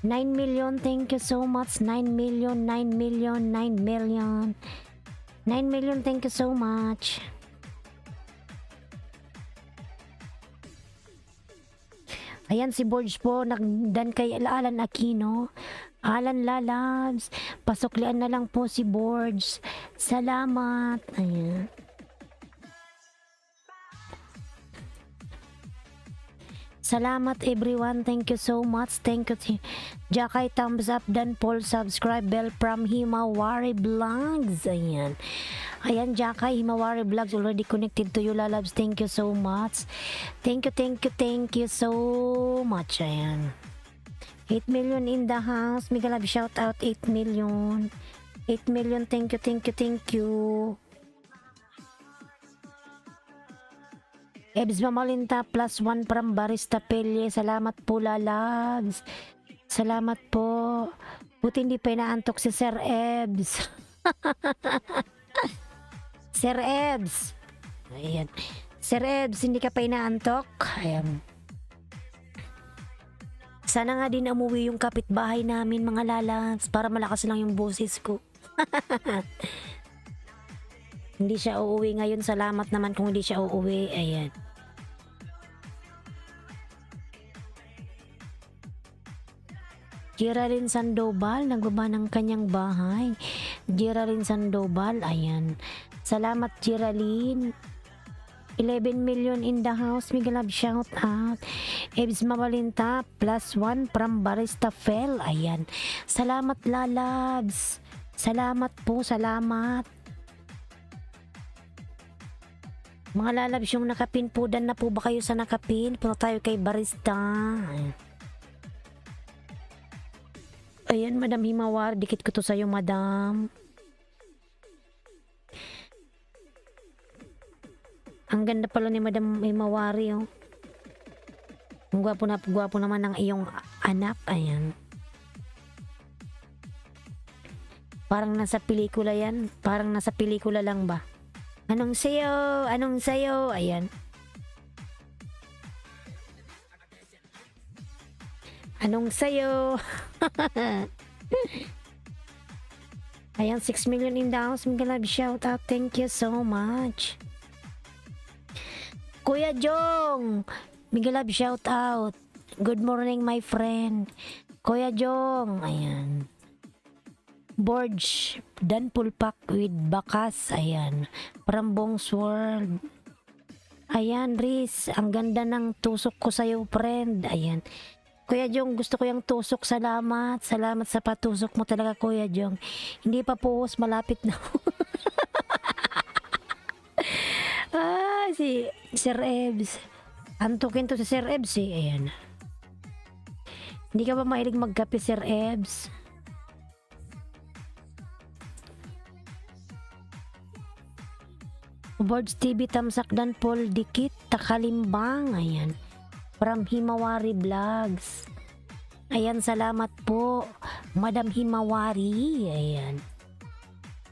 9 million, thank you so much. 9 million, 9 million, 9 million. 9 million, thank you so much. Ayan si Borge po, nagdan kay Alan Aquino. Alan Lalabs, pasuklian na lang po si Borge. Salamat. Ayan. Salamat everyone. Thank you so much. Thank you. Jakay thumbs up. Dan Paul subscribe. Bell from Himawari Vlogs. Ayan. Ayan Jakay Himawari Vlogs already connected to you lalabs. Thank you so much. Thank you so much. Ayan. 8 million in the house. Mega love shout out 8 million. 8 million. Thank you. Ebs Mamalinta plus 1 from Barista Pelye. Salamat po lalabs. Salamat po. Buti hindi pa inaantok si Sir Ebs. Sir Ebs. Ayan. Sir Ebs, hindi ka pa inaantok? Ayan. Sana nga din umuwi yung kapitbahay namin mga lalabs para malakas lang yung boses ko. Hindi siya uuwi ngayon. Salamat naman kung hindi siya uuwi. Ayan. Geraldine Sandoval, nagbaba ng kanyang bahay. Geraldine Sandoval, ayan. Salamat Geraldine. 11 million in the house. Mega love shout out. Ebs Mamalinta plus 1 from Barista Fel. Ayan. Salamat lalabs. Salamat po, salamat. Mga lalabs yung nakapin po, dan na po ba kayo sa nakapin? Punta tayo kay Barista. Ayan, Madam Himawar, dikit ko to sa'yo, Madam. Ang ganda pala ni Madam Himawari, oh. Ang gwapo naman ng iyong anak, ayan. Parang nasa pelikula yan. Parang nasa pelikula lang ba? Anong sayo? Anong sayo? Ayan. Anong sayo? Ayan, 6 million in the house. Mega love shout out. Thank you so much. Kuya Jong, mega love shout out. Good morning my friend. Kuya Jong, ayan. Borge, Dan Pulpak with Bakas, ayan. From Bong's World. Ayan, Riz, ang ganda ng tusok ko sa'yo, friend. Ayan. Kuya Jong, gusto ko yung tusok. Salamat. Salamat sa patusok mo talaga, Kuya Jong. Hindi pa puhos, malapit na. Si Sir Ebs. Antukin to si Sir Ebs, eh. Ayan. Hindi ka ba mahilig magkape, Sir Ebs? Boards TV Tamsak Dan Paul Dikit Takalimbang, ayan. From Himawari Vlogs. Ayan, salamat po Madam Himawari. Ayan.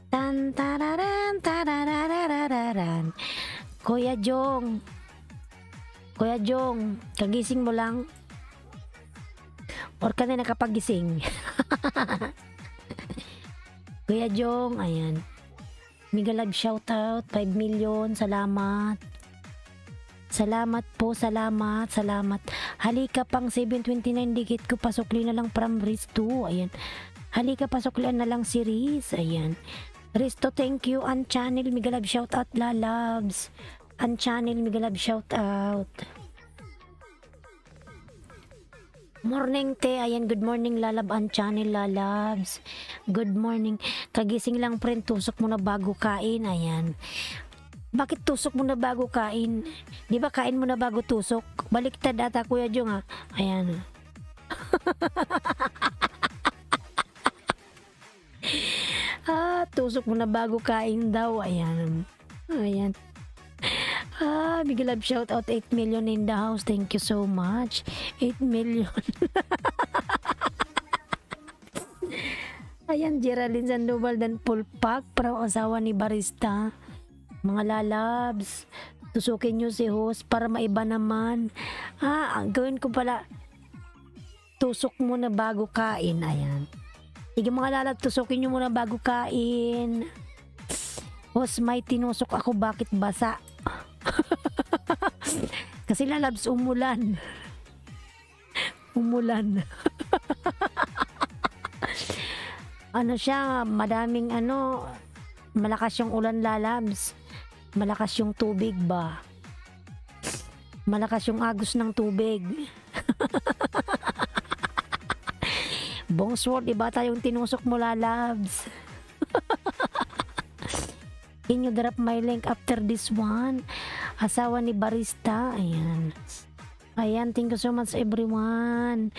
Tan tararan tarararararan. Kuya Jong, kagising mo lang or ka na nakapagising? Kuya Jong, ayan. Mega love shout out 5 million. Salamat. Salamat po, salamat. Halika pang 729 dikit ko, pasukli na lang from Riz 2. Ayan. Halika, pasuklian na lang si Riz. Ayan. Riz 2, thank you. An channel, mega love shout out lalabs. An channel, mega love shout out. Morning te, ayan, good morning lalab ang channel lalabs. Good morning. Kagising lang friend, tusok mo na bago kain, ayan. Bakit tusok mo na bago kain? Di ba kain mo na bago tusok? Baliktad ata Kuya Jong, ha. Ayan. tinusok mo na bago kain daw. Ayan. Ayan. Big love shout out 8 million in the house. Thank you so much. 8 million. Ayan, Geraldine Sandoval dan Pulpak para asawa ni Barista. Mga lalabs, tusukin nyo si host para maiba naman. Ang gawin ko pala, tusok muna bago kain. Ayan. Sige mga lalabs, tusukin nyo muna bago kain. Host, may tinusok ako, bakit basa? Kasi lalabs, umulan. Umulan. Ano siya, madaming malakas yung ulan lalabs. Malakas yung tubig ba? Malakas yung agos ng tubig. Bongsword, iba tayong tinusok mo lalabs. Can you drop my link after this one? Asawa ni Barista. Ayan. Ayan, thank you so much everyone.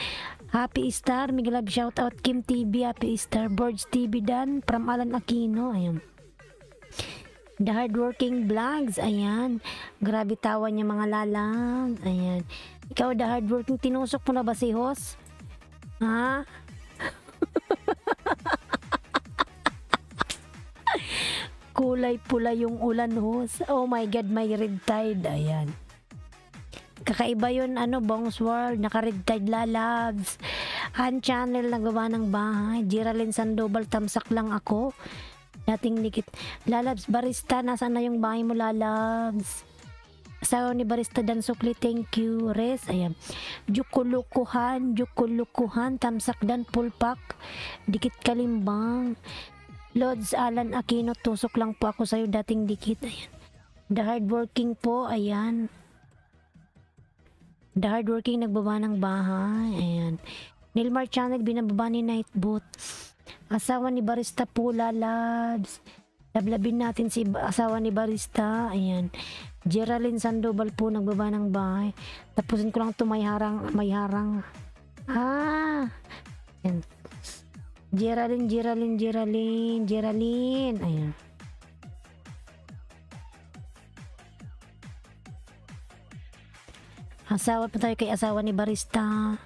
Happy Star, Miguel love shout out Kim TV, Happy Star, Birds TV Dan, from Alan Aquino. Ayan. The Hardworking Vlogs, ayan. Grabe tawa niya mga lalang. Ayan. Ikaw, The Hardworking, tinusok mo na ba si host? Ha? Kulay pula yung ulan, host. Oh my God, may red tide. Ayan. Kakaiba yun, Bongs World, naka-red tide lalabs. Han channel na gawa ng bahay. Geraldine Sandoval, tamsak lang ako. Dating dikit. Lalabs, Barista, nasaan na yung bahay mo, lalabs? Asawa ni Barista Dan Sukli, thank you. Res, ayan. Jukulukuhan, tamsak Dan Pulpak, dikit kalimbang. Lods Alan Aquino, tusok lang po ako sa'yo, dating dikit. Ayan. The Hardworking po, ayan. The Hardworking, nagbaba ng bahay. Ayan. Nilmar Channel, binababa ni Nightboot. Asawa ni Barista po, lalabs. Lablabin natin si asawa ni Barista. Ayan. Geraldine Sandoval po, nagbaba ng bahay. Tapusin ko lang ito, may harang. Ayan. Geraldine. Ayan. Asawa pa tayo kay asawa ni Barista.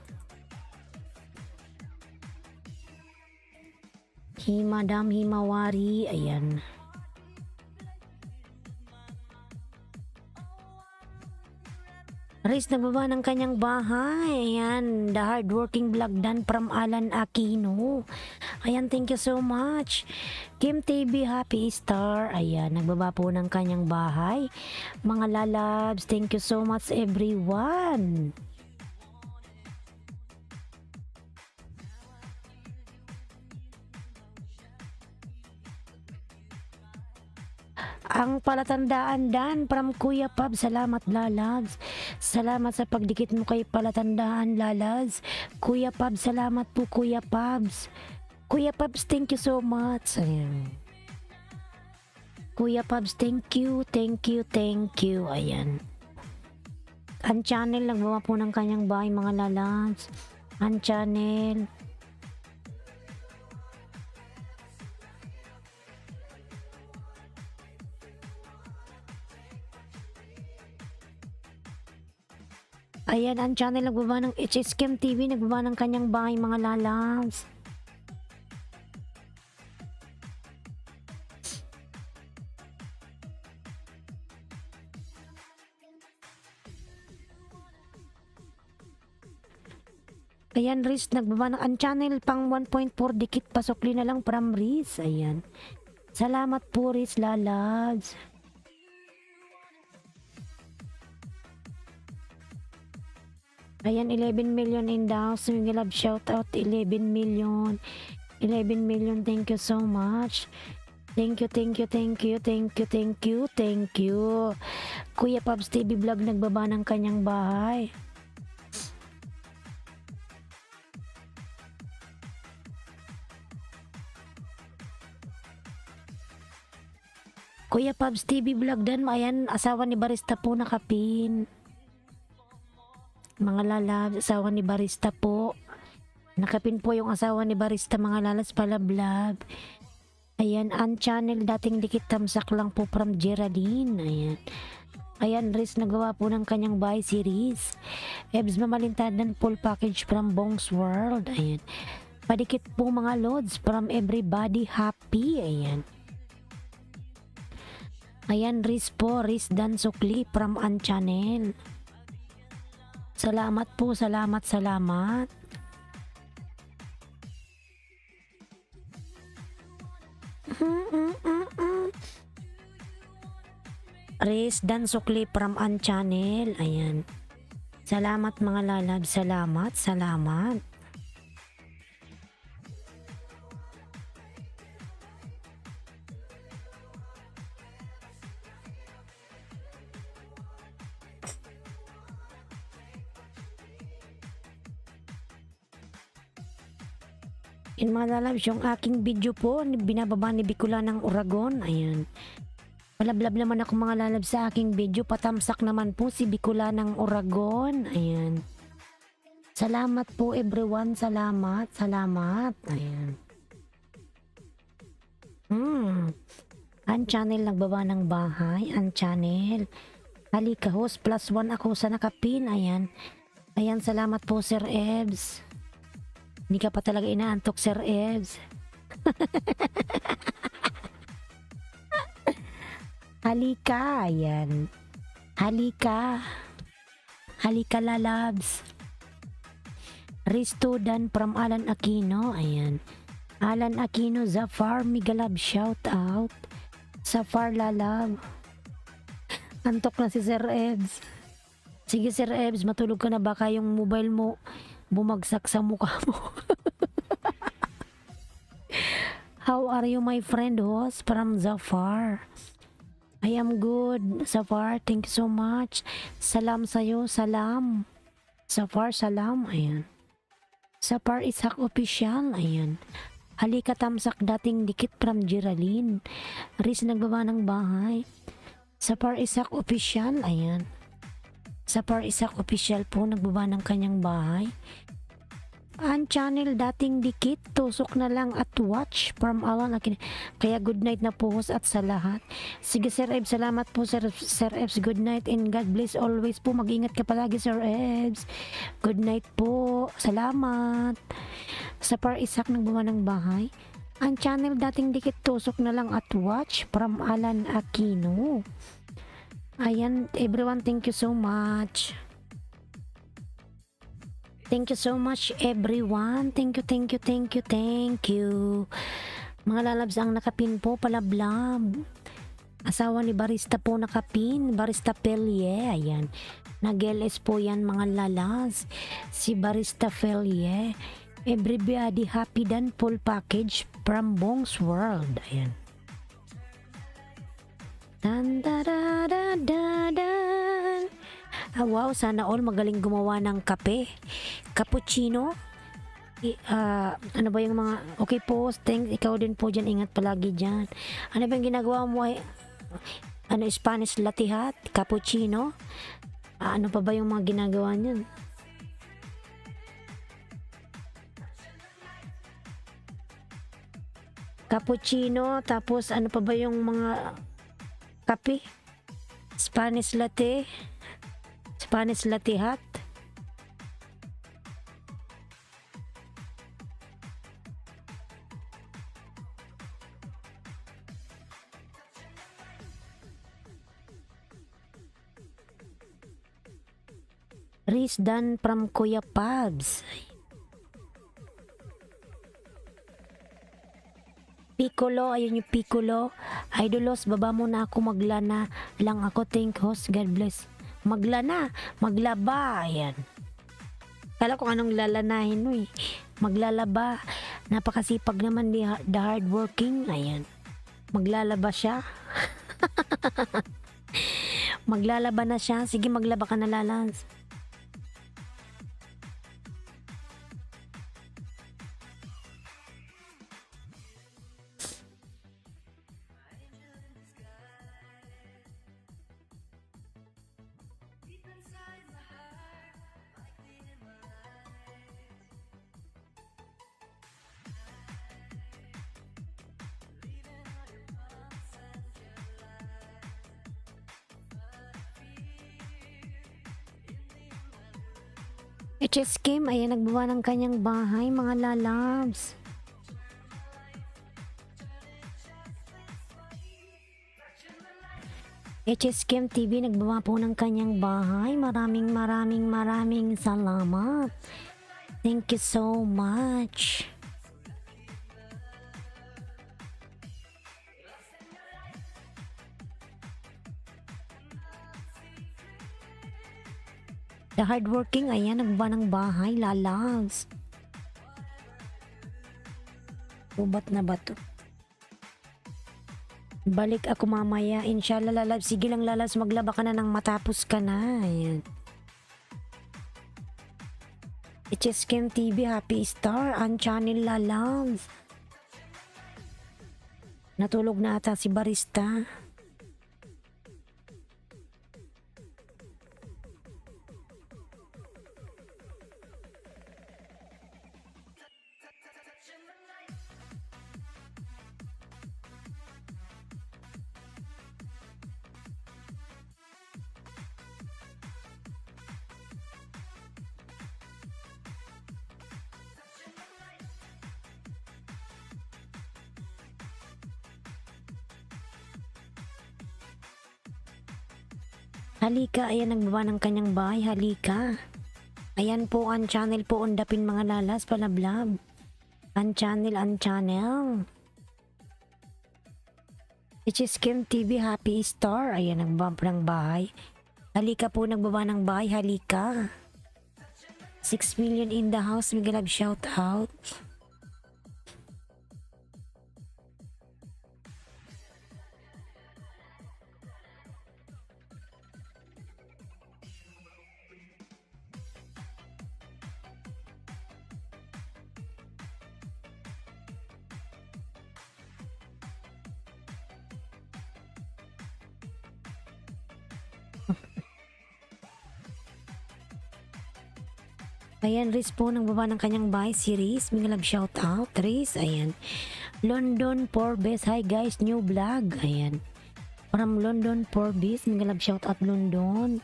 Madam Himawari. Ayan. Riz, nagbaba ng kanyang bahay. Ayan. The Hardworking Vlog Dan from Alan Aquino. Ayan, thank you so much. Kim TV, Happy Star. Ayan, nagbaba po ng kanyang bahay. Mga lalabs, thank you so much everyone. Ang palatandaan Dan from Kuya Pab, salamat lalabs. Salamat sa pagdikit mo kay palatandaan lalabs. Kuya Pab, salamat po Kuya Pabs. Kuya Pabs, thank you so much. Ayan. Kuya Pabs, thank you. Ayan. Ang channel, nagbawa po ng kanyang bahay mga lalabs. Ang channel. Ayan, ang channel nagbaba ng HSKM TV, nagbaba ng kanyang bahay mga lalabs. Ayan, Riz, nagbaba ng ang channel pang 1.4 dikit pasokli na lang from Riz. Ayan. Salamat po Riz, lalabs. Ayan, 11 million in the house. Yung love shout out, 11 million. 11 million, thank you so much. Thank you. Kuya Pabs TV Vlog, nagbaba ng kanyang bahay. Kuya Pabs TV Vlog Dan, ayan, asawa ni Barista po nakapin. Mga lalabs, asawa ni Barista po. Nakapin po yung asawa ni Barista, mga lalas pala vlog. Ayan, channel dating dikit tamsak lang po from Geraldine. Ayan. Ayan, Riz, nagawa po ng kanyang bahay series. Ebs Mamalintadan full package from Bong's World. Ayan. Padikit po mga loads from Everybody Happy. Ayan. Ayan, Riz po, Riz Dan Sukli from channel. Salamat po, salamat. Riz Dan Sukli from channel. Ayan. Salamat mga lalab, salamat. In mga lalabs, yung aking video po, binababa ni Bicula ng Oragon. Ayan. Palablab naman ako mga lalab sa aking video. Patamsak naman po si Bicula ng Oragon. Ayan. Salamat po everyone. Salamat. Ayan. Ang channel nagbaba ng bahay. Ang channel. Halika host +1 ako sa nakapin. Ayan. Ayan, salamat po Sir Ebs. Hindi ka pa talaga inaantok, Sir Ebs. Halika, ayan. Halika lalabs. Ristudan from Alan Aquino, ayan. Alan Aquino, Zafar, Migalab, shout out. Zafar lalab. Antok na si Sir Ebs. Sige Sir Ebs, matulog ka na, baka yung mobile mo bumagsak sa mukha mo. How are you my friend host from Zafar? I am good, Zafar. Thank you so much. Salam sa'yo, salam. Zafar, salam. Ayan. Zafar Ishak Official. Ayan. Halika tamsak dating dikit from Geraldine. Riz nagbaba ng bahay. Zafar Ishak Official. Ayan. Zafar Ishak Official po nagbaba ng kanyang bahay. Ang channel dating dikit, tusok na lang at watch from Alan Aquino. Kaya good night na po host at sa lahat. Sige Sir Ebs, salamat po Sir Ebs. Good night and God bless always po. Mag-ingat ka palagi Sir Ebs. Good night po. Salamat. Sa Par Isak nagbuwa ng bahay. Ang channel dating dikit, tusok na lang at watch from Alan Aquino. Ayan everyone, thank you so much. Thank you so much everyone. Thank you. Mga lalabs ang nakapin po, palablab. Asawa ni Barista po nakapin, Barista Pelie. Ayan. Nag-LS po yan mga lalas. Si Barista Pelie. Everybody happy dan full package from Bong's World. Ayan. Dan da da da da dan. Wow, sana all magaling gumawa ng kape. Cappuccino. Ano ba yung mga... Okay po, thanks. Ikaw din po dyan. Ingat palagi dyan. Ano ba yung ginagawa mo? Spanish latte hat? Cappuccino? Ano pa ba yung mga ginagawa niyan? Cappuccino. Tapos ano pa ba yung mga kape? Spanish latte hat. Riz Dan from Kuya Pabs. Piccolo, ayun yung Piccolo. Idolos, baba mo na ako, maglana lang ako. Thank host, God bless. Maglana, maglaba, ayan. Kala ko anong lalanahin mo eh. Maglalaba. Napakasipag naman ni the hardworking, ayan. Maglalaba siya. Maglalaba na siya. Sige, maglaba ka na lalans. HS Kim, ayan, nagbawa ng kanyang bahay, mga lalabs. HS Kim TV, nagbawa po ng kanyang bahay. Maraming salamat. Thank you so much. The hardworking, ayan, nagbawa ng bahay, lalabs. Ubat na ba to? Balik ako mamaya. Inshallah, lalabs. Sige lang, lalabs. Maglaba ka na ng matapos ka na. Ayan. HSKM TV, Happy Star. Ang channel, lalabs. Natulog na ata si Barista. Halika, ayan, nagbaba ng kanyang bahay. Halika. Ayan po ang channel po, undapin mga lalas, palablab. Ang channel. HSKM TV, Happy Star. Ayan, nagbump ng bahay. Halika po, nagbaba ng bahay. Halika. 6 million in the house. Migalab, shout out. Ayan, Riz po, nagbaba ng kanyang bahay. Si Riz, migalab, shout out. Riz, ayan. London Forbes, hi guys, new vlog. Ayan. From London Forbes, migalab, shout out London.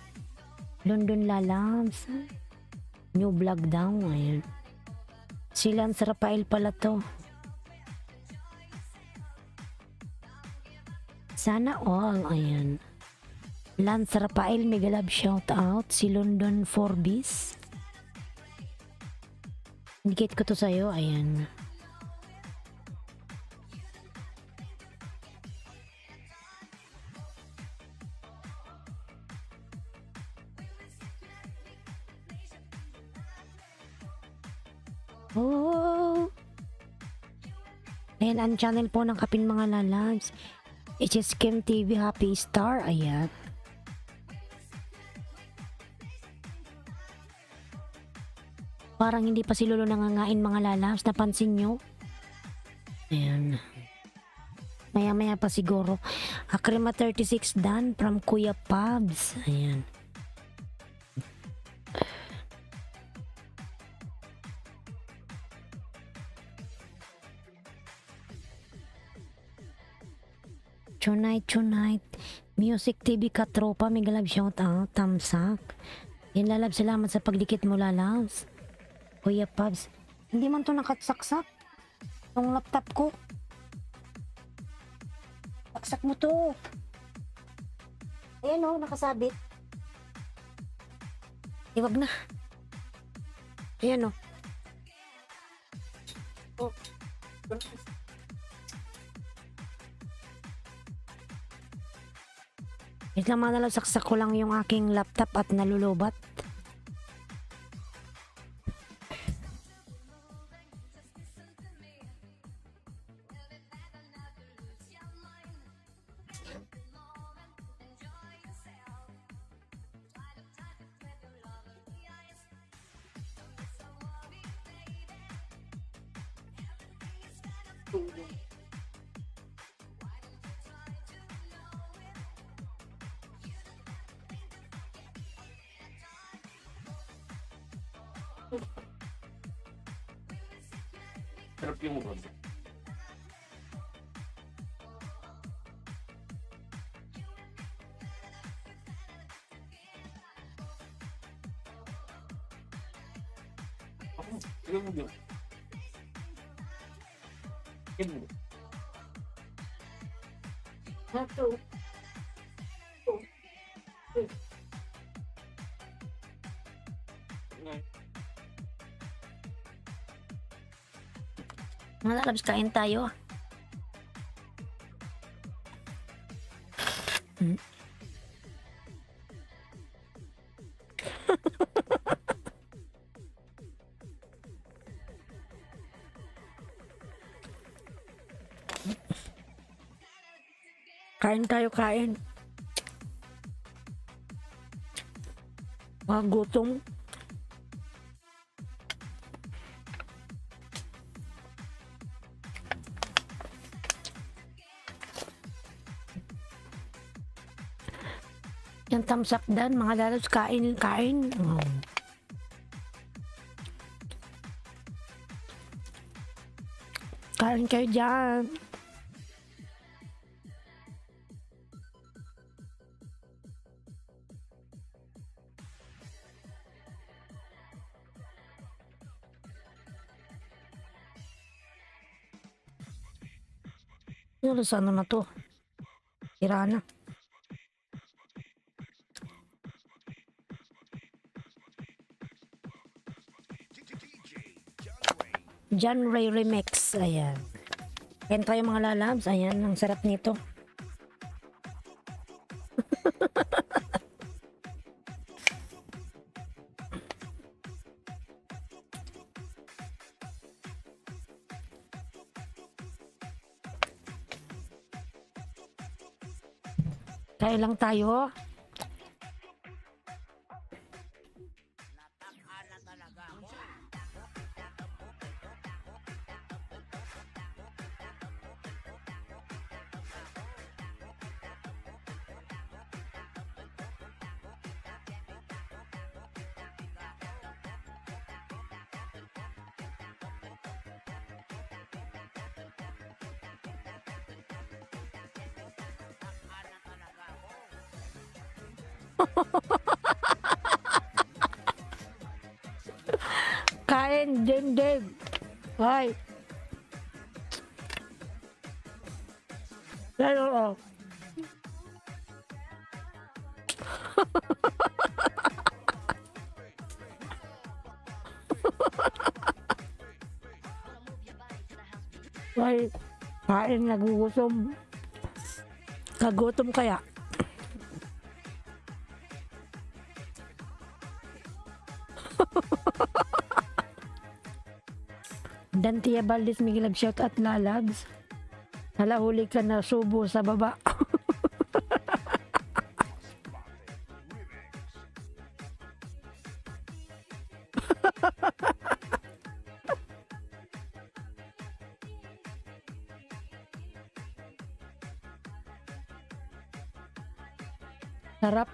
London lalabs. New vlog daw, ayan. Si Lance Rafael pala to. Sana all, ayan. Lance Rafael, migalab, shout out. Si London Forbes. Indicate ko to sa'yo, ayan. Oh! Ayan, ang channel po ng Kapin mga lalabs. HSKM TV, Happy Star, ayan. Parang hindi pa si Lolo nangangain mga lalabs. Napansin nyo? Ayan. Maya-maya pa siguro. Akrima 36 Dan from Kuya Pabs. Ayan. Tonight. Music TV Katropa. Migalab shout out. Tamsak. Yan lalab. Salamat sa pagdikit mo lalabs. Kuya Pabs, hindi man to nakatsaksak. Yung laptop ko. Saksak mo to. Ayan o, nakasabit. Iwag na. Ayan o. Oh. Wait lang mga lalab, saksak ko lang yung aking laptop at nalulubat. Sarap yung ulam. Yung mo. Yung mo. Satu. Mga lalabs, kain tayo. Kain tayo, kain. Mga gutom. Yung tamsak dan, mga lalabs, kain, kain. Oh. Kain kayo dyan. Ano sa ano na to? Tira na. John Ray Remix. Ayan. Ayan tayo mga lalabs. Ayan, ang sarap nito. Kaya lang tayo. Kain din din. Ay. Pero oh. Ay, kain nagugutom. Kagutom kaya. Dantia Valdez, Miguel shout at lalabs. Halahuli ka na subo sa baba. Sarap.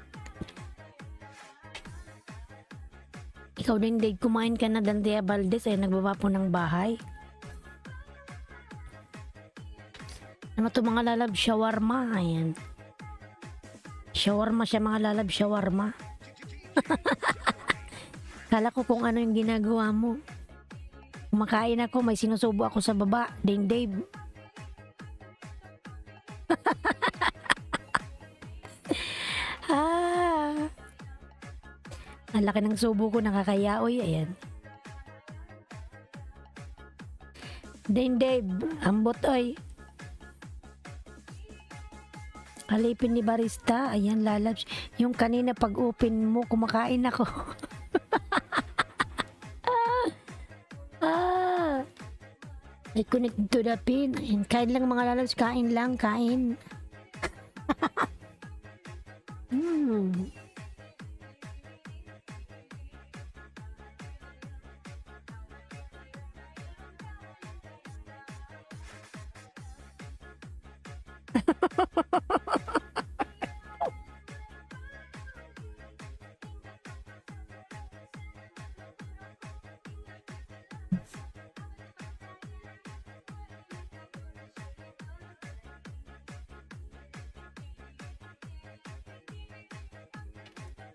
Ikaw din, Dave, kumain ka na Dantia Valdez ay nagbaba po ng bahay. Ano to mga lalab? Shawarma. Ayan. Shawarma siya mga lalab. Shawarma. Kala ko kung ano yung ginagawa mo. Kumakain ako, may sinusubo ako sa baba. Ding Dave. Ang laki ng subo ko, nakakayaoy. Ayan. Ding Dave, ambot oy. Alipin ni barista. Ayan lalabs. Yung kanina pag open mo, kumakain ako. I connect to the pin. Ayan, kain lang mga lalabs. Kain lang, kain.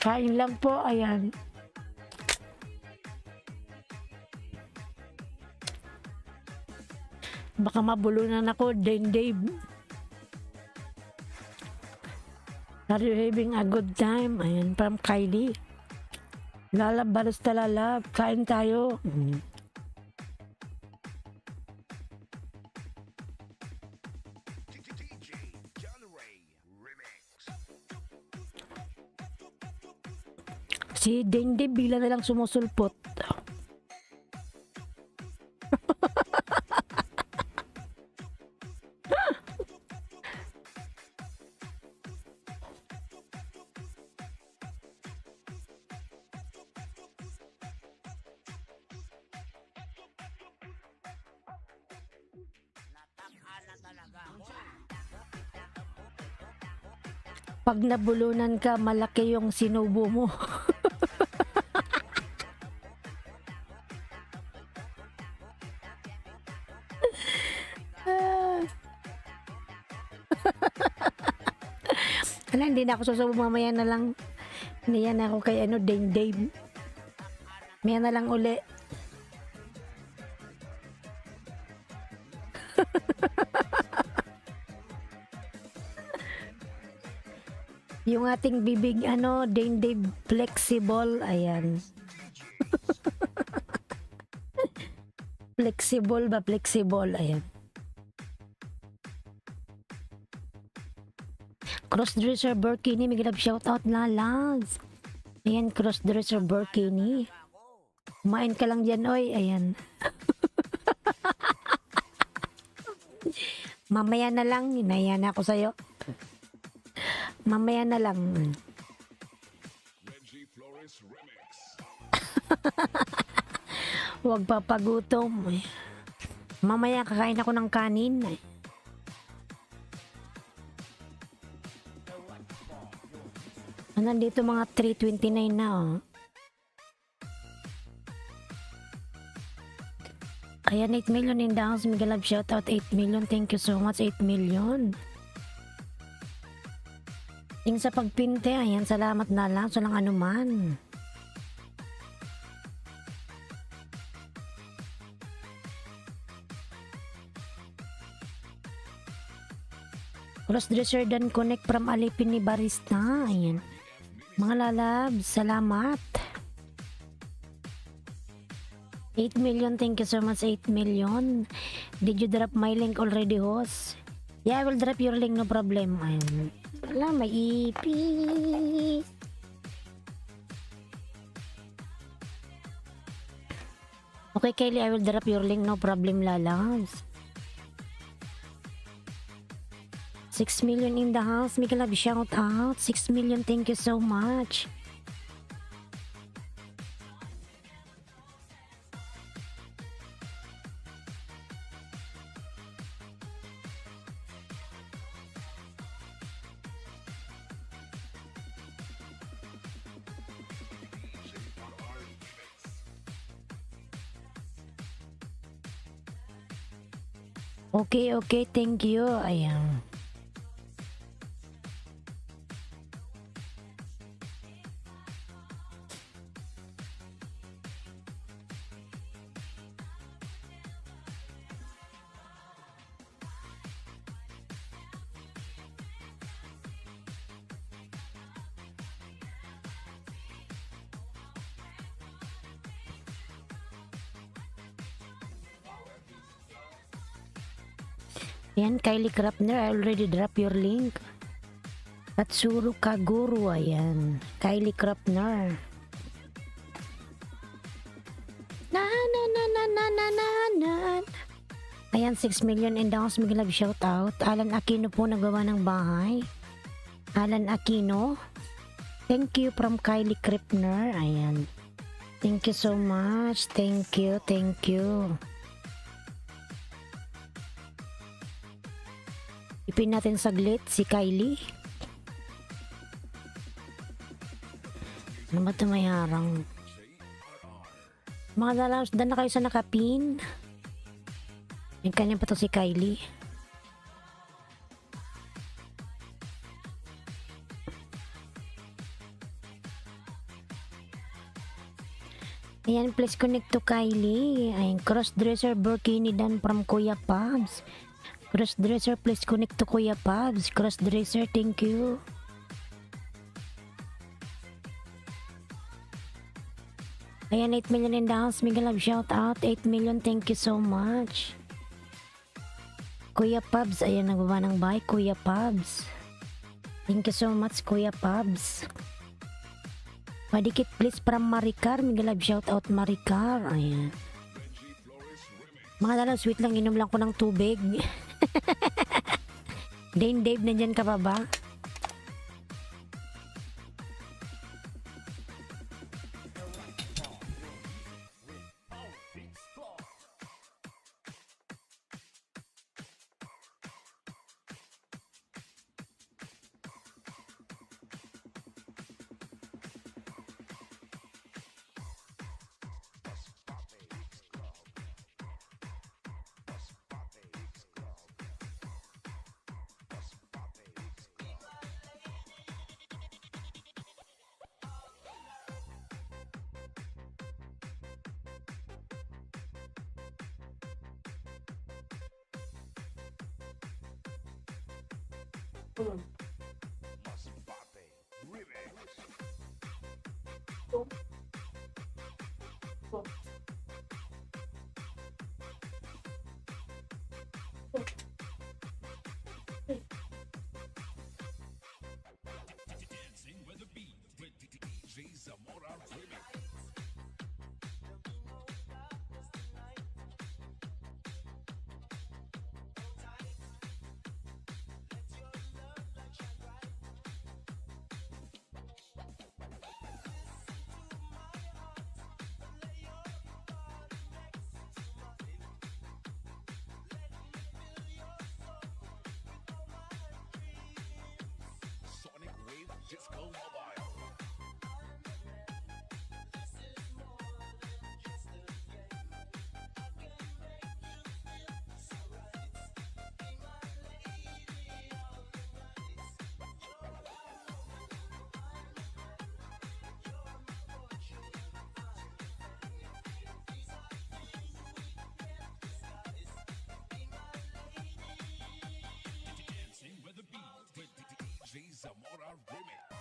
Kain lang po, ayan. Baka mabulunan ako, Dave. Are you having a good time? Ayan, from Kylie. Lalab, basta lalab. Kain tayo. DJ John Ray Remix. Si Dave bila na lang sumusulpot. Pag nabulunan ka, malaki yung sinubo mo. Ala, hindi na ako susubo, mamaya na lang. Hindi yan ako kay Dave. Maya na lang uli. Yung ating bibig, Dave flexible, ayan. Flexible, ayan. Crossdresser Burkini, may grab shoutout na lads. Ayan, crossdresser Burkini. Kumain ka lang dyan, oy, ayan. Mamaya na lang, hinaya na ako sa'yo. Mamaya na lang. Reggie Flores Remix. Huwag papagutom. Mamaya kakain ako ng kanin. Nandito mga 3:29 na, oh. Ayan, 8 million in the house. Miguel Love, shoutout 8 million. Thank you so much, 8 million. Yung sa pagpinte, ayan, salamat na lang. So lang anuman. Crossdresser Dan Connect from Alipin ni Barista. Ayan. Mga lalab, salamat. 8 million, thank you so much, 8 million. Did you drop my link already, host? Yeah, I will drop your link, no problem. Ayan. Wala, may ipi. Okay, Kylie, I will drop your link, no problem, lalabs. 6 million in the house. Miguel Love, shout out. 6 million, thank you so much. Okay, thank you. Ayan. Ayan, Kylie Krapner, I already drop your link. Katsuro Kaguru, ayan. Kylie Krapner. Na. Ayan, 6 million in the house. Miguel Love, shout out. Alan Aquino po nagawa ng bahay. Alan Aquino. Thank you from Kylie Krapner. Ayan. Thank you so much. Thank you. Ipin natin saglit si Kylie. Ano ba ito may harang? Mga lalabs, dan na kayo sa nakapin. Yung kanya pa to si Kylie. Ayan, please connect to Kylie. Ayan, crossdresser burkini dan from Kuya Pabs. Crossdresser, please connect to Kuya Pabs. Crossdresser, thank you. Ayan, 8 million in the house. Mega love shout out. 8 million, thank you so much. Kuya Pabs, ayan, nagbaba ng bahay. Kuya Pabs. Thank you so much, Kuya Pabs. Madikit please from Maricar. Mega love shout out, Maricar. Ayan. Mga lalaw, sweet lang. Inom lang ko ng tubig. Dave, nandyan ka pa ba? Sonic Wave Disco Mobile. Dancing with the beat with DJ Zamora Remix.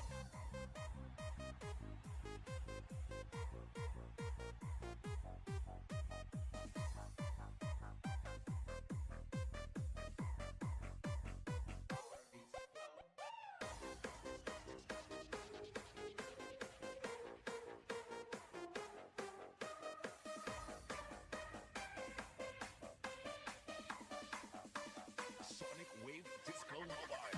Sonic Wave Disco Mobile.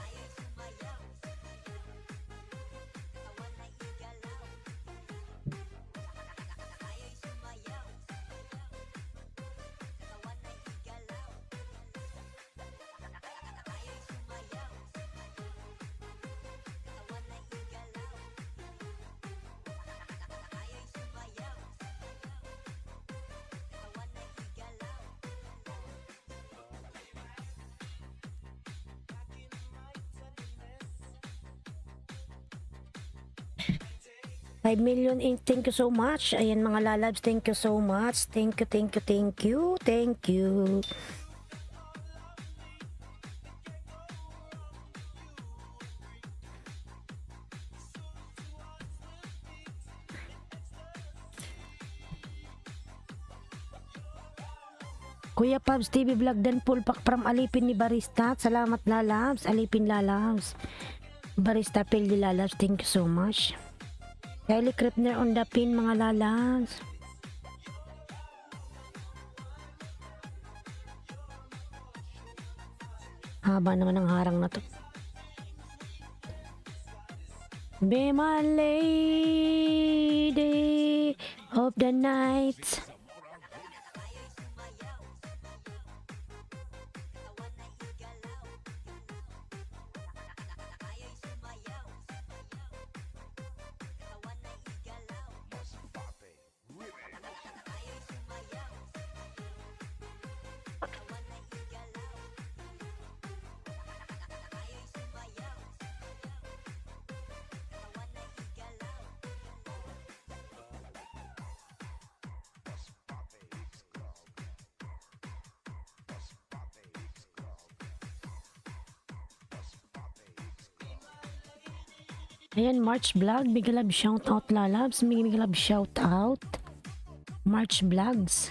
Five million in, thank you so much. Ayan mga lalabs, thank you so much. Thank you. Kuya Pabs TV Vlog dan full pack from Alipin ni Barista. Salamat lalabs, Alipin lalabs. Barista Pildi lalabs, thank you so much. Kylie Kripner on the pin mga lalabs. Haba naman ang harang na to. Be my lady of the night. Ayan, March Vlog, big love shout out lalabs, big love shout out. March Vlogs.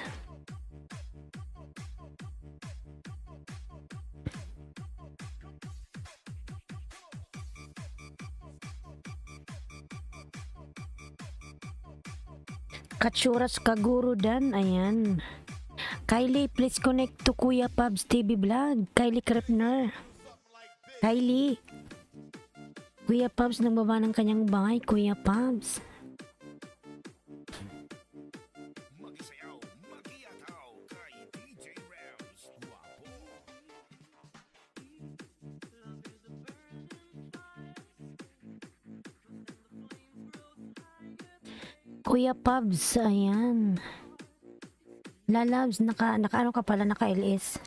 Katsuras Kaguro Dan, ayan. Kylie, please connect to Kuya Pabs TV Vlog. Kylie Krepner. Kylie. Kuya Pabs, nagbaba ng kanyang bahay. Kuya Pabs. Magisayaw, magiataw kay DJ Rams. Guwapo. Kuya Pabs, ayan. Lalabs, naka ano ka pala, naka LS.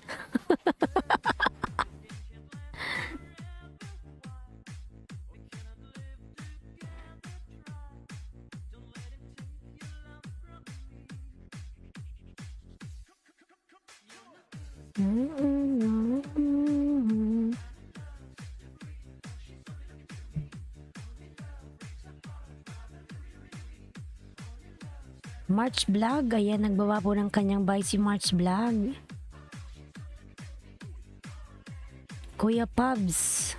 March Vlog, ayan, nagbaba po ng kanyang bahay si March Vlog. Kuya Pabs.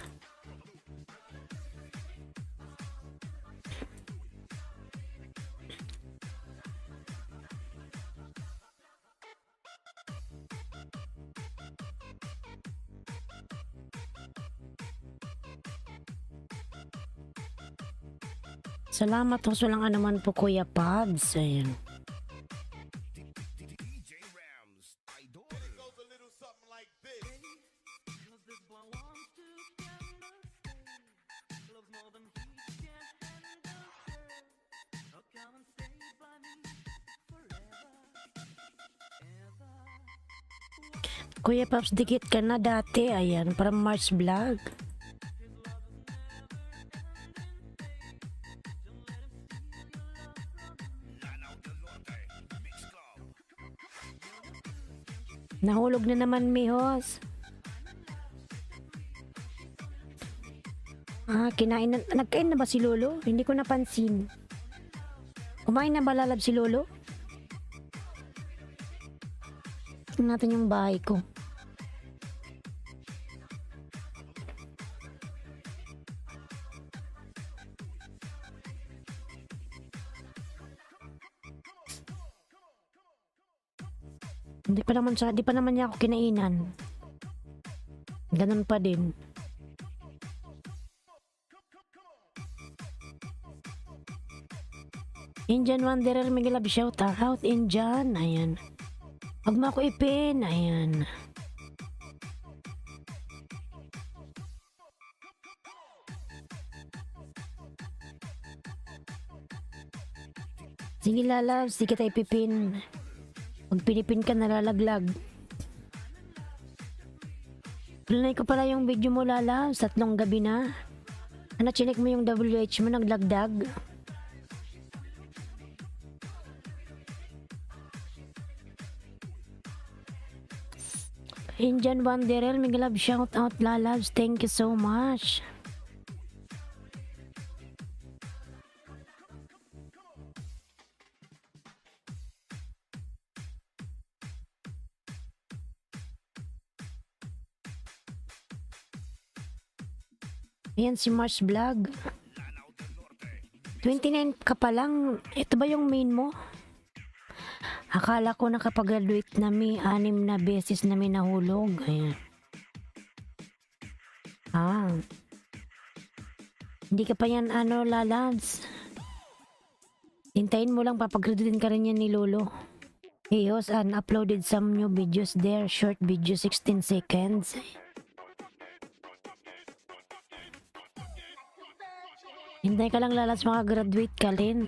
Salamat po sa lang naman po Kuya Pabs. Ayan. DJ Rams, idol. Cause this boy wants to get the stage. Loves more than he can handle. Oh, come and stay by me forever, ever. Kuya Pabs, dikit ka na dati. Ayan, para March Vlog. Lanao del Norte, Mix Club. Nahulog na naman, Mihos. Kinain na, nagkain na ba si Lolo? Hindi ko napansin. Kumain na ba lalab si Lolo? Tingnan natin yung bahay ko. Di pa naman niya ako kinainan. Ganun pa din. Indian Wanderer, may love shout out Indian. Ayan. Wag mo ako ipin. Ayan. Sige lalabs, di kita ipipin. Pag pinipin ka, nalalaglag. Planay ko pala yung video mo lalabs, 3 gabi na. Ano, chinek mo yung WH mo, naglagdag. Indian Wanderer, may love shout out lalabs. Thank you so much. Ayan si Mars Vlog. 29 ka pa lang. Ito ba yung main mo? Akala ko nakapag-graduate na 6 na beses na may nahulog. Ayan. Hindi ka pa yan lalabs. Hintayin mo lang, papag-graduate ka rin yan ni Lolo. He has uploaded some new videos there. Short video, 16 seconds. Hintay ka lang lalabs, makagraduate ka rin.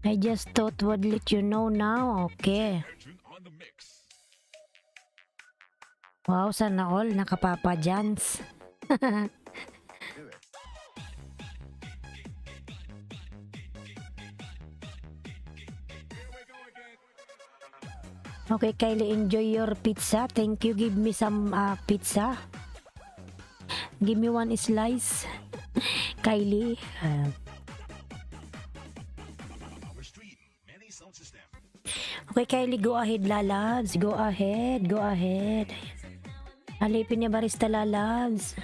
I just thought would let you know now. Okay. Legend on the mix. Wow, sana all nakapapa Jans. Okay, Kylie, enjoy your pizza. Thank you. Give me some pizza. Give me one slice. Kylie. Our street, many sound system. Okay, Kylie, go ahead, lalabs. Go ahead. Go ahead. Alipin niya barista, lalabs.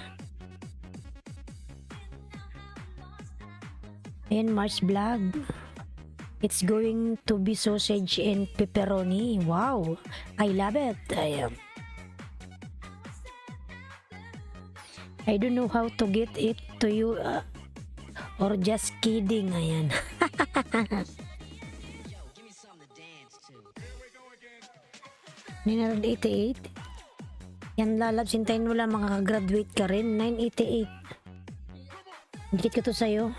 Ayan, Mars Vlog. It's going to be sausage and pepperoni. Wow, I love it. I don't know how to get it to you or just kidding. Ayan. 988. Yan, lalabs, hintayin mo lang, makakagraduate ka rin. 988. Dikit ko to sa'yo.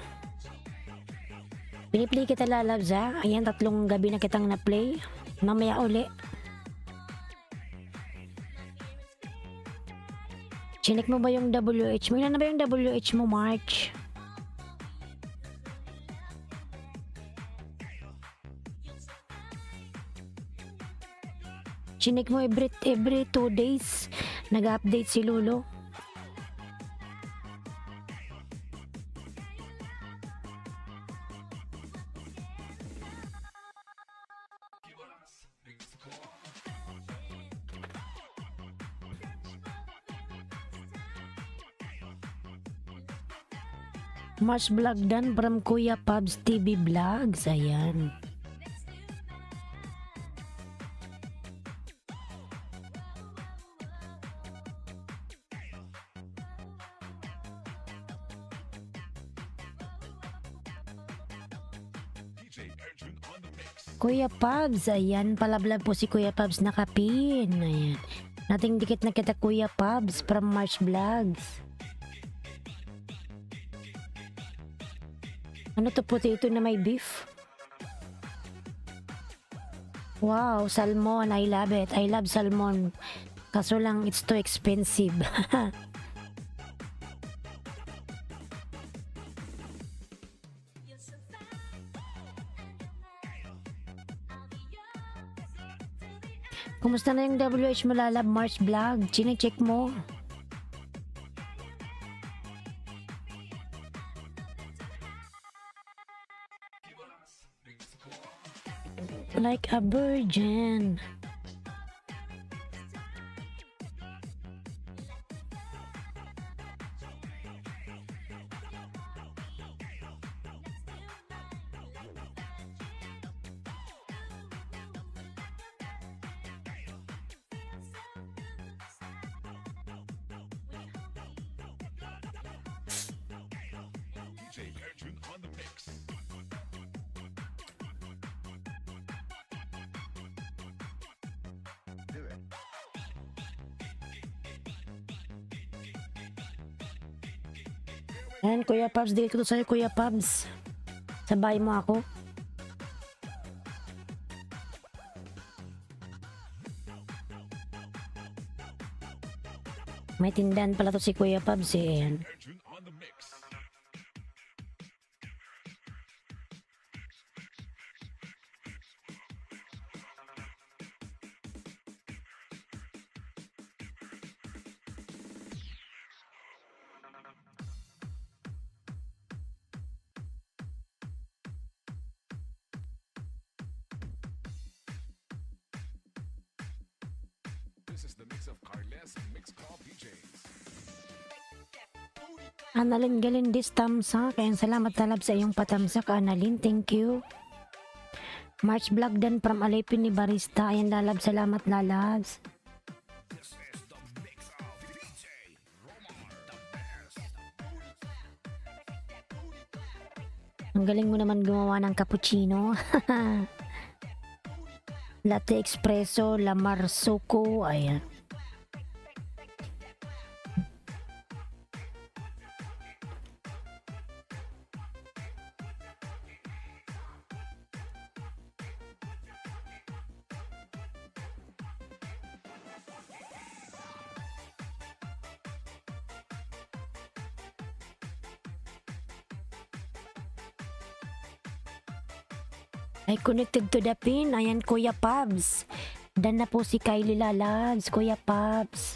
Piniplay kita, lalabs, ha. Ayan, 3 gabi na kitang na-play. Mamaya uli. Chinik mo ba yung WH mo? Ilan na ba yung WH mo, March? Chinik mo every 2 days. Nag-update si Lolo. Mars Vlog dan from Kuya Pabs TV Vlogs. Ayan. DJ Arjun on the mix. Kuya Pabs, ayan, palablab po si Kuya Pabs nakapin. Ayan. Nating dikit na kita, Kuya Pabs from Mars Vlogs. Ano to, potato na may beef? Wow, salmon. I love it. I love salmon. Kaso lang, it's too expensive. Kumusta na yung WH mo, lalab, Mars Vlog? Chine-check mo. Like a virgin. DJ Arjun on the mix. Ayan, Kuya Pabs, dito ko to sa'yo, Kuya Pabs. Sabay mo ako. May tindahan pala to si Kuya Pabs eh. Ayan. Arjun on the mix. This is the mix of Carles Mix Club DJs. Annalyn Galindis, tamsak. Ayan, salamat talab sa iyong patamsak, Annalyn. Thank you. March Vlog dan from Alipin ni Barista. Ayan, lalab. Salamat, lalabs. This is the mix of DJ Romar, the best. Ang galing mo naman gumawa ng cappuccino. Latte espresso, Lamar Suko. Ayan. Ay, connected to the pin. Ayan, Kuya Pabs. Dan na po si Kylie Lalabs, Kuya Pabs.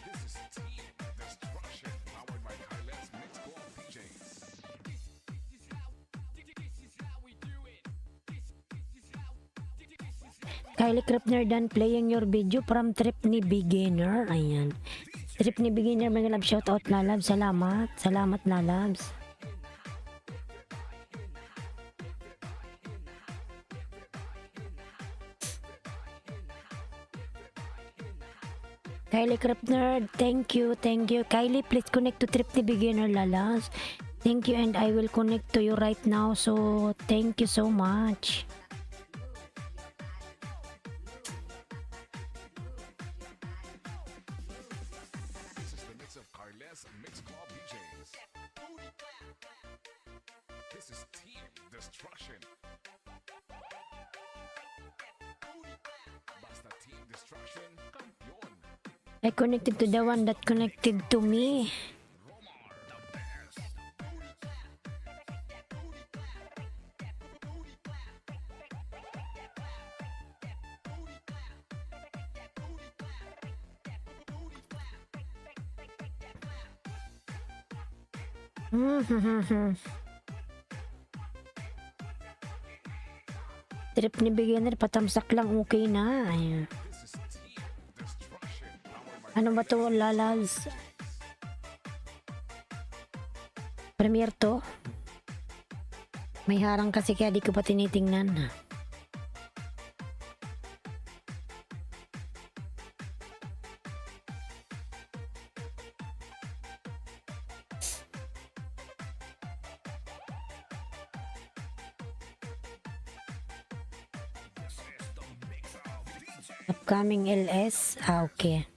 This is Team Destruction, powered by Kaila's Mix Club DJs. Kylie Krepner Dan playing your video from Trip ni Beginner. Ayan. Trip ni Beginner, mga love, shoutout Lalabs. Salamat. Salamat Lalabs. Kylie Krepner, thank you, thank you. Kylie, please connect to Trip ni Beginner Lalabs. Thank you, and I will connect to you right now. So, thank you so much. This is the mix of Kaila's Mix Club DJs. This is Team Destruction. Basta Team Destruction, kampiyon. I connected to the one that connected to me. Romar, the best. Trip ni Beginner, patamsak lang, okay na. Ayan. This is Team Destruction, powered by Ano ba to, Lalabs? Premiere to? May harang kasi kaya di ko pa tinitingnan. Upcoming LS? Ah, okay.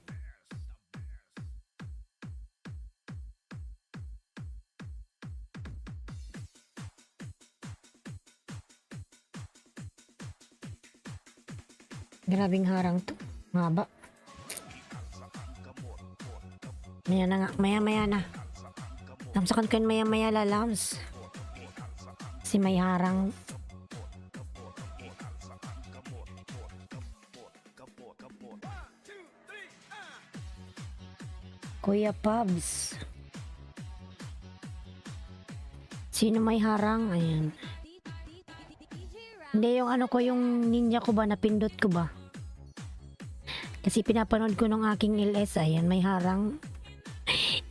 Grabing harang to. Maba. Maya na nga. Maya na. Tamsakan ko yun maya Lalabs. Si may harang. Kuya Pabs. Sino may harang? Ayan. Hindi, yung ano ko, yung ninja ko ba, napindot ko ba? Kasi pinapanood ko nung aking LS, ayan, may harang.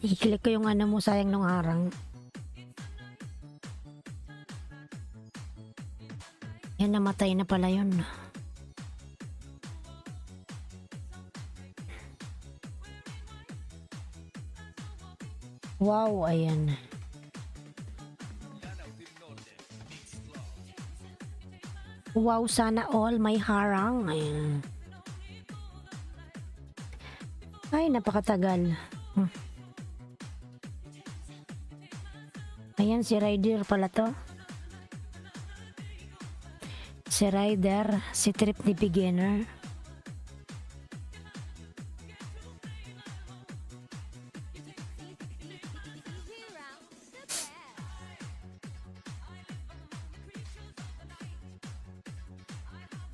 I-click ko yung ano mo, sayang nung harang. Yan, namatay na pala yun. Wow, ayan. Wow, sana all may harang. Ayan. Ay, napakatagal. Ayan, si Ryder pala to. Si Ryder, si Trip ni Beginner.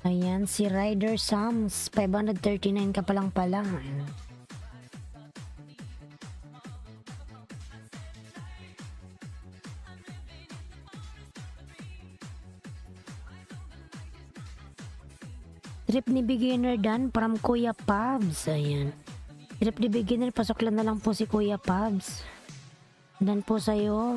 Ayan, si Ryder Sams. 539 ka palang pala. Trip ni Beginner Dan from Kuya Pabs. Ayan. Trip ni Beginner, pasok lang na lang po si Kuya Pabs. Dan po sa'yo.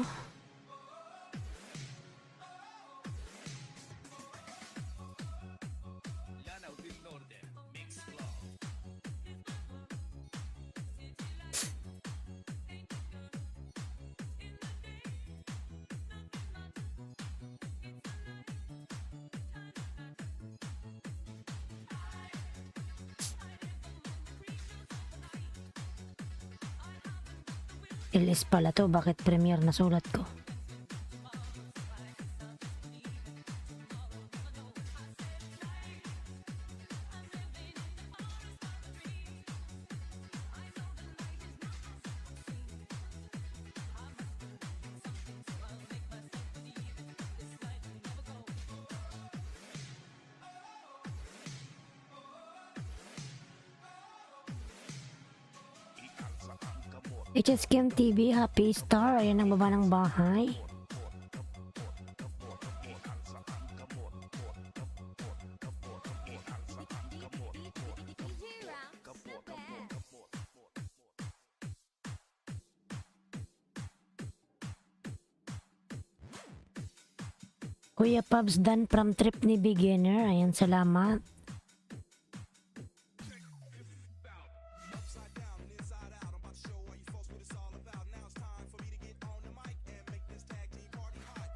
LS pala to, bakit premiere na sulat ko? HSKM TV, Happy Star. Ayan ang baba ng bahay. Kuya Pabs Dan from Trip ni Beginner. Ayan, salamat.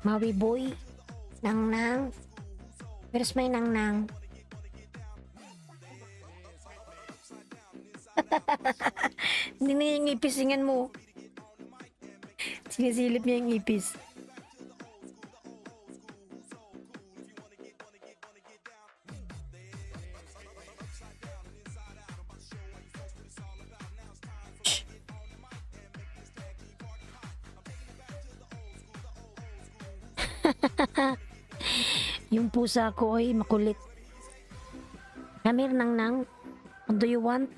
Maui boy. Nang nang. Where's my nang nang? Hindi na yung ipisingan mo. Sinisilip niya yung ipis. Yung pusa ko ay makulit. Come here, nang nang. What do you want?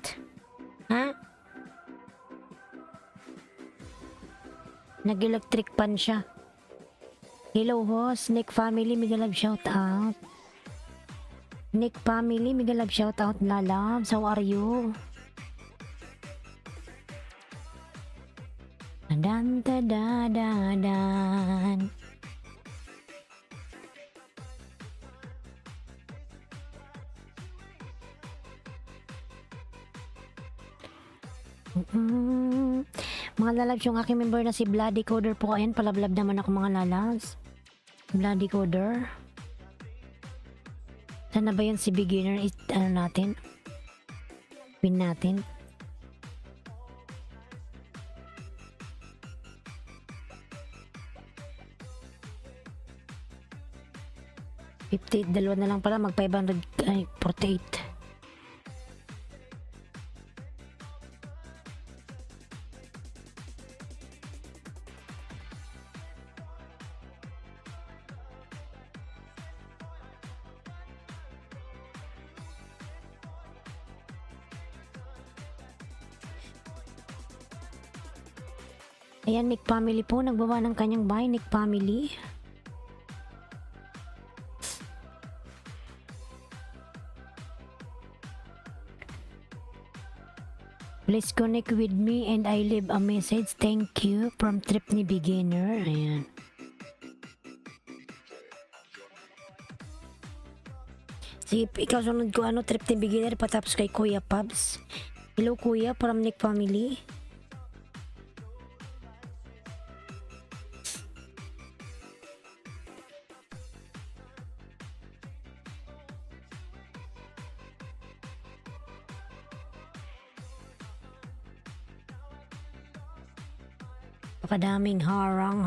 Ha? Nag-electric pan siya. Hello host, Nick family, mega love shout out. Nick family, mega love shout out. Lalabs, how are you? Dan da da da dan. Mga lalabs, yung aking member na si Bloody Coder po. Ayan, palablab naman ako mga lalabs. Bloody Coder. Sana ba yun si Beginner? Ano natin? Win natin. Dalawa na lang pala, mag 548. Ayan, Nick family po, nagbaba ng kanyang bahay, Nick family. Please connect with me and I leave a message. Thank you from Trip ni Beginner. Ayan. Sige, ikaw sunod ko Trip ni Beginner, patapos kay Kuya Pabs. Hello Kuya, from Nick family. Pakadaming harang.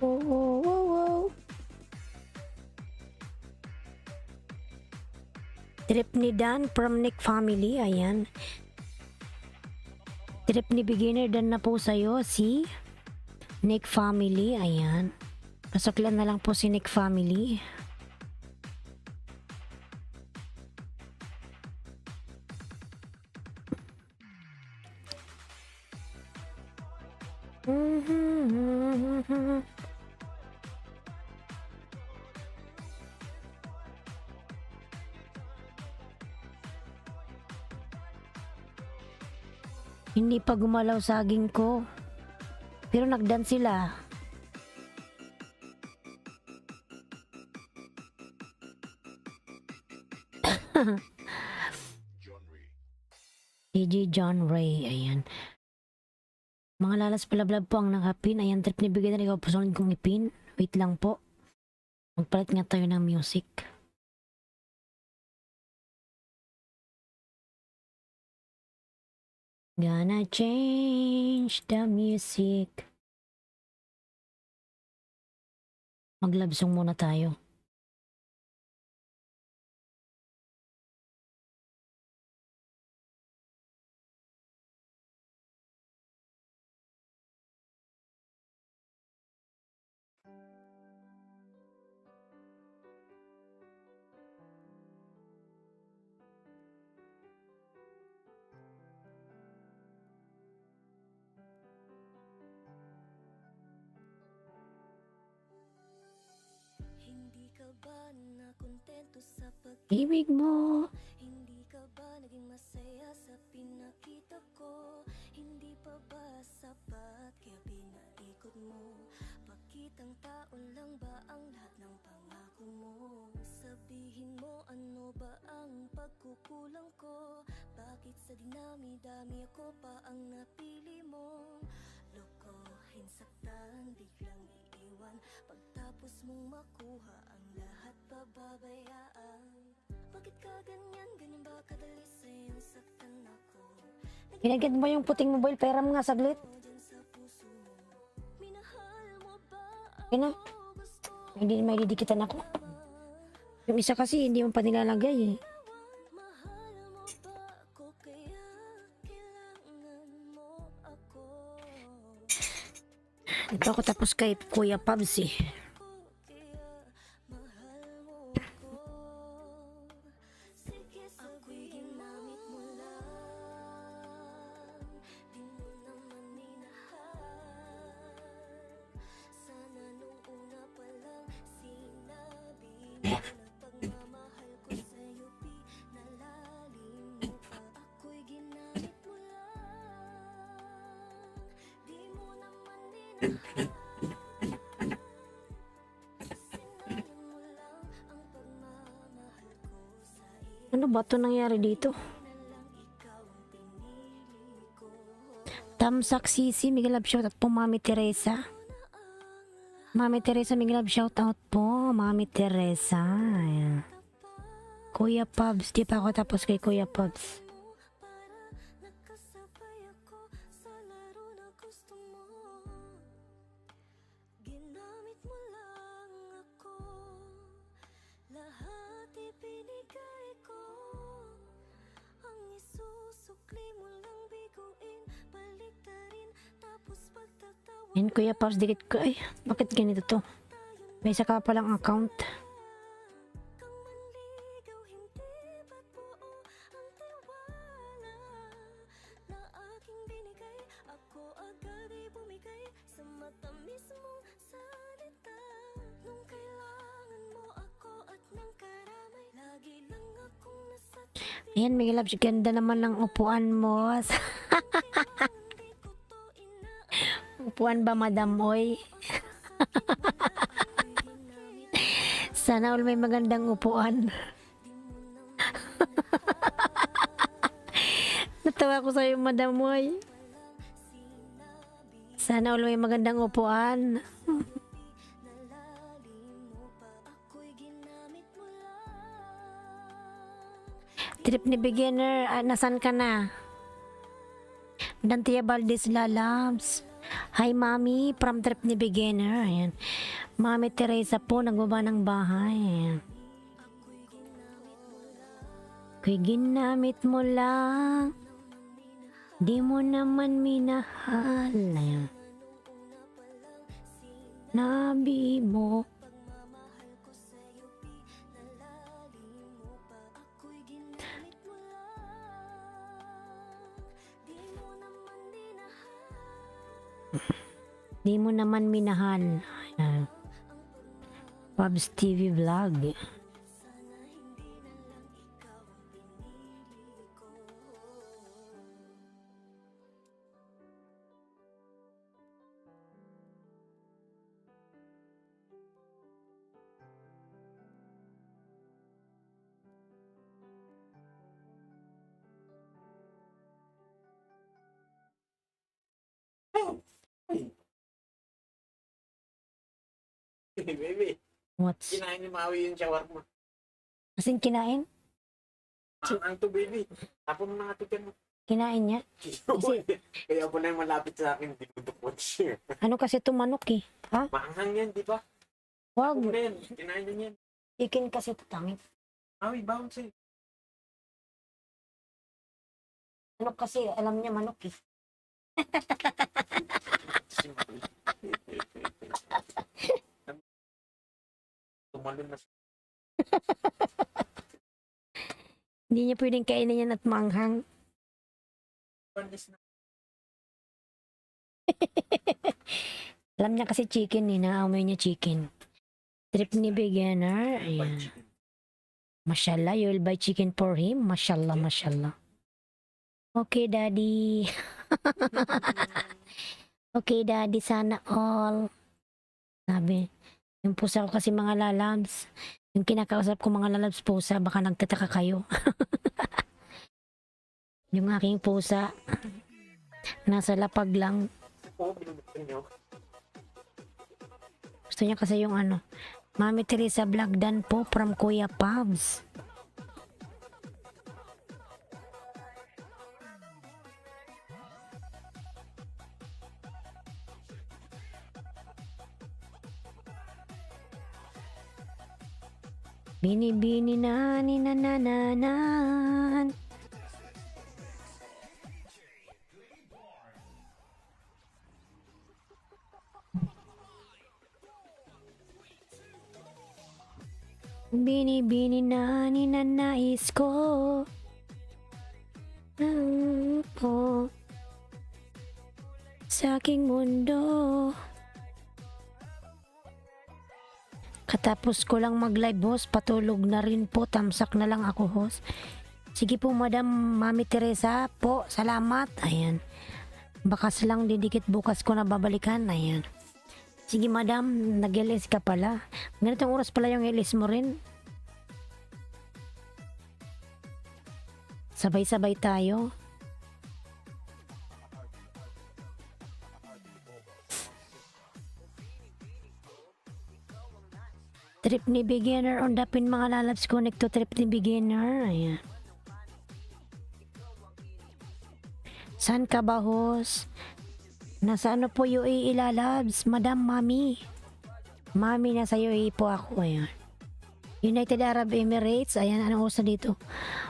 Oh. Trip ni Dan from Nick family. Ayan. Trip ni Beginner Dan na po sa'yo si Nick family. Ayan. Pasoklan na lang po si Nick family. Hindi pa gumalaw saging ko. Pero nagdance sila. DJ John Ray. Ayan. Mga lalas palablab po ang nakapin. Ayan, Trip ni Beginner. Ikaw po sunod kong ipin. Wait lang po. Magpalit nga tayo ng music. Gonna change the music. Mag-love song muna tayo. Hindi ka ba nakontento sa Ibig mo. Hindi ka ba naging masaya sa pinakita ko? Hindi pa ba sapat kaya pinaikot mo? Pakitang tao lang ba ang lahat ng pangako mo? Sabihin mo ano ba ang pagkukulang ko? Bakit sa dinami-dami ako pa ang napili mo? Lokohin, saktan, biglang iiwan pagtapos mong makuha ang lahat pababayaan. Bakit ka ganyan? Ganyan ba kadali sa'yo saktan ako? Pinagkit mo yung puting mobile. Pera mo nga saglit. Dyan sa puso mo, minahal mo ba Okay na. gusto? Hindi may didikitan ako. Yung isa kasi hindi mo pa nilalagay eh. Mahal mo ba ako kaya kailangan mo ako? Ito ako tapos kay Kuya Pabs eh. Kaya mahal mo ako. Sige, ako'y ginamit mo lang. Di mo naman minahal. Sana nung una pa lang sinabi mo na pagmamahal ko sa'yo pinalalim mo pa. Ako'y ginamit mo lang. Di mo naman minahal. Sinayang mo lang ang pagmamahal ko sa iyo. Ano ba ito nangyari dito? Na lang ikaw ang pinili ko. Tamsak Sisi, Miguel Love shoutout po. Mami Teresa. Mami Teresa, Miguel Love shoutout po. Mami Teresa. Ayan. Kuya Pabs. Di pa ako tapos kay Kuya Pabs. Para nakasabay ako sa laro na gusto mo. Ginamit mo lang ako. Lahat ibinigay ko. Ang isusukli mo lang biguin, baliktarin, tapos pagtatawa Yan Kuya Pabs, dikit ko. Ay, bakit ganito to? May isa ka palang account. kang manligaw, hindi ba't buo ang tiwala na aking binigay? Ako agad ay bumigay sa matamis mong salita. Nung kailangan mo ako at ng karamay, lagi lang akong nasa tabi. Ayan, Miguel Love, ganda naman ng upuan mo. Hindi ko to inaasahan. Upuan ba, Madam Oy? Sana all may magandang upuan. Natawa ko sa'yo, Madam Oy. Sana all may magandang upuan. Nalalim mo pa, ako'y ginamit mo lang. Trip ni beginner, nasan ka na? Dantia Valdez Lalabs. Hi, Mami, from Trip ni beginner. Ayan. Mami Teresa po, nagbaba ng bahay. Ayan. Ako'y ginamit mo lang. Di mo naman minahal. Ayan. Nabi mo. Pagmamahal ko sa'yo, pinalalim mo pa. Ako'y ginamit mo lang. Di mo naman dinahal. Di mo naman minahal. Ayan. Pabs TV Vlog. Sana hindi na lang ikaw ang pinili ko. Baby. What's? Kinain ni Maui yung shawarma. Kasing kinain? Ang to baby. Tapon mo na nga tigan mo. Kinain niya? Kaya ako na yung malapit sa akin, dinudukot siya. Ano kasi ito manok eh? Ha? Maanghang yan, di ba? Wag. Ako rin, kinain din yan. Chicken kasi ito tangit. Maui, bounce eh. Manok kasi, alam niya manok eh. Si Maui. Tumalon na siya. Hindi niya pwedeng kainin yan at manghang. Panis na. Alam niya kasi chicken eh, naamoy niya chicken. Trip ni beginner, ayan. Mashallah, you'll buy chicken for him. Mashallah, mashallah. Okay, daddy. Okay, daddy, sana all. Sabi, yung pusa ko kasi mga lalabs. Yung kinakausap ko mga lalabs pusa, baka nagtataka kayo. Yung aking pusa, nasa lapag lang. Oo, binubuksan niyo. Gusto niya kasi yung ano, Mami Teresa Vlog Dan po from Kuya Pabs. Bini bini na ni na na na nan. Bini bini na ni na nais ko. Po sa aking mundo. Katapos ko lang mag-live host, patulog na rin po, tamsak na lang ako host. Sige po Madam Mami Teresa po, salamat. Ayan. Bakas lang didikit bukas ko na babalikan. Ayan. Sige Madam, nag-LS ka pala. Ganitong oras pala yung LS mo rin. Sabay-sabay tayo. Trip ni beginner on the pin mga lalabs, connect to trip ni beginner. Ayan. Saan ka ba host? Nasa ano po UAE lalabs? Madam Mami. Mami, nasa UAE po ako. Ayan. United Arab Emirates. Ayan, anong oras na dito?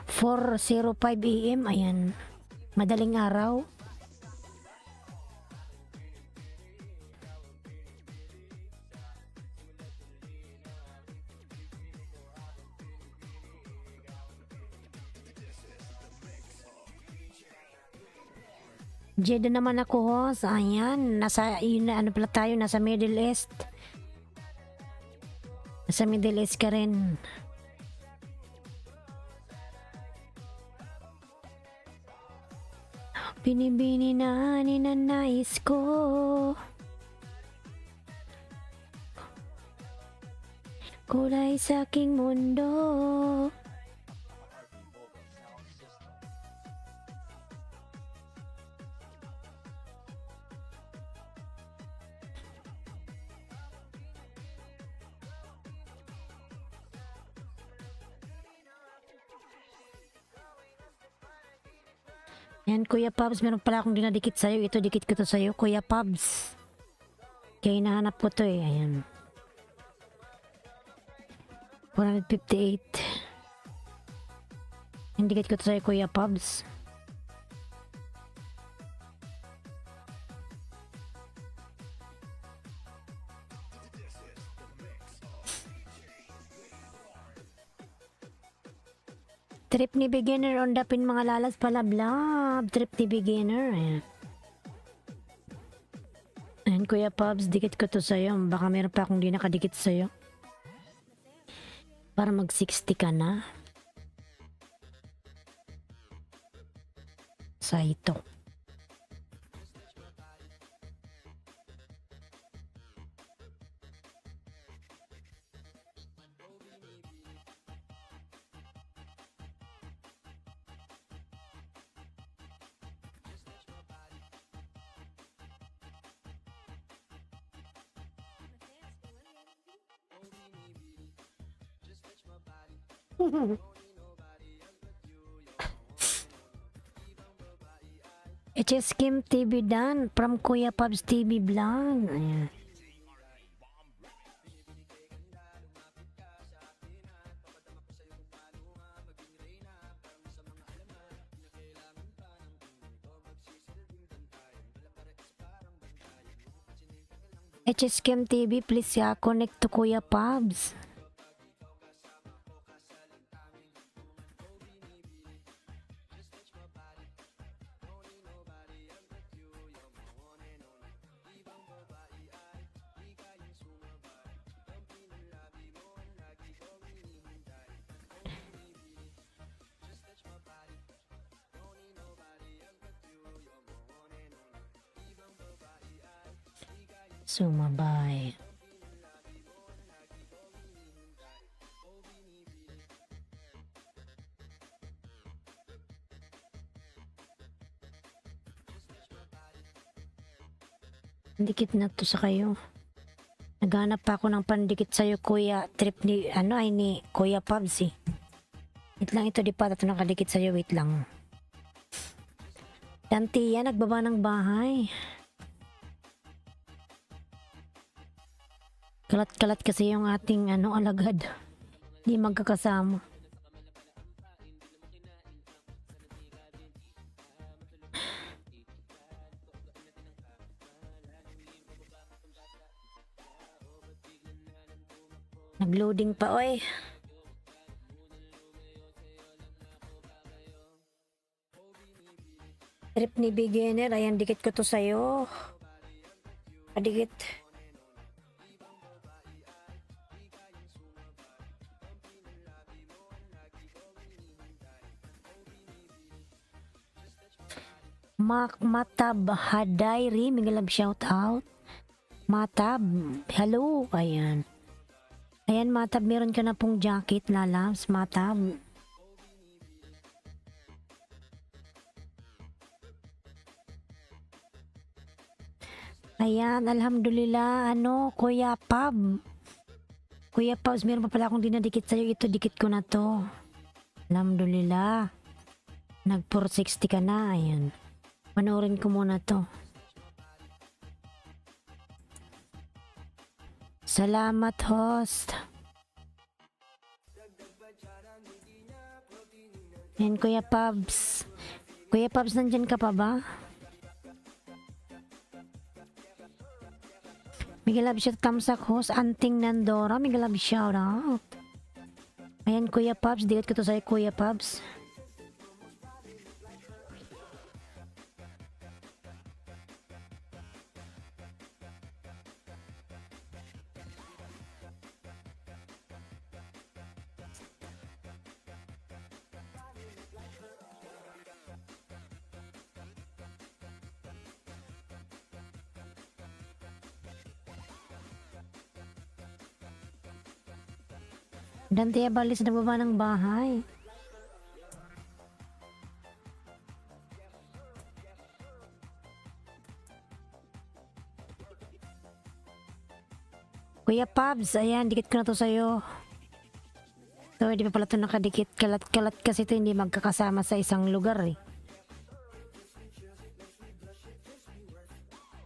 4:05 AM. Ayan. Madaling araw. Jeddah naman ako host. Ayan, nasa yun, ano pala tayo, nasa Middle East. Nasa Middle East ka rin. Binibini na ninanais ko. Kulay sa aking mundo. Yan, Kuya Pabs, meron pala akong dinadikit sa'yo. Ito, dikit ko to sa'yo, Kuya Pabs. Kaya hinahanap ko to eh. Ayan. 458. Yan, dikit ko to sa'yo, Kuya Pabs. Trip ni beginner on the pin mga lalas palablab. Trip ni beginner. Ayan. Ayan, Kuya Pabs, dikit ko to sa'yo. Baka meron pa akong di nakadikit sa'yo. Para mag 60 ka na. Sa ito. HS Kim TV Dan from Kuya Pabs TV Vlog. Ayan. HS Kim TV, please connect to Kuya Pabs. Sumabay. Dikit na to sa kayo. Naghanap pa ako ng pandikit sa'yo, Kuya. Trip ni, ni Kuya Pabs eh. Wait lang, ito di pa ito nakadikit sa'yo. Wait lang. Dantiya, nagbaba ng bahay. Kalat-kalat kasi yung ating alagad. Di magkakasama. Nagloading pa, oy. Trip ni beginner. Ayan, dikit ko to sa'yo. Padikit. Matab Hadayri, may love shout out. Matab, hello. Ayan. Ayan, Matab, meron ka na pong jacket, lalabs, Matab. Ayan, alhamdulillah, Kuya Pab. Kuya Pabs, meron pa pala akong dinadikit sa'yo. Ito, dikit ko na to. Alhamdulillah. Nag 460 ka na, ayan. Panoorin ko muna to. Salamat, host. Ayan, Kuya Pabs. Kuya Pabs, nandyan ka pa ba? Miguel love shout kamsak host. Anting Nandora, Miguel love shout out. Ayan, Kuya Pabs. Dikit ko to sa'yo, Kuya Pabs. Dante Abalis nagbaba ng bahay. Kuya Pabs, ayan, dikit ko na to sa'yo. So, hindi pa pala ito nakadikit. Kalat-kalat kasi ito hindi magkakasama sa isang lugar eh.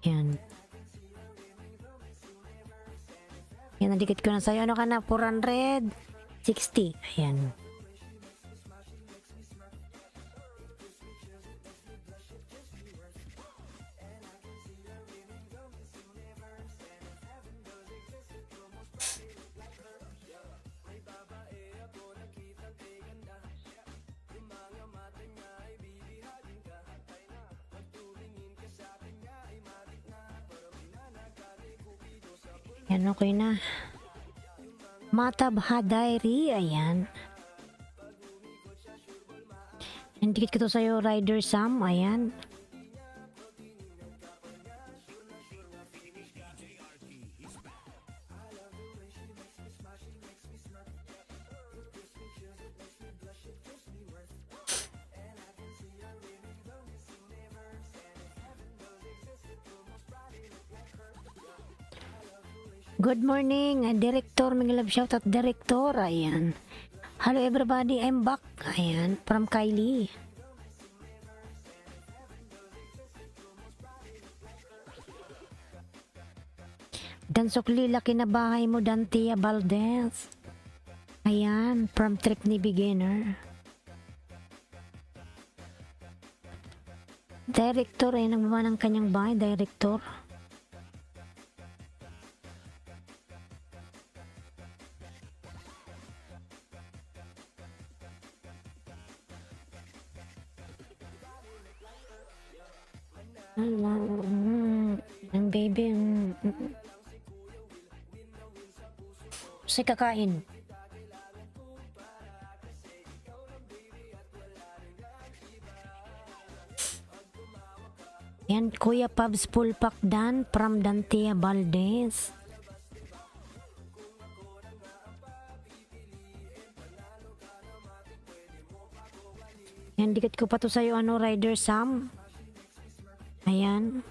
Yan. Yan, nadikit ko na sa'yo. Ano ka na? 460. Ayan. Yan, okay na. Matab Hadayri, ayan. Yan, dikit ko to sa'yo, Rider Sam, ayan. Good morning, Director. May love shout out, Director. Ayan. Hello everybody, I'm back. Ayan, from Kylie. Dansok Lila, kinabahay mo, Dantia Valdez. Ayan, from Trip ni Beginner. Director, eh, nagmama ng kanyang bahay, director. Ang baby, kasi kakain. Yan, Kuya Pabs Pulpak Dan from Dantia Valdez. Yan, dikit ko pa to sa'yo, ano, Rider Sam. Ayan.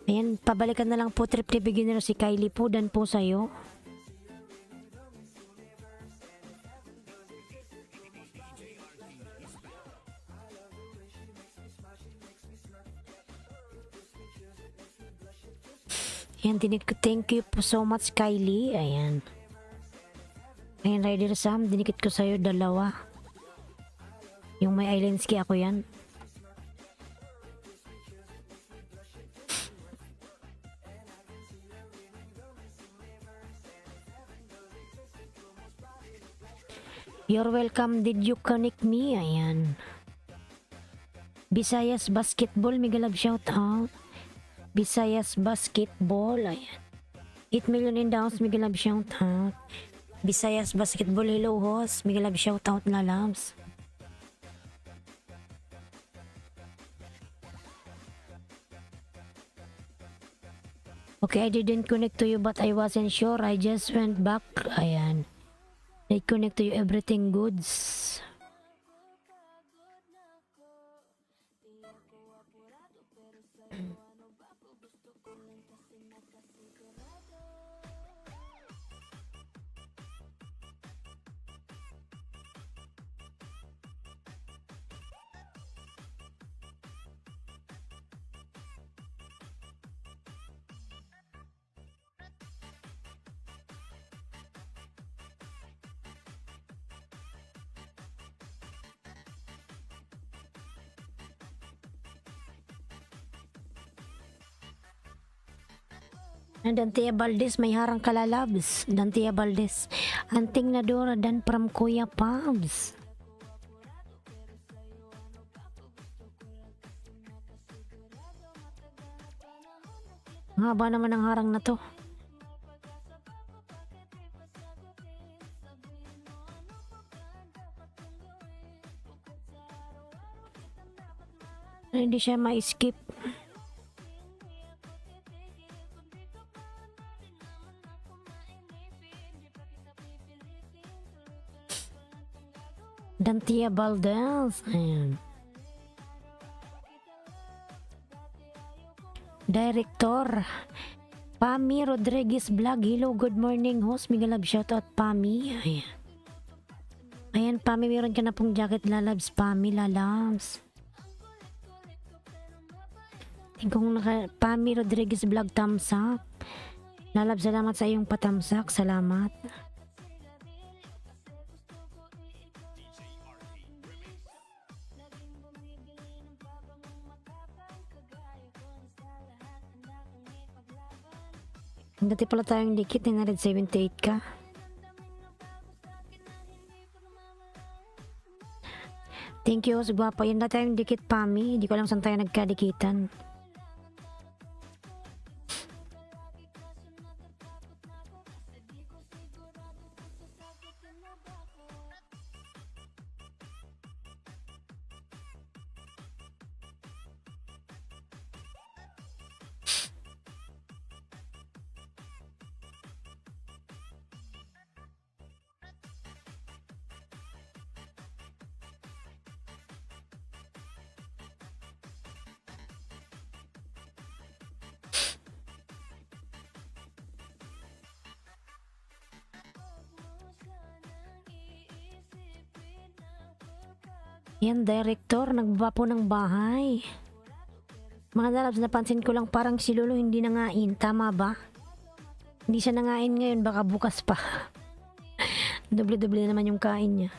Ayan, pabalikan na lang po Trip ni Beginner si Kylie po, dan po sa'yo. Ayan, thank you po so much Kylie. Ayan. Ayan, Rider Sam, dinikit ko sa'yo dalawa. Yung may Islandski, ako yan. You're welcome. Did you connect me? Ayan. Visayas Basketball, mega love shout out. Visayas Basketball, ayan. 8 million in downs, mega love shout out. Visayas Basketball, hello host, mega love shout out na loves. Okay, I didn't connect to you but I wasn't sure. I just went back. Ayan. I connect to you, everything goods. Dantia Valdez, may harang kalalabs. Dantia Valdez, anting na Dora dan from Kuya Pabs. Ang haba naman ang harang na to. Hindi siya ma-skip. Dantia Valdez. Ayan. Director Pami Rodriguez Vlog. Hello, good morning host. Mega love shoutout Pami. Ayan. Ayan Pami, meron ka na pong jacket lalabs. Pami lalabs. Kung Pami Rodriguez Vlog, thumbs up. Lalabs, salamat sa iyong patamsak. Salamat. Dati pala tayong dikit, 978 ka. Thank you, gwapa. Yan dati tayong dikit, Pami. Hindi ko alam saan tayo nagkadikitan. Yan, director, nagbaba po ng bahay. Mga lalabs, napansin ko lang parang si Lolo hindi nangain. Tama ba? Hindi siya nangain ngayon, baka bukas pa. Doble-doble naman yung kain niya.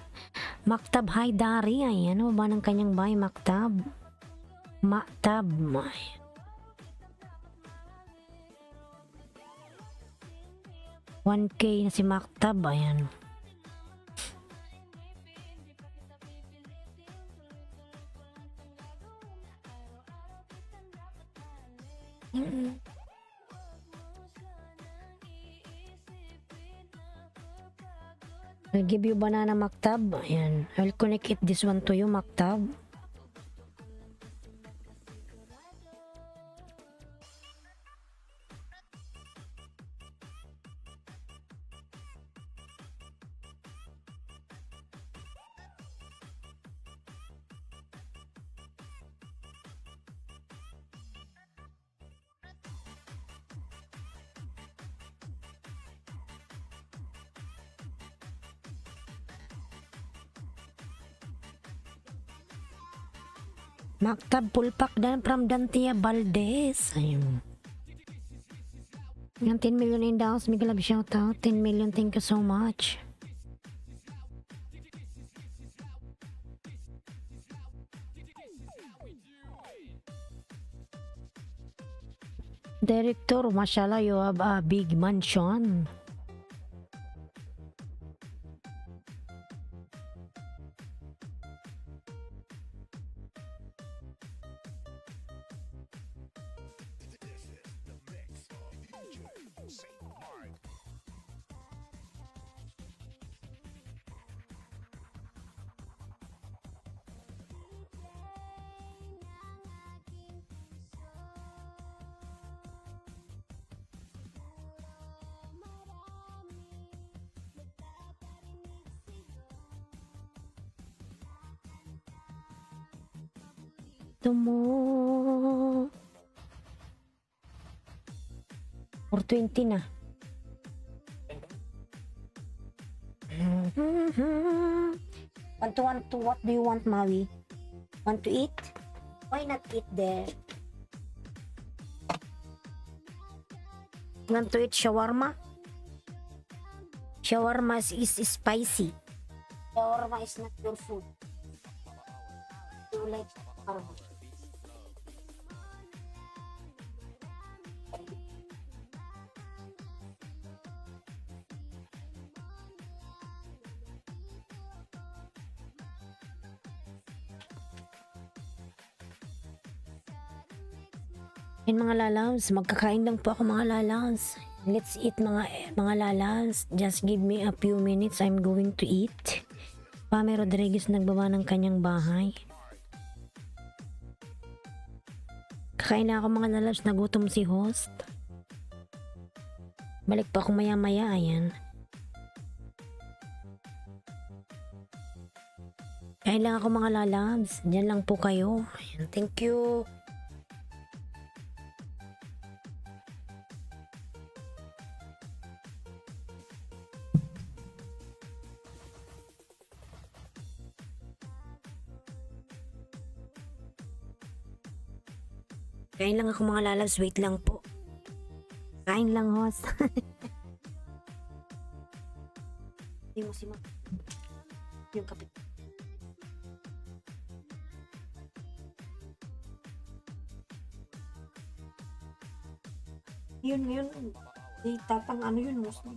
Maktab, hi Dari. Ay, ano ba ng kanyang bahay, Maktab? Maktab. Ay. $1K na si Maktab. Ayan. I'll give you banana, Maktab. Ayan. I'll connect it this one to you, Maktab. Maktab pulpak dan from Dantia Valdez. Ayun. Yung 10 million in dollars, Miguel love shout out. 10 million, thank you so much. Director, mashallah, you have a big mansion. Ito mo. 420 na. Want to, what do you want, Maui? Want to eat? Why not eat there? Want to eat shawarma? Shawarma is spicy. Shawarma is not your food. You like shawarma. Yan mga lalabs, magkakain lang po ako mga lalabs. Let's eat mga lalabs. Just give me a few minutes, I'm going to eat. Pame Rodriguez nagbaba ng kanyang bahay. Kakain na ako mga lalabs, nagutom si host. Balik pa ako maya maya, ayan. Kain lang ako mga lalabs, dyan lang po kayo. Ayan, thank you. Kain lang ako mga lalabs, wait lang po. Kain lang, host. Hindi mo si yung kapit. Yun. Di tatang ano yun, host.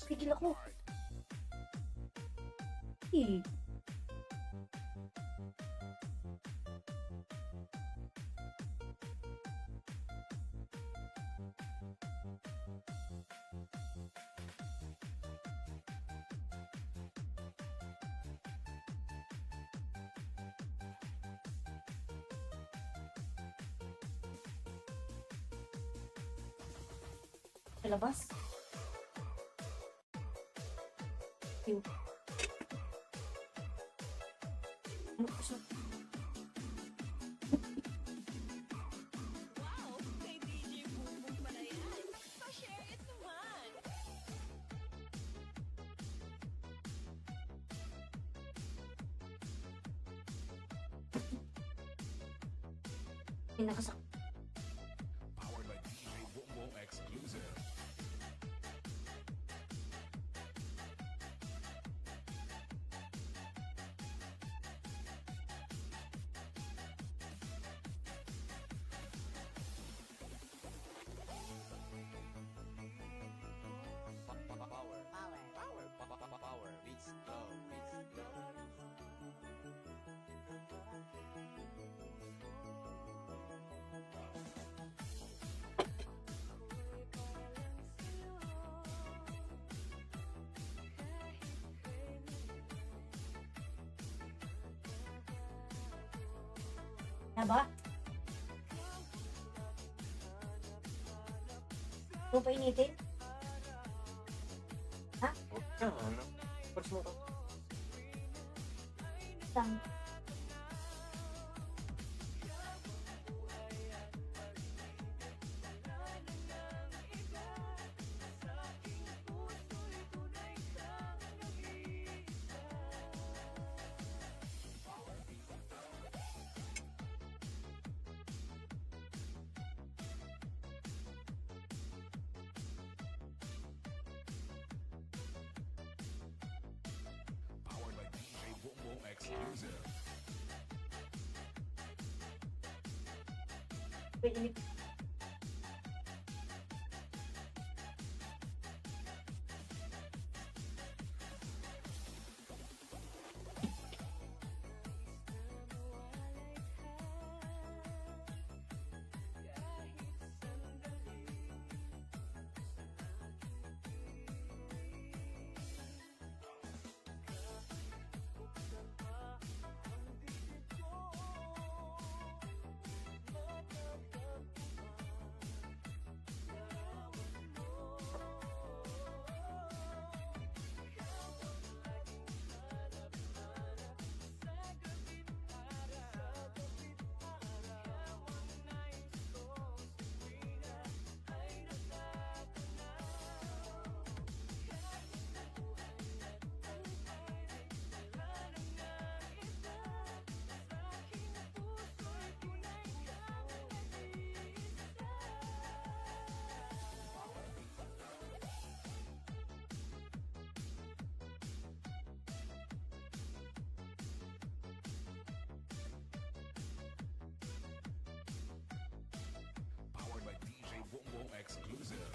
Pigil ako. Eh. Labas. Yung. Ano ko siya? Wow! Kay DJ Bumbong pala yan. Pa-share it naman! Pinakasak. Powered by DJ Wombo exclusive. Power. Beats low. Na ba? Ano pa initin? Yan, ano? Push mo to. Isang. Powered by DJ Wombo exclusive. Pwede initin. Powered by DJ Wombo exclusive.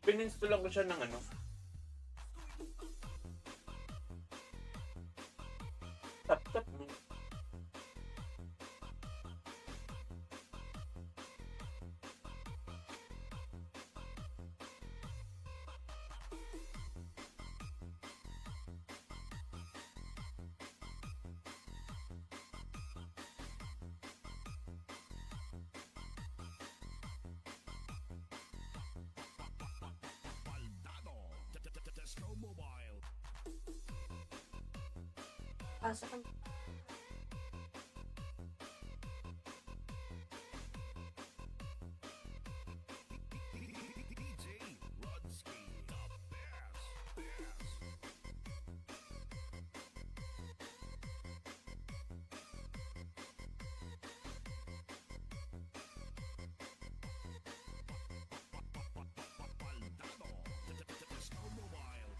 Pininstall ko siya ng ano. Tap-tap mo. Pasa ka. DJ Rudsky, the best. Snowmobile.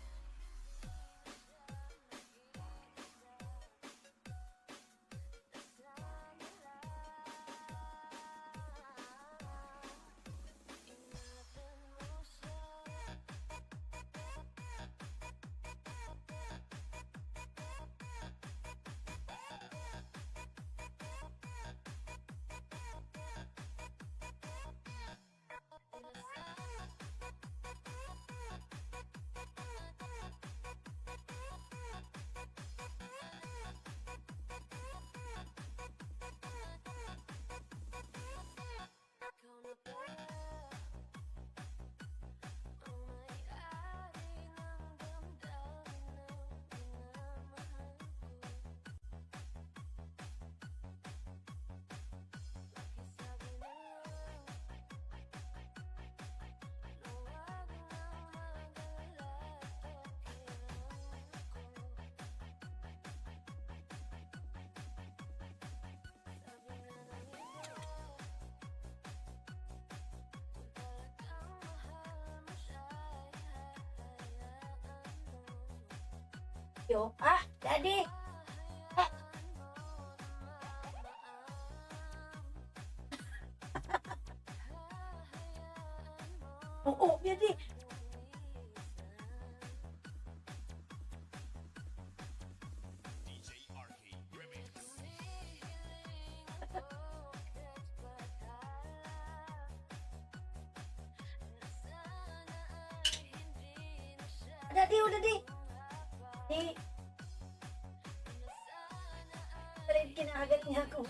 Yo, daddy. Oo, daddy. DJ Arcade Remix. Daddy, daddy. Di. Rin kinahagat niya ako.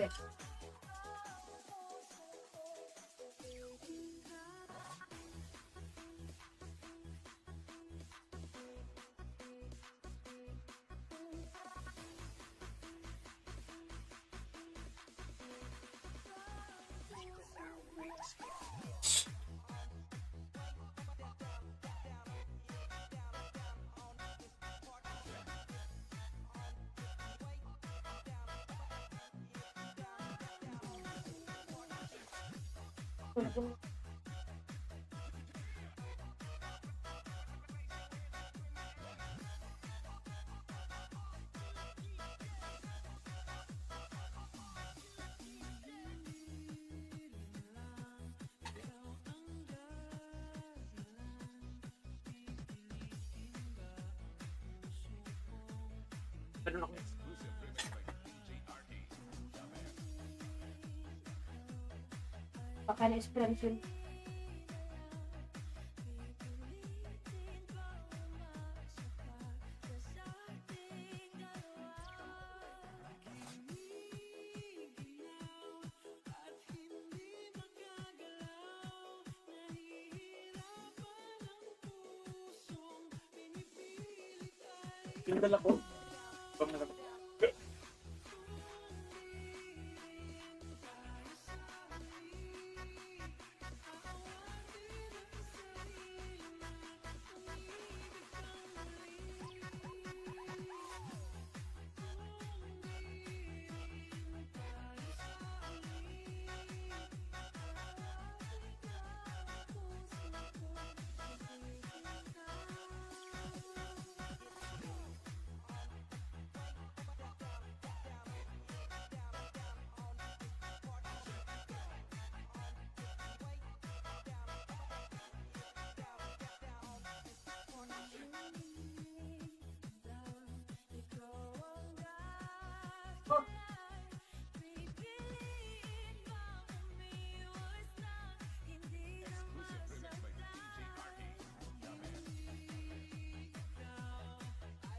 eh. Ganun ako. Exclusive remix by DJ RK. Baka na-experience yun. Yung dala ko. Pag nalabas. Exclusive remix by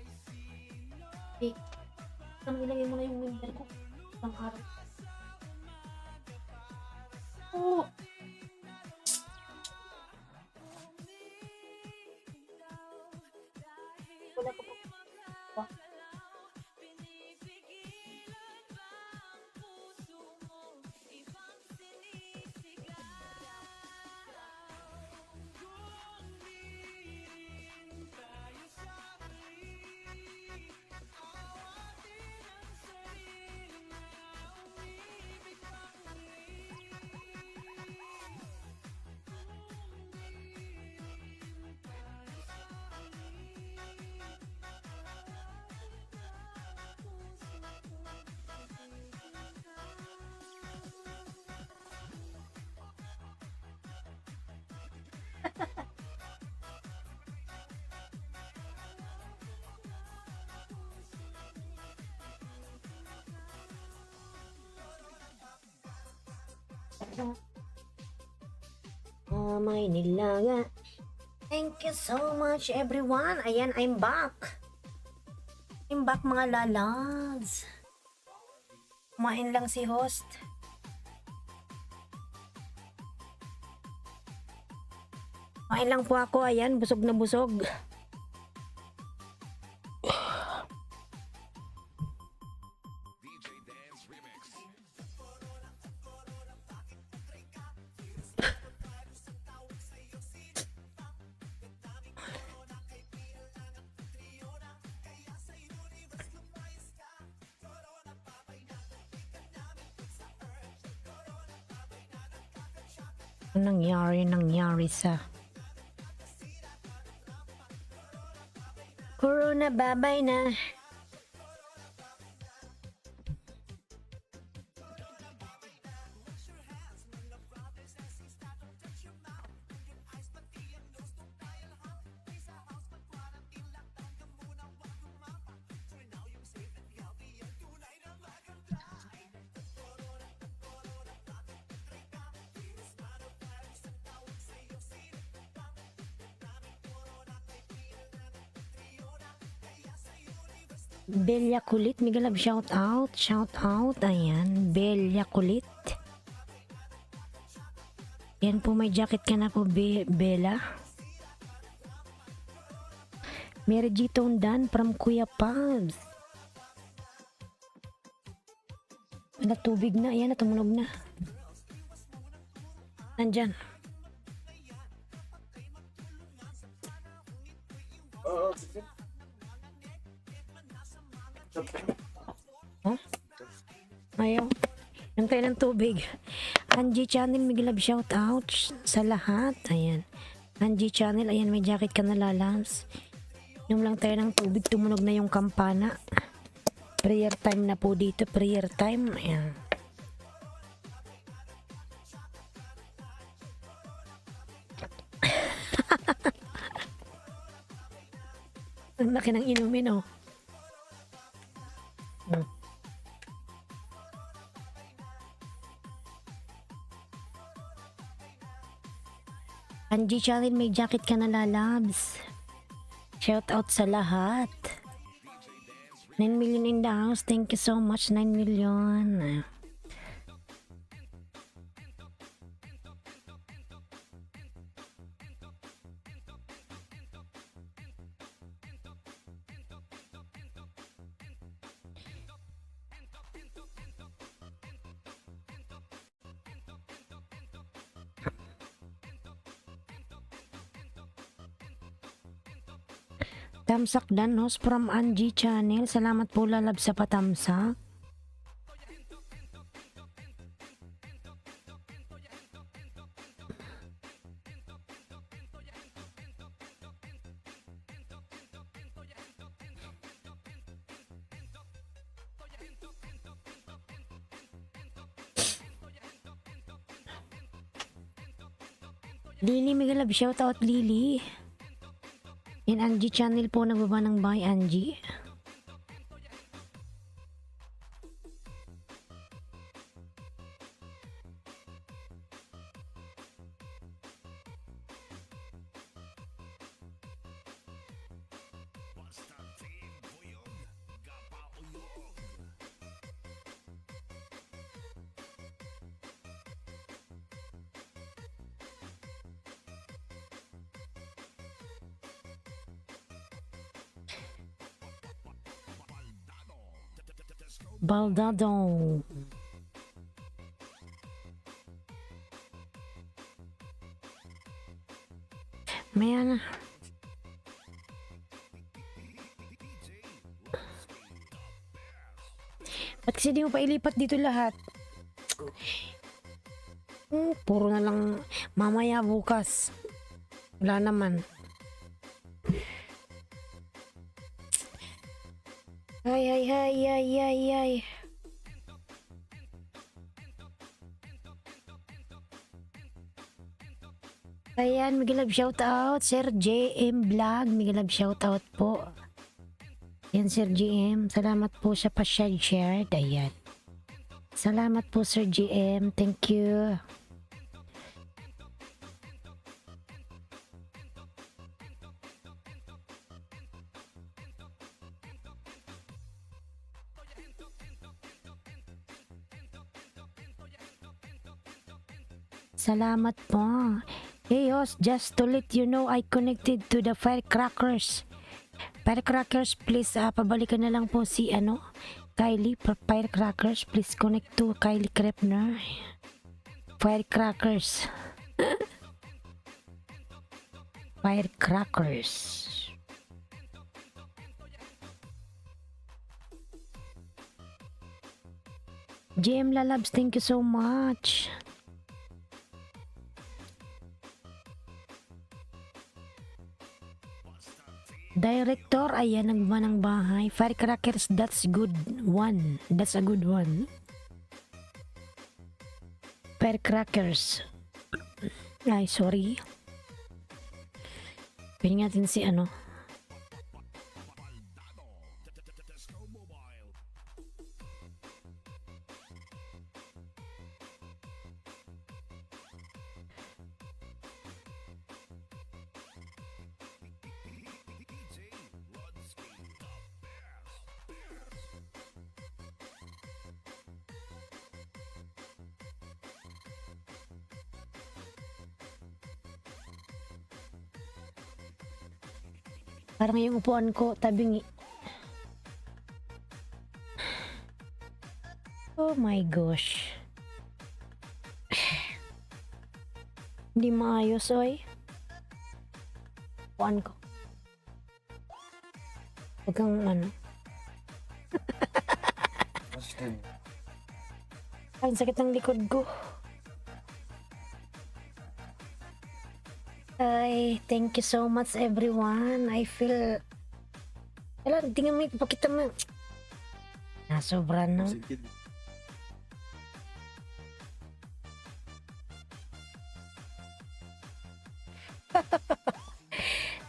DJ RK. Nang ilagay mo na yung winter ko. Ang araw. Oh! Wala ko pa. May nilaga. Thank you so much everyone. Ayan, I'm back. I'm back mga lalads. Kumain lang si host. Kumain lang po ako. Ayan, busog na busog. DJ Dance Remix. Anong nangyari sa Corona, babay na. Belia Kulit, Miguel Love, shout out. Ayan, Belia Kulit. Yan po, may jacket ka na po, Bella. Mary G. Tondan from Kuya Pabs. Wala tubig na, ayan na, tumunog na. Nandyan. Oo. Huh? Ayaw. Nang tayo ng tubig. Angie Channel, Miguel Love, shout out sa lahat. Ayan. Angie Channel, ayan, may jacket ka na, lalams. Inom lang tayo ng tubig, tumunog na yung kampana. Prayer time na po dito, prayer time. Ayan. Ang laki ng inumin, oh. Angie Channel, may jacket ka na, lalabs. Shout out sa lahat. 9 million in the house. Thank you so much, 9 million. Tamsak Danos from Angie Channel. Salamat po, lalab, sa patamsak. Lily, Miguel Love, shout out, Lily. In Angie Channel po, nagbaba ng bahay, Angie. Baldado. Man. Ba't kasi di mo pa ilipat dito lahat? Puro na lang mamaya, bukas. Wala naman. Ay. Ayan, Miguel Love, shout out. Sir JM Vlog, Miguel Love, shout out po. Yan, Sir JM. Salamat po sa pa-share. Ayan. Salamat po, Sir JM. Thank you. Salamat po. Hey host, just to let you know, I connected to the firecrackers. Firecrackers, please, pabalikan na lang po si Kylie. Firecrackers, please connect to Kylie Krepner. Firecrackers. Firecrackers. JM Lalabs, thank you so much. Director, ayan, nagba ng bahay. Firecrackers, that's good one. That's a good one. Firecrackers. Ay, sorry. Pwede natin si Parang yung upuan ko, tabingi. Oh my gosh. Hindi maayos, oy. Upuan ko. Huwag kang ano. Ang sakit ng likod ko. Ay, thank you so much everyone. I feel... Wala, tingnan mo, ipakita mo. Sobra na.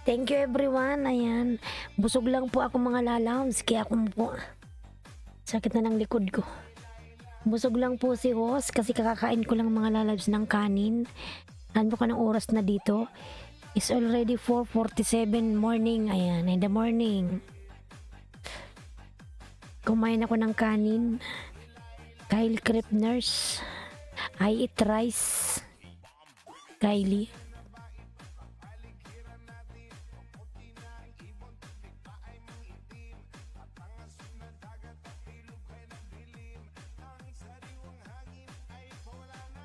Thank you everyone. Ayan. Busog lang po ako mga lalams. Kaya ako po. Sakit na ng likod ko. Busog lang po si host kasi kakakain ko lang mga lalabs ng kanin. Ano ka ng oras na dito? It's already 4:47 morning. Ayan, in the morning. Kumain ako ng kanin. Kyle Kripners. I eat rice. Kylie.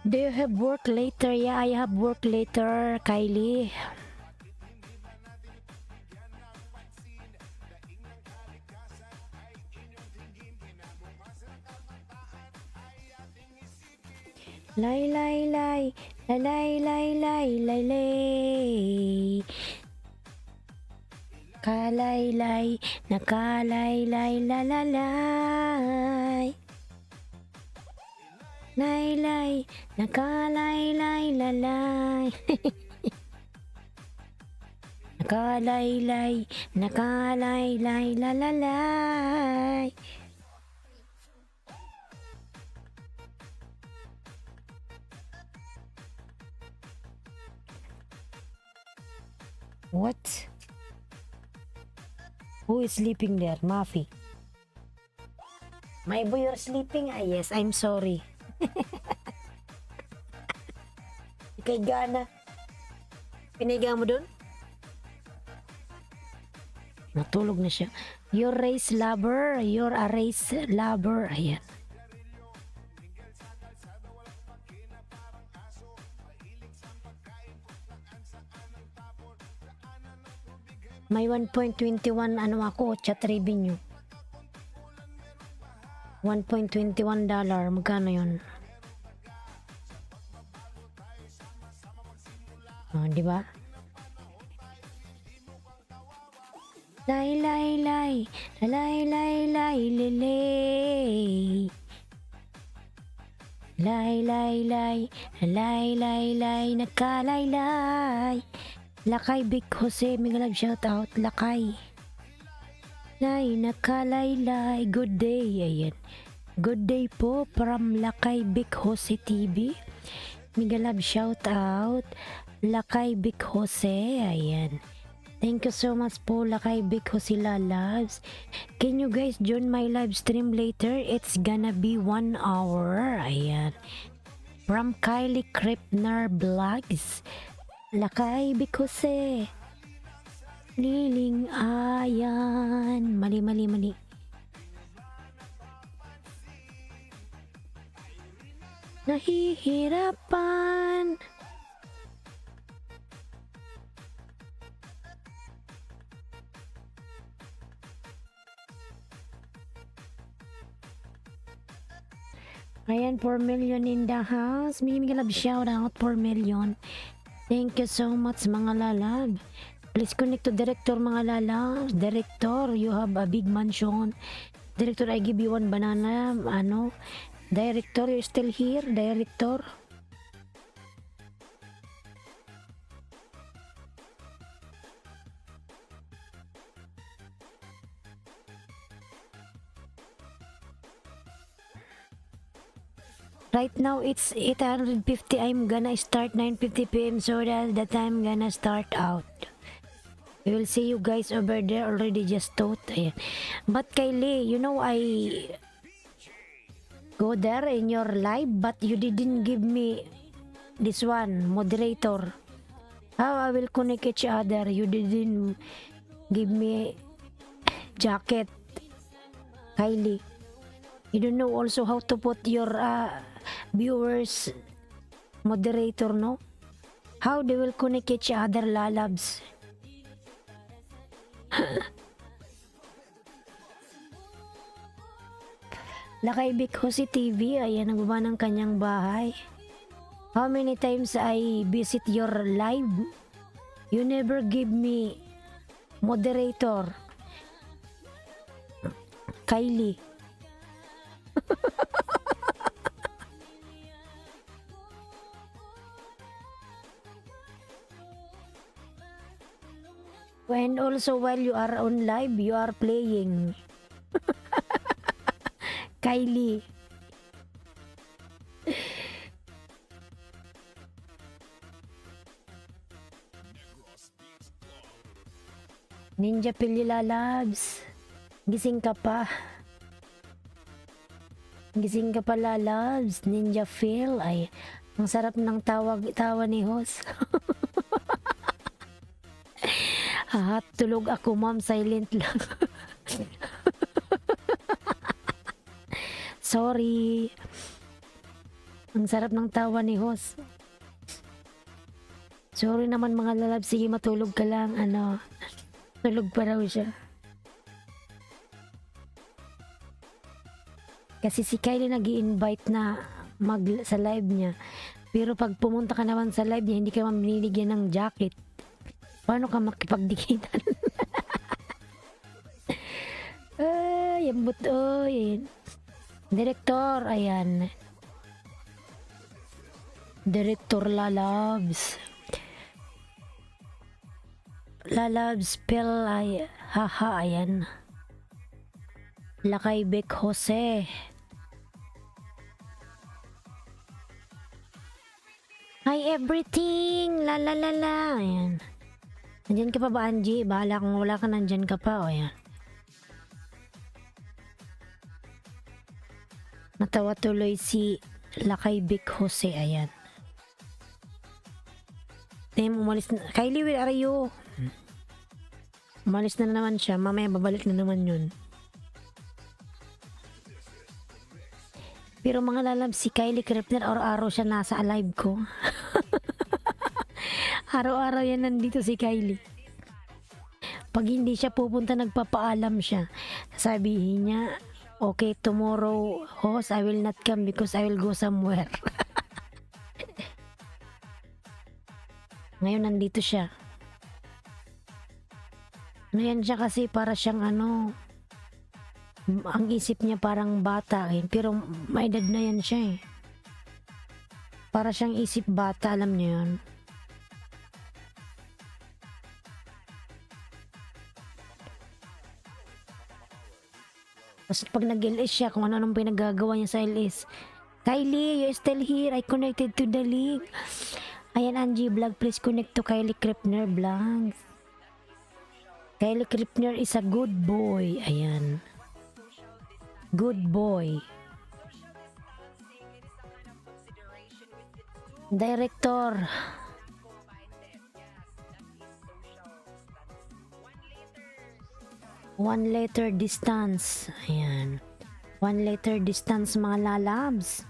Do you have work later? Yeah, I have work later, Kylie. Lay lay lay, lay lay lay lay lay lay. Kalay lay, nakalay lay la la lay. Lay lay, nakalay lay lalay. Nakalay lay, nakalay lay lalalay. What? Who is sleeping there? Mafi. My boy, you're sleeping? Ah, yes, I'm sorry. Kay Gana. Piniga mo dun? Natulog na siya. You're race lover. You're a race lover. Ayan. May 1.21 ano ako, chat revenue. $1.21. Magkano yun? Oh, di ba? Lay lay lay, lay lay lay lele. Lay lay lay, lay lay lay, nakalay lay. Lakay Big Jose, mga love shout out, Lakay. Lay, nakalay lay, good day, ayan. Good day po from Lakay Big Jose TV. Mga love shout out, Lakay Big Jose, ayan. Thank you so much po Lakay Big Jose Loves. Can you guys join my live stream later? It's gonna be 1 hour, ayan. From Kylie Kripner Vlogs. Lakay Big Jose. Liling ayan. Mali. Nahihirapan. Ayan, 4 million in the house. May love shout out, 4 million. Thank you so much mga lalab. Please connect to Director mga lalab. Director, you have a big mansion. Director, I give you 1 banana. Ano? Director, you still here? Director? Right now it's 850. I'm gonna start 9:50 p.m. so that's the time gonna start out. We will see you guys over there already just thought. Ayan. But Kylie, you know I go there in your live but you didn't give me this one, moderator. How I will connect each other? You didn't give me jacket. Kylie, you don't know also how to put your viewers moderator, no? How they will connect each other, lalabs. Lakaibik Jose TV, ayan, nagbaba ng kanyang bahay. How many times I visit your live? You never give me moderator. Kylie. When also while you are on live, you are playing. Kylie. Ninja Pilila Labs. Gising ka pa. Gising ka pa, Labs. Ninja Phil. Ay, ang sarap ng tawa ni Host. Tulog ako, ma'am. Silent lang. Sorry. Ang sarap ng tawa ni Host. Sorry naman mga lalab. Sige, matulog ka lang. Ano, tulog pa raw siya. Kasi si Kylie nag-i-invite na sa live niya. Pero pag pumunta ka naman sa live niya, hindi ka man binibigyan ng jacket. Paano ka makipagdikitan? Ay, ang buto. Direktor, ayan. Direktor Lalabs. Lalabs spell ay haha, ayan. Lakaibik Jose. Hi everything. La la la la. Ayan. Nandyan ka pa ba, Angie? Bahala kung wala ka, nandyan ka pa. O, ayan. Natawa tuloy si Lakaibik Jose. Ayan. Tim, umalis na. Kylie, where are you? Umalis na naman siya. Mamaya babalik na naman yun. Pero mga lalab, si Kylie Krepner, araw-araw siya nasa alive ko. Araw-araw yan nandito si Kylie. Pag hindi siya pupunta, nagpapaalam siya. Sabihin niya, okay, tomorrow, host, I will not come because I will go somewhere. Ngayon, nandito siya. Ano yan siya kasi para siyang ano, ang isip niya parang bata eh. Pero may edad na yan siya eh. Para siyang isip bata, alam niyo yun. Tapos pag nag-LS siya, kung ano-anong pinagagawa niya sa LS. Kylie, you still here? I connected to the link. Ayan, Angie Vlog, please connect to Kylie Krepner Vlog. Kylie Krepner is a good boy. Ayan. Good boy. Director. One letter distance. Ayan. 1 letter distance mga lalabs.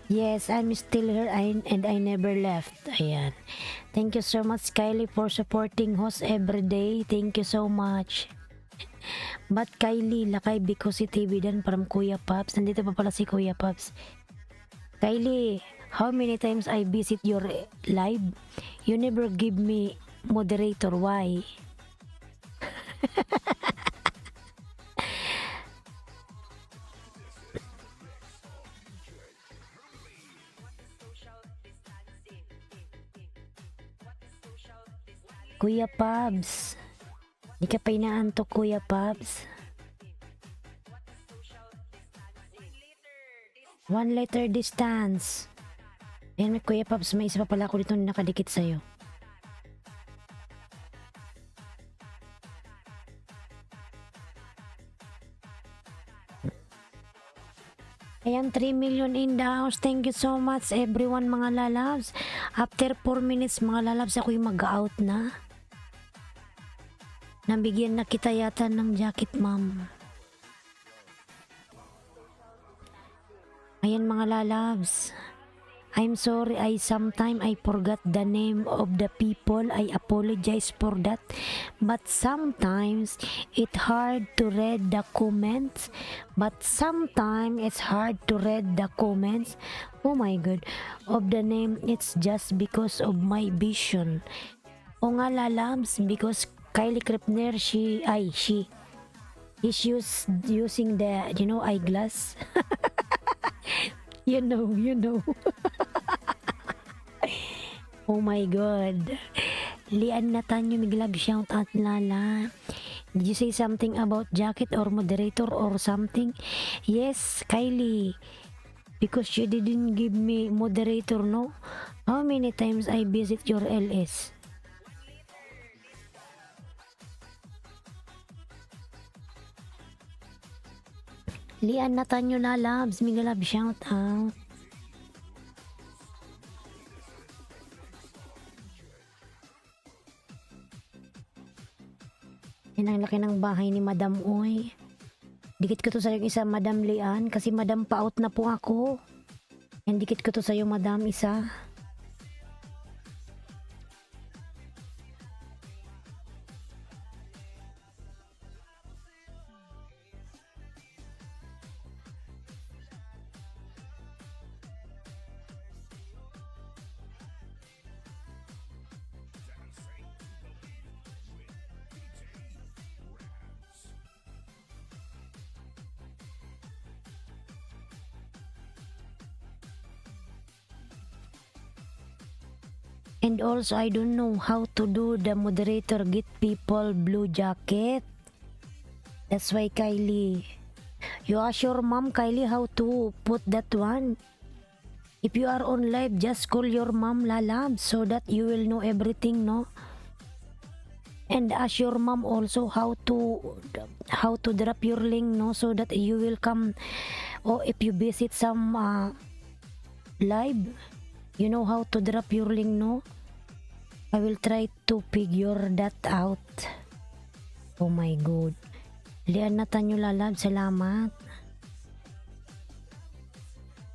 Yes, I'm still here and I never left. Ayan. Thank you so much, Kylie, for supporting host every day. Thank you so much. But Kylie, lakay because si TV dan from Kuya Pops. Nandito pa pala si Kuya Pops. Kylie, how many times I visit your live? You never give me moderator. Why? Kuya Pops, di ka pa inaantok, Kuya Pops. 1 letter distance. Ayan, Kuya Pops, may isa pa pala ako dito na nakadikit sa'yo. Ayan, 3 million in the house. Thank you so much everyone mga lalabs. After 4 minutes mga lalabs, ako'y mag-out na. Nabigyan na kita yata ng jacket, ma'am. Ayan mga lalabs. I'm sorry, sometime I forgot the name of the people. I apologize for that. But sometimes it's hard to read the comments. Oh my god. Of the name, it's just because of my vision. O nga lalabs, because Kylie Krepner, is using the, eyeglass. You know. Oh my god. Lian Natanyo, miglab shout out Lala. Did you say something about jacket or moderator or something? Yes, Kylie. Because you didn't give me moderator, no? How many times I visit your LS? Lian Natanyo Lalabs, miglab shout out. Yan ang laki ng bahay ni Madam Uy. Dikit ko to sa yung isa, Madam Lian, kasi Madam pa-out na po ako. Yan, dikit ko to sa yung Madam isa. And also, I don't know how to do the moderator get people blue jacket. That's why, Kylie. You ask your mom, Kylie, how to put that one. If you are on live, just call your mom, Lalab, so that you will know everything, no? And ask your mom also how to drop your link, no? So that you will come, or if you visit some live, you know how to drop your link, no? I will try to figure that out. Oh my god. Lian Natanyo Lalab, salamat.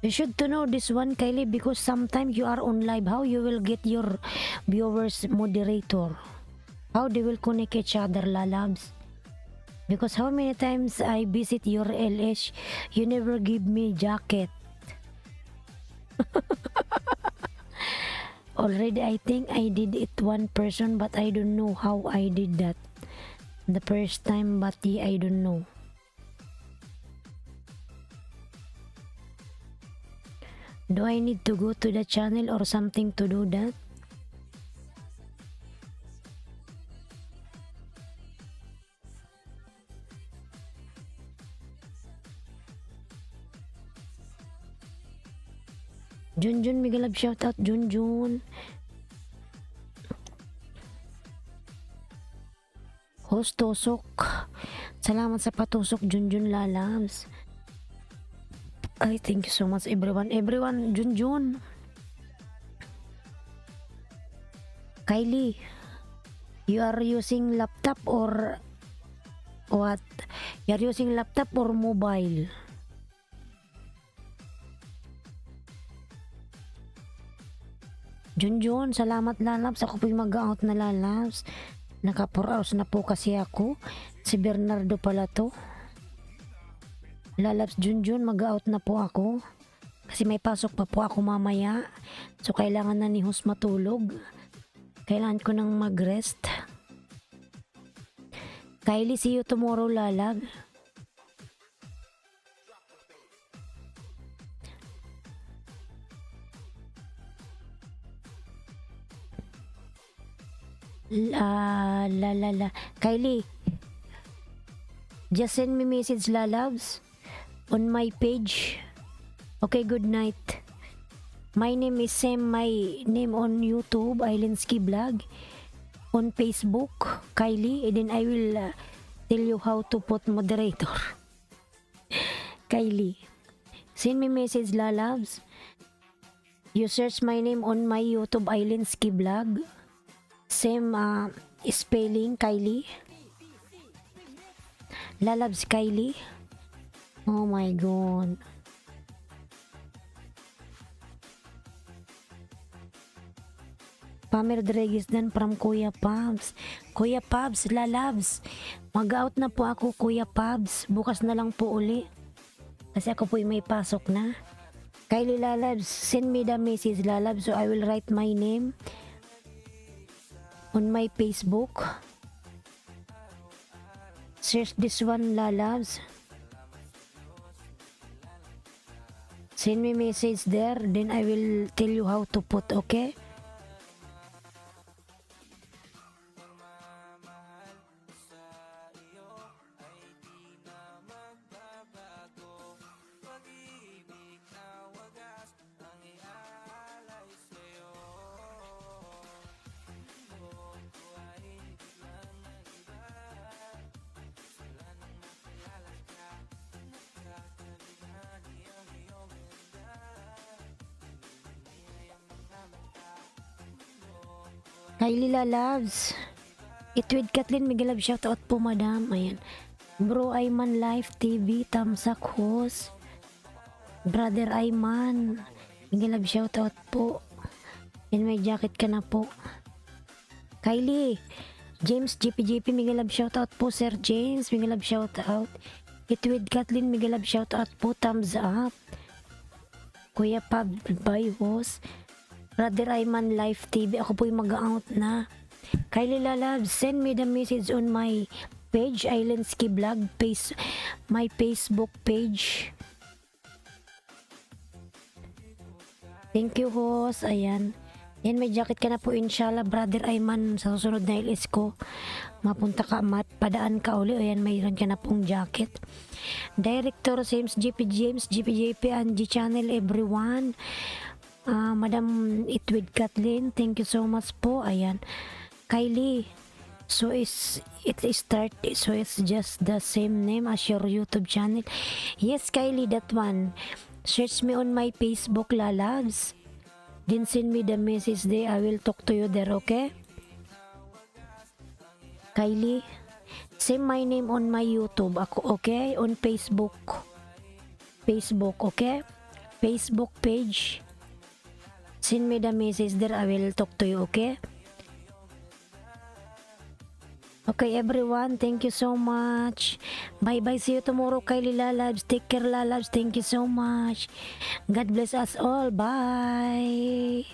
You should to know this one, Kylie, because sometimes you are on live. How you will get your viewers moderator? How they will connect each other, Lalabs? Because how many times I visit your LS, you never give me jacket. Already, I think I did it one person, but I don't know how I did that the first time, but I don't know. Do I need to go to the channel or something to do that? Junjun, migalab shout out Junjun. Host Tosok, salamat sa patusok Junjun Lalabs. I thank you so much everyone. Junjun. Kylie, you are using laptop or what? You are using laptop or mobile? Junjun, salamat Lalabs. Ako po'y mag-out na Lalabs. Naka 4 hours na po kasi ako. Si Bernardo pala to. Lalabs Junjun, mag-out na po ako. Kasi may pasok pa po ako mamaya. So kailangan na ni host matulog. Kailangan ko nang mag-rest. Kylie, see you tomorrow Lalab. Kylie, just send me message Lalabs on my page. Okay, good night. My name is Sam. My name on YouTube, Islandski Vlog. On Facebook, Kylie. And then I will tell you how to put moderator. Kylie, Send me message, lalabs. You search my name on my YouTube, Islandsky Vlog. Same spelling, Kylie. Lalabs Kylie. Oh my god. Pam Rodriguez dan from Kuya Pabs. Kuya Pabs, lalabs. Mag-out na po ako, Kuya Pabs. Bukas na lang po uli. Kasi ako po may pasok na. Kylie lalabs, send me the message, lalabs, so I will write my name on my Facebook. Search this one, lalabs. Send me message there, then I will tell you how to put, okay? Kylie lalabs. Itwid Kathleen Migalab, shoutout po madam. Ayan. Bro Ayman Live TV, Tamsak host. Brother Ayman Migalab, shoutout po. Yan, may jacket ka na po. Kylie James JPJP Migalab, shoutout po. Sir James Migalab, shoutout. Itwid Kathleen Migalab, shoutout po. Thumbs up. Kuya Pab by host. Brother Ayman Live TV, ako po yung mag-out na. Kylie lalabs, send me the message on my page, Islandsky Vlog, my Facebook page. Thank you, host. Ayan. Yan, may jacket ka na po, inshallah, Brother Ayman. Sa susunod na LS ko, mapunta ka, padaan ka uli. Ayan, mayroon ka na pong jacket. Director James GPJP, Angie Channel, everyone. Madam Itwid Kathleen, thank you so much po. Ayan. Kylie, so it's just the same name as your YouTube channel. Yes, Kylie, that one. Search me on my Facebook, lalabs. Then send me the message there. I will talk to you there, okay? Kylie, say my name on my YouTube, ako, okay? On Facebook, okay? Facebook page. Send me the message there. I will talk to you, okay? Okay, everyone. Thank you so much. Bye-bye. See you tomorrow, Kylie lalabs. Take care, lalabs. Thank you so much. God bless us all. Bye.